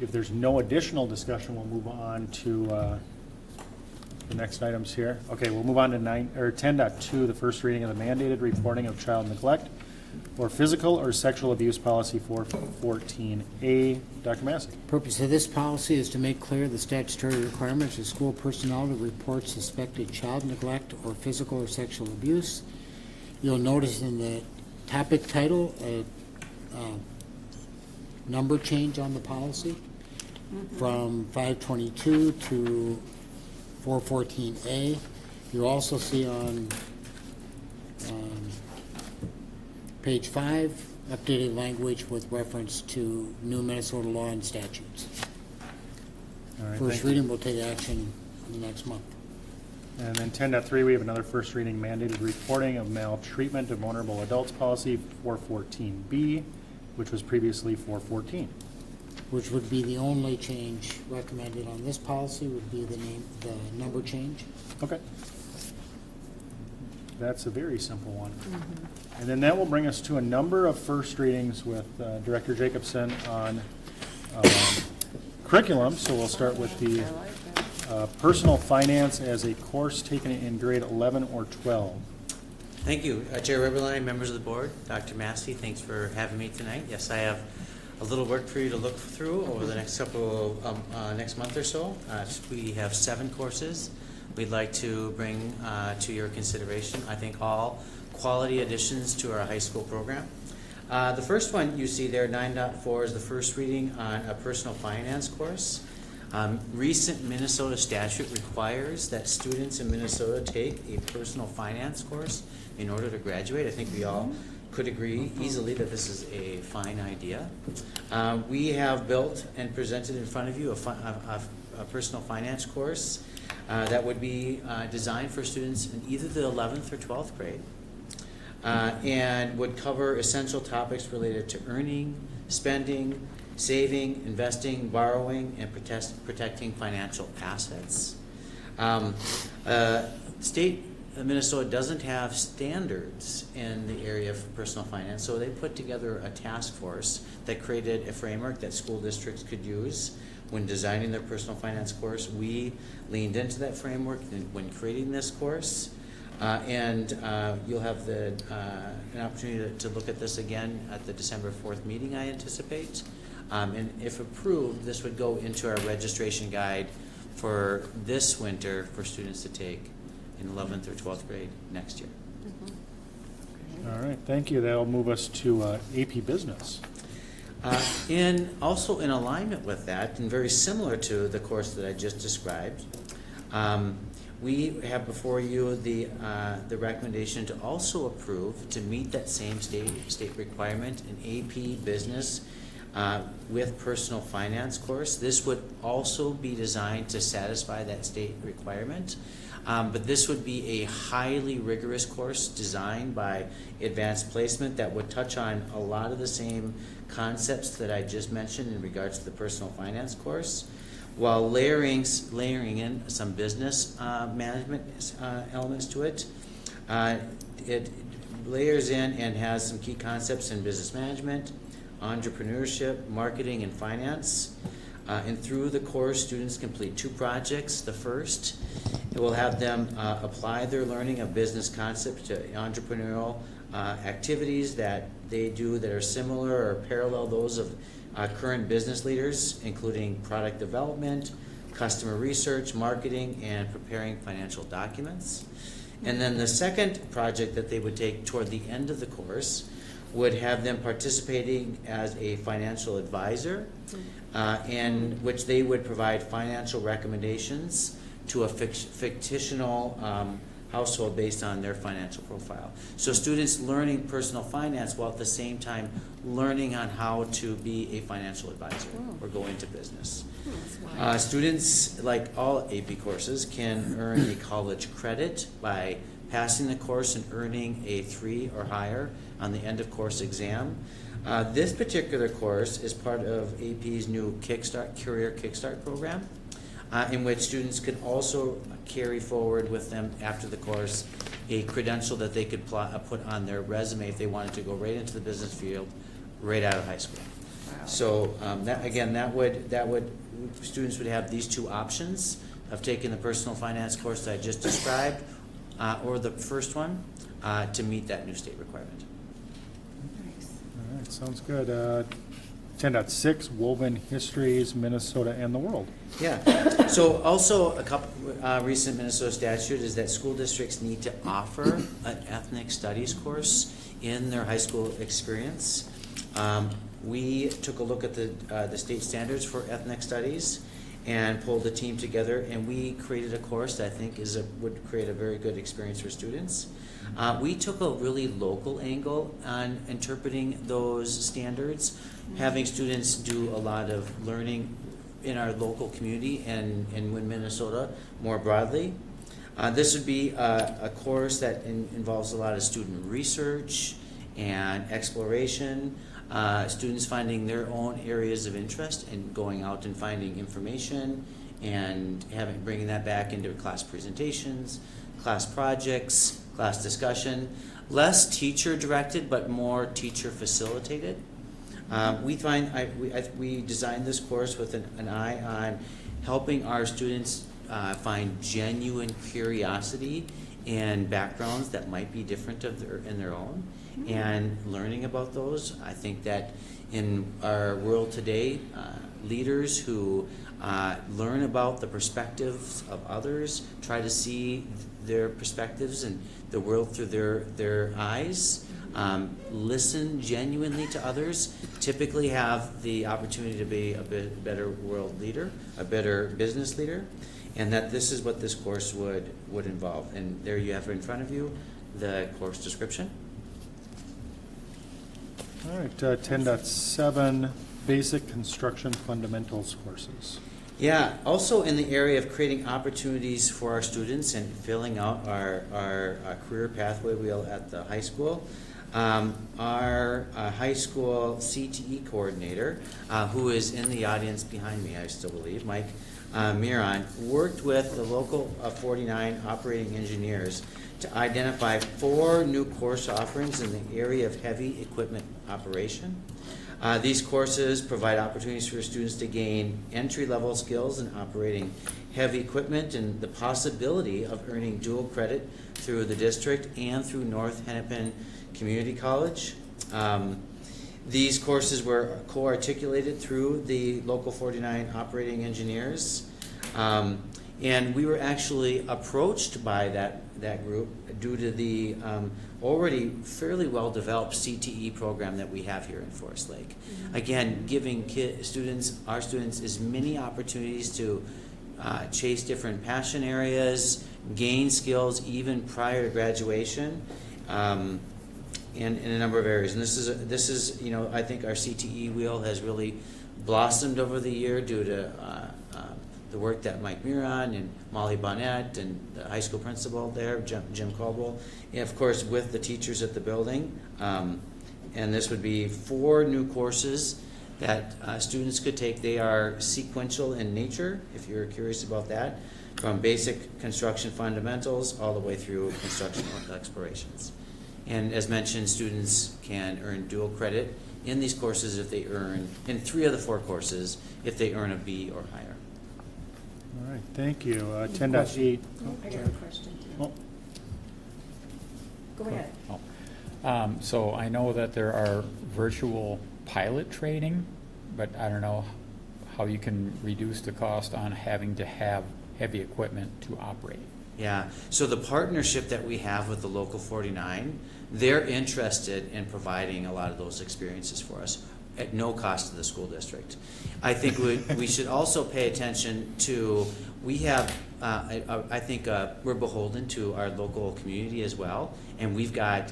If there's no additional discussion, we'll move on to the next items here. Okay, we'll move on to 10.2, the first reading of the mandated reporting of child neglect or physical or sexual abuse policy 414A. Dr. Massey. Purpose of this policy is to make clear the statutory requirements of school personnel to report suspected child neglect or physical or sexual abuse. You'll notice in the topic title a number change on the policy from 522 to 414A. You'll also see on page 5 updated language with reference to new Minnesota law and statutes. All right, First thank you. reading will take action in the next month. And then 10.3, we have another first reading mandated reporting of maltreatment of vulnerable adults policy 414B, which was previously 414. Which would be the only change recommended on this policy, would be the number change. Okay. That's a very simple one. And then that will bring us to a number of first readings with Director Jacobson on curriculum. So we'll start with the personal finance as a course taken in grade 11 or 12. Thank you. Chair Riverline, members of the board, Dr. Massey, thanks for having me tonight. Yes, I have a little work for you to look through over the next next month or so. We have 7 courses we'd like to bring to your consideration. I think all quality additions to our high school program. The first one you see there, 9.4, is the first reading on a personal finance course. Recent Minnesota statute requires that students in Minnesota take a personal finance course in order to graduate. I think we all could agree easily that this is a fine idea. We have built and presented in front of you a personal finance course that would be designed for students in either the 11th or 12th grade and would cover essential topics related to earning, spending, saving, investing, borrowing, and protecting financial assets. State of Minnesota doesn't have standards in the area of personal finance, so they put together a task force that created a framework that school districts could use when designing their personal finance course. We leaned into that framework when creating this course, and you'll have an opportunity to look at this again at the December 4th meeting, I anticipate. And if approved, this would go into our registration guide for this winter for students to take in 11th or 12th grade next year. All right, thank you. That'll move us to AP Business. Also in alignment with that, and very similar to the course that I just described, we have before you the recommendation to also approve to meet that same state requirement in AP Business with personal finance course. This would also be designed to satisfy that state requirement, but this would be a highly rigorous course designed by Advanced Placement that would touch on a lot of the same concepts that I just mentioned in regards to the personal finance course, while layering in some business management elements to it. It layers in and has some key concepts in business management, entrepreneurship, marketing, and finance. And through the course, students complete 2 projects. The first, it will have them apply their learning of business concepts to entrepreneurial activities that they do that are similar or parallel those of current business leaders, including product development, customer research, marketing, and preparing financial documents. And then the second project that they would take toward the end of the course would have them participating as a financial advisor, in which they would provide financial recommendations to a fictional household based on their financial profile. So students learning personal finance while at the same time learning on how to be a financial advisor or go into business. Students, like all AP courses, can earn a college credit by passing the course and earning a 3 or higher on the end of course exam. This particular course is part of AP's new Career Kickstart program, in which students could also carry forward with them after the course a credential that they could put on their resume if they wanted to go right into the business field right out of high school. Wow. So that would students would have these 2 options of taking the personal finance course that I just described, or the first one, to meet that new state requirement. All right, sounds good. 10.6, Woven Histories, Minnesota and the World. Yeah. So also a couple recent Minnesota statute is that school districts need to offer an ethnic studies course in their high school experience. We took a look at the state standards for ethnic studies and pulled a team together, and we created a course that I think would create a very good experience for students. We took a really local angle on interpreting those standards, having students do a lot of learning in our local community and in Minnesota more broadly. This would be a course that involves a lot of student research and exploration, students finding their own areas of interest and going out and finding information and bringing that back into class presentations, class projects, class discussion. Less teacher directed, but more teacher facilitated. We designed this course with an eye on helping our students find genuine curiosity and backgrounds that might be different in their own, and learning about those. I think that in our world today, leaders who learn about the perspectives of others, try to see their perspectives and the world through their eyes, listen genuinely to others, typically have the opportunity to be a better world leader, a better business leader, and that this is what this course would involve. And there you have in front of you the course description. All right, 10.7, Basic Construction Fundamentals courses. Yeah, also in the area of creating opportunities for our students and filling out our career pathway wheel at the high school. Our high school CTE coordinator, who is in the audience behind me, I still believe, Mike Miron, worked with the local 49 operating engineers to identify 4 new course offerings in the area of heavy equipment operation. These courses provide opportunities for students to gain entry-level skills in operating heavy equipment and the possibility of earning dual credit through the district and through North Hennepin Community College. These courses were co-articulated through the local 49 operating engineers. And we were actually approached by that group due to the already fairly well-developed CTE program that we have here in Forest Lake. Again, giving our students as many opportunities to chase different passion areas, gain skills even prior to graduation, in a number of areas. And this is I think our CTE wheel has really blossomed over the year due to the work that Mike Miron and Molly Bonnet and the high school principal there, Jim Caldwell, and of course with the teachers at the building. And this would be 4 new courses that students could take. They are sequential in nature, if you're curious about that, from basic construction fundamentals all the way through construction explorations. And as mentioned, students can earn dual credit in these courses if they earn, in 3 of the 4 courses, if they earn a B or higher. All right, thank you. 10.8. I got a question too. Oh. Go ahead. So I know that there are virtual pilot training, but I don't know how you can reduce the cost on having to have heavy equipment to operate. Yeah, so the partnership that we have with the local 49, they're interested in providing a lot of those experiences for us at no cost to the school district. I think we should also pay attention to, we have, I think we're beholden to our local community as well, and we've got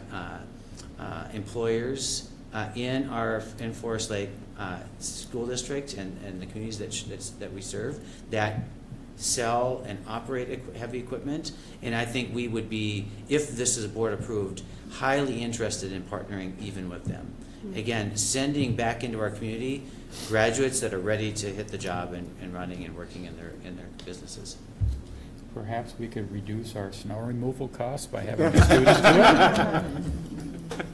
employers in Forest Lake School District and the communities that we serve that sell and operate heavy equipment, and I think we would be, if this is board approved, highly interested in partnering even with them. Again, sending back into our community graduates that are ready to hit the job and running and working in their businesses. Perhaps we could reduce our snow removal costs by having the students do it?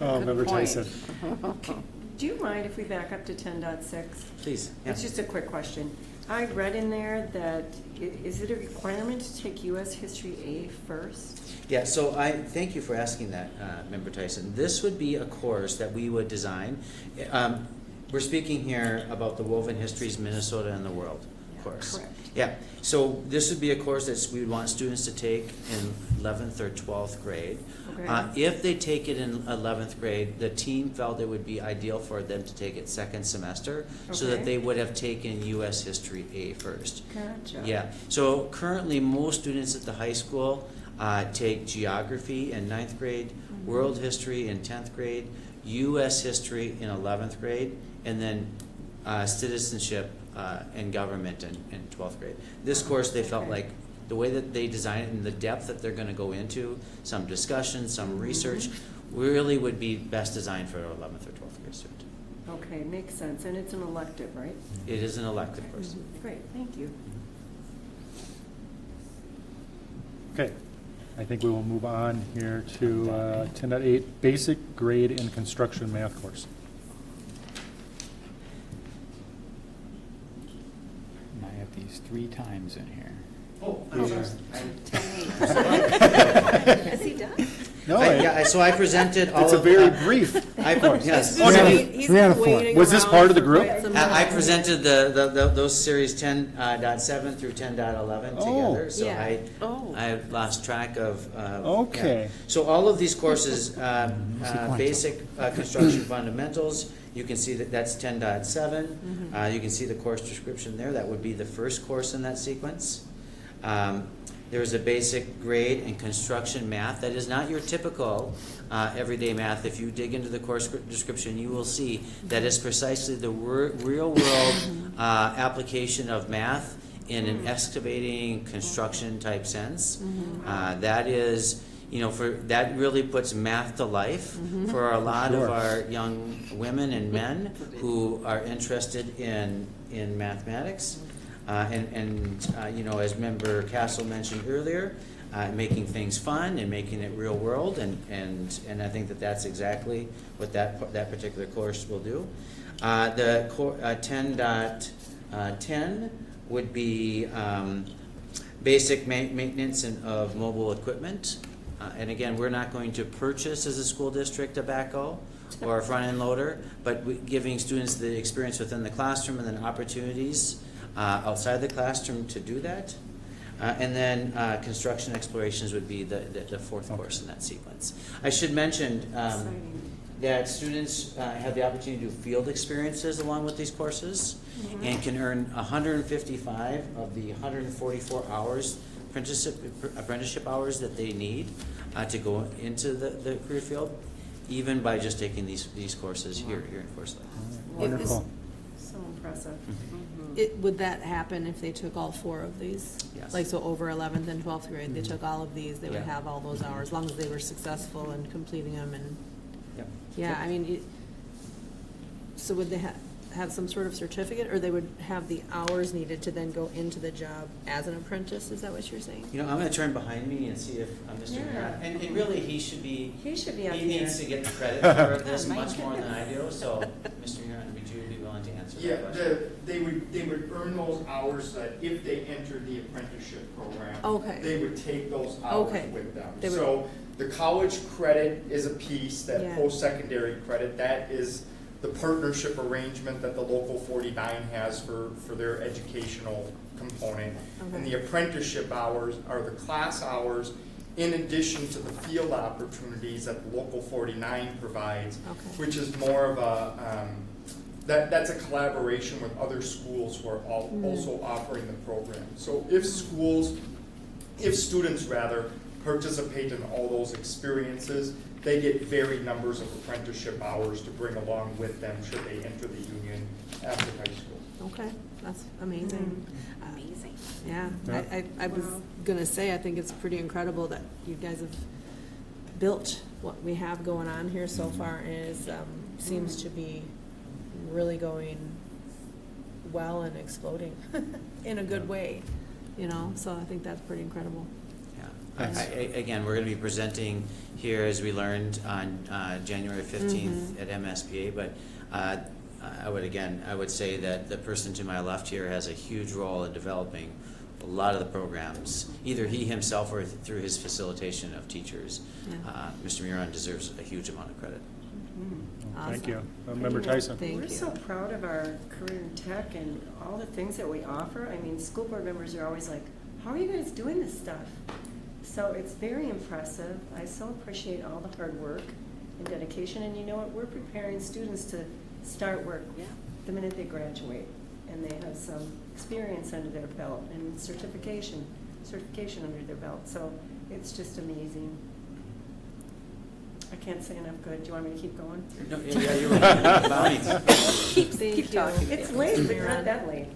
Oh, Member Tyson. Do you mind if we back up to 10.6? Please, yeah. It's just a quick question. I read in there that, is it a requirement to take U.S. History A first? Yeah, so thank you for asking that, Member Tyson. This would be a course that we would design. We're speaking here about the Woven Histories, Minnesota and the World course. Correct. Yeah, so this would be a course that we would want students to take in 11th or 12th grade. Okay. If they take it in 11th grade, the team felt it would be ideal for them to take it second semester, so that Okay. they would have taken U.S. History A first. Gotcha. Yeah, so currently, most students at the high school take geography in 9th grade, world history in 10th grade, U.S. history in 11th grade, and then citizenship and government in 12th grade. This course, they felt Okay. like the way that they design it and the depth that they're going to go into, some discussion, some research, really would be best designed for an 11th or 12th grade student. Okay, makes sense. And it's an elective, right? It is an elective course. Great, thank you. Okay, I think we will move on here to 10.8, basic grade and construction math course. And I have these 3 times in here. Is he done? No, So I presented all it's a of very that. brief course. Yes. Oh, no, He's Three out of been four. waiting Was this around part of the for group? quite some I time. presented those series 10.7 through 10.11 Oh. together, so Yeah. Oh. I lost track of. Okay. yeah. So all of these courses, Sequential. basic construction fundamentals, you can see that that's 10.7. You can see the course description there. That would be the first course in that sequence. There's a basic grade in construction math. That is not your typical everyday math. If you dig into the course description, you will see that is precisely the real-world application of math in an excavating construction type sense. That is, that really puts math to life for a lot of Sure. our young women and men who are interested in mathematics. As Member Castle mentioned earlier, making things fun and making it real world, and I think that's exactly what that particular course will do. The 10.10 would be basic maintenance of mobile equipment. And again, we're not going to purchase as a school district a backhoe or a front-end loader, but giving students the experience within the classroom and then opportunities outside the classroom to do that. And then construction explorations would be the fourth course in that sequence. I should mention that students have the opportunity to do field experiences along with these courses and can earn 155 of the 144 hours apprenticeship hours that they need to go into the career field, even by just taking these courses here in Forest Lake. Wonderful. So impressive. Would that happen if they took all 4 of these? Yes. Like, so over 11th and 12th grade, they took all of these, they would Yeah. have all those hours, as long as they were successful in completing them and, Yep. yeah, I mean, so would they have some sort of certificate, or they would have the hours needed to then go into the job as an apprentice? Is that what you're saying? I'm going to turn behind me and see if Mr. Yeah. Huron, and really he should be. He should be up He here. needs to get the credit for this much more than I do. So, Mr. Huron, would you be willing to answer Yeah, that question? they would earn those hours that if they entered the apprenticeship program, Okay. they would take those hours Okay. with them. They would- So the college credit is a piece, that Yeah. post-secondary credit, that is the partnership arrangement that the Local 49 has for their educational component. And Okay. the apprenticeship hours are the class hours in addition to the field opportunities that the Local 49 provides, Okay. which is more of a, that's a collaboration with other schools who are also offering the program. So if students rather, participate in all those experiences, they get varied numbers of apprenticeship hours to bring along with them should they enter the union after high school. Okay, that's amazing. Amazing. Yeah, Yeah. I was gonna say, I think it's pretty incredible that you guys have built what we have going on here so far, and it seems to be really going well and exploding in a good way, so I think that's pretty incredible. Again, we're going to be presenting here, as we learned, on January 15th at MSBA, but I would say that the person to my left here has a huge role in developing a lot of the programs, either he himself or through his facilitation of teachers. Mr. Muron deserves a huge amount of credit. Thank you. Member Tyson. We're so proud of our career in tech and all the things that we offer. I mean, school board members are always like, how are you guys doing this stuff? So it's very impressive. I so appreciate all the hard work and dedication. And you know what? We're preparing students to start work the minute they graduate. And they have some experience under their belt and certification under their belt. So it's just amazing. I can't say enough good. Do you want me to keep going? No, yeah, you're right. Keep talking. It's late, but not that late.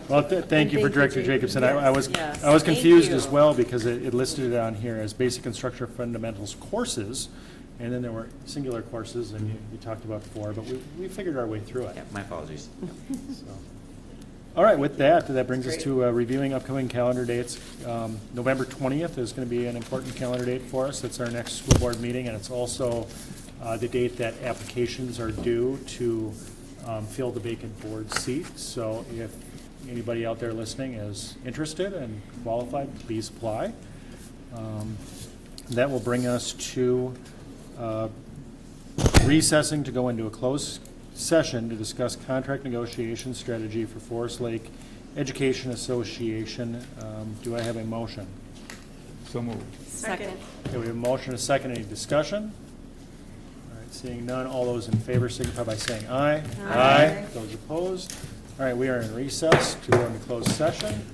Well, thank you for Director Jacobson. I was confused as well because it listed it on here as basic instructor fundamentals courses, and then there were singular courses, and you talked about 4, but we figured our way through it. Yeah, my apologies. So. All right, with that brings us to reviewing upcoming calendar dates. November 20th is going to be an important calendar date for us. It's our next school board meeting, and it's also the date that applications are due to fill the vacant board seat. So if anybody out there listening is interested and qualified, please apply. That will bring us to recessing to go into a closed session to discuss contract negotiation strategy for Forest Lake Education Association. Do I have a motion? So moved. Second. Okay, we have a motion, a second. Any discussion? All right, seeing none, all those in favor signify by saying aye. Aye. Those opposed? All right, we are in recess to go into closed session.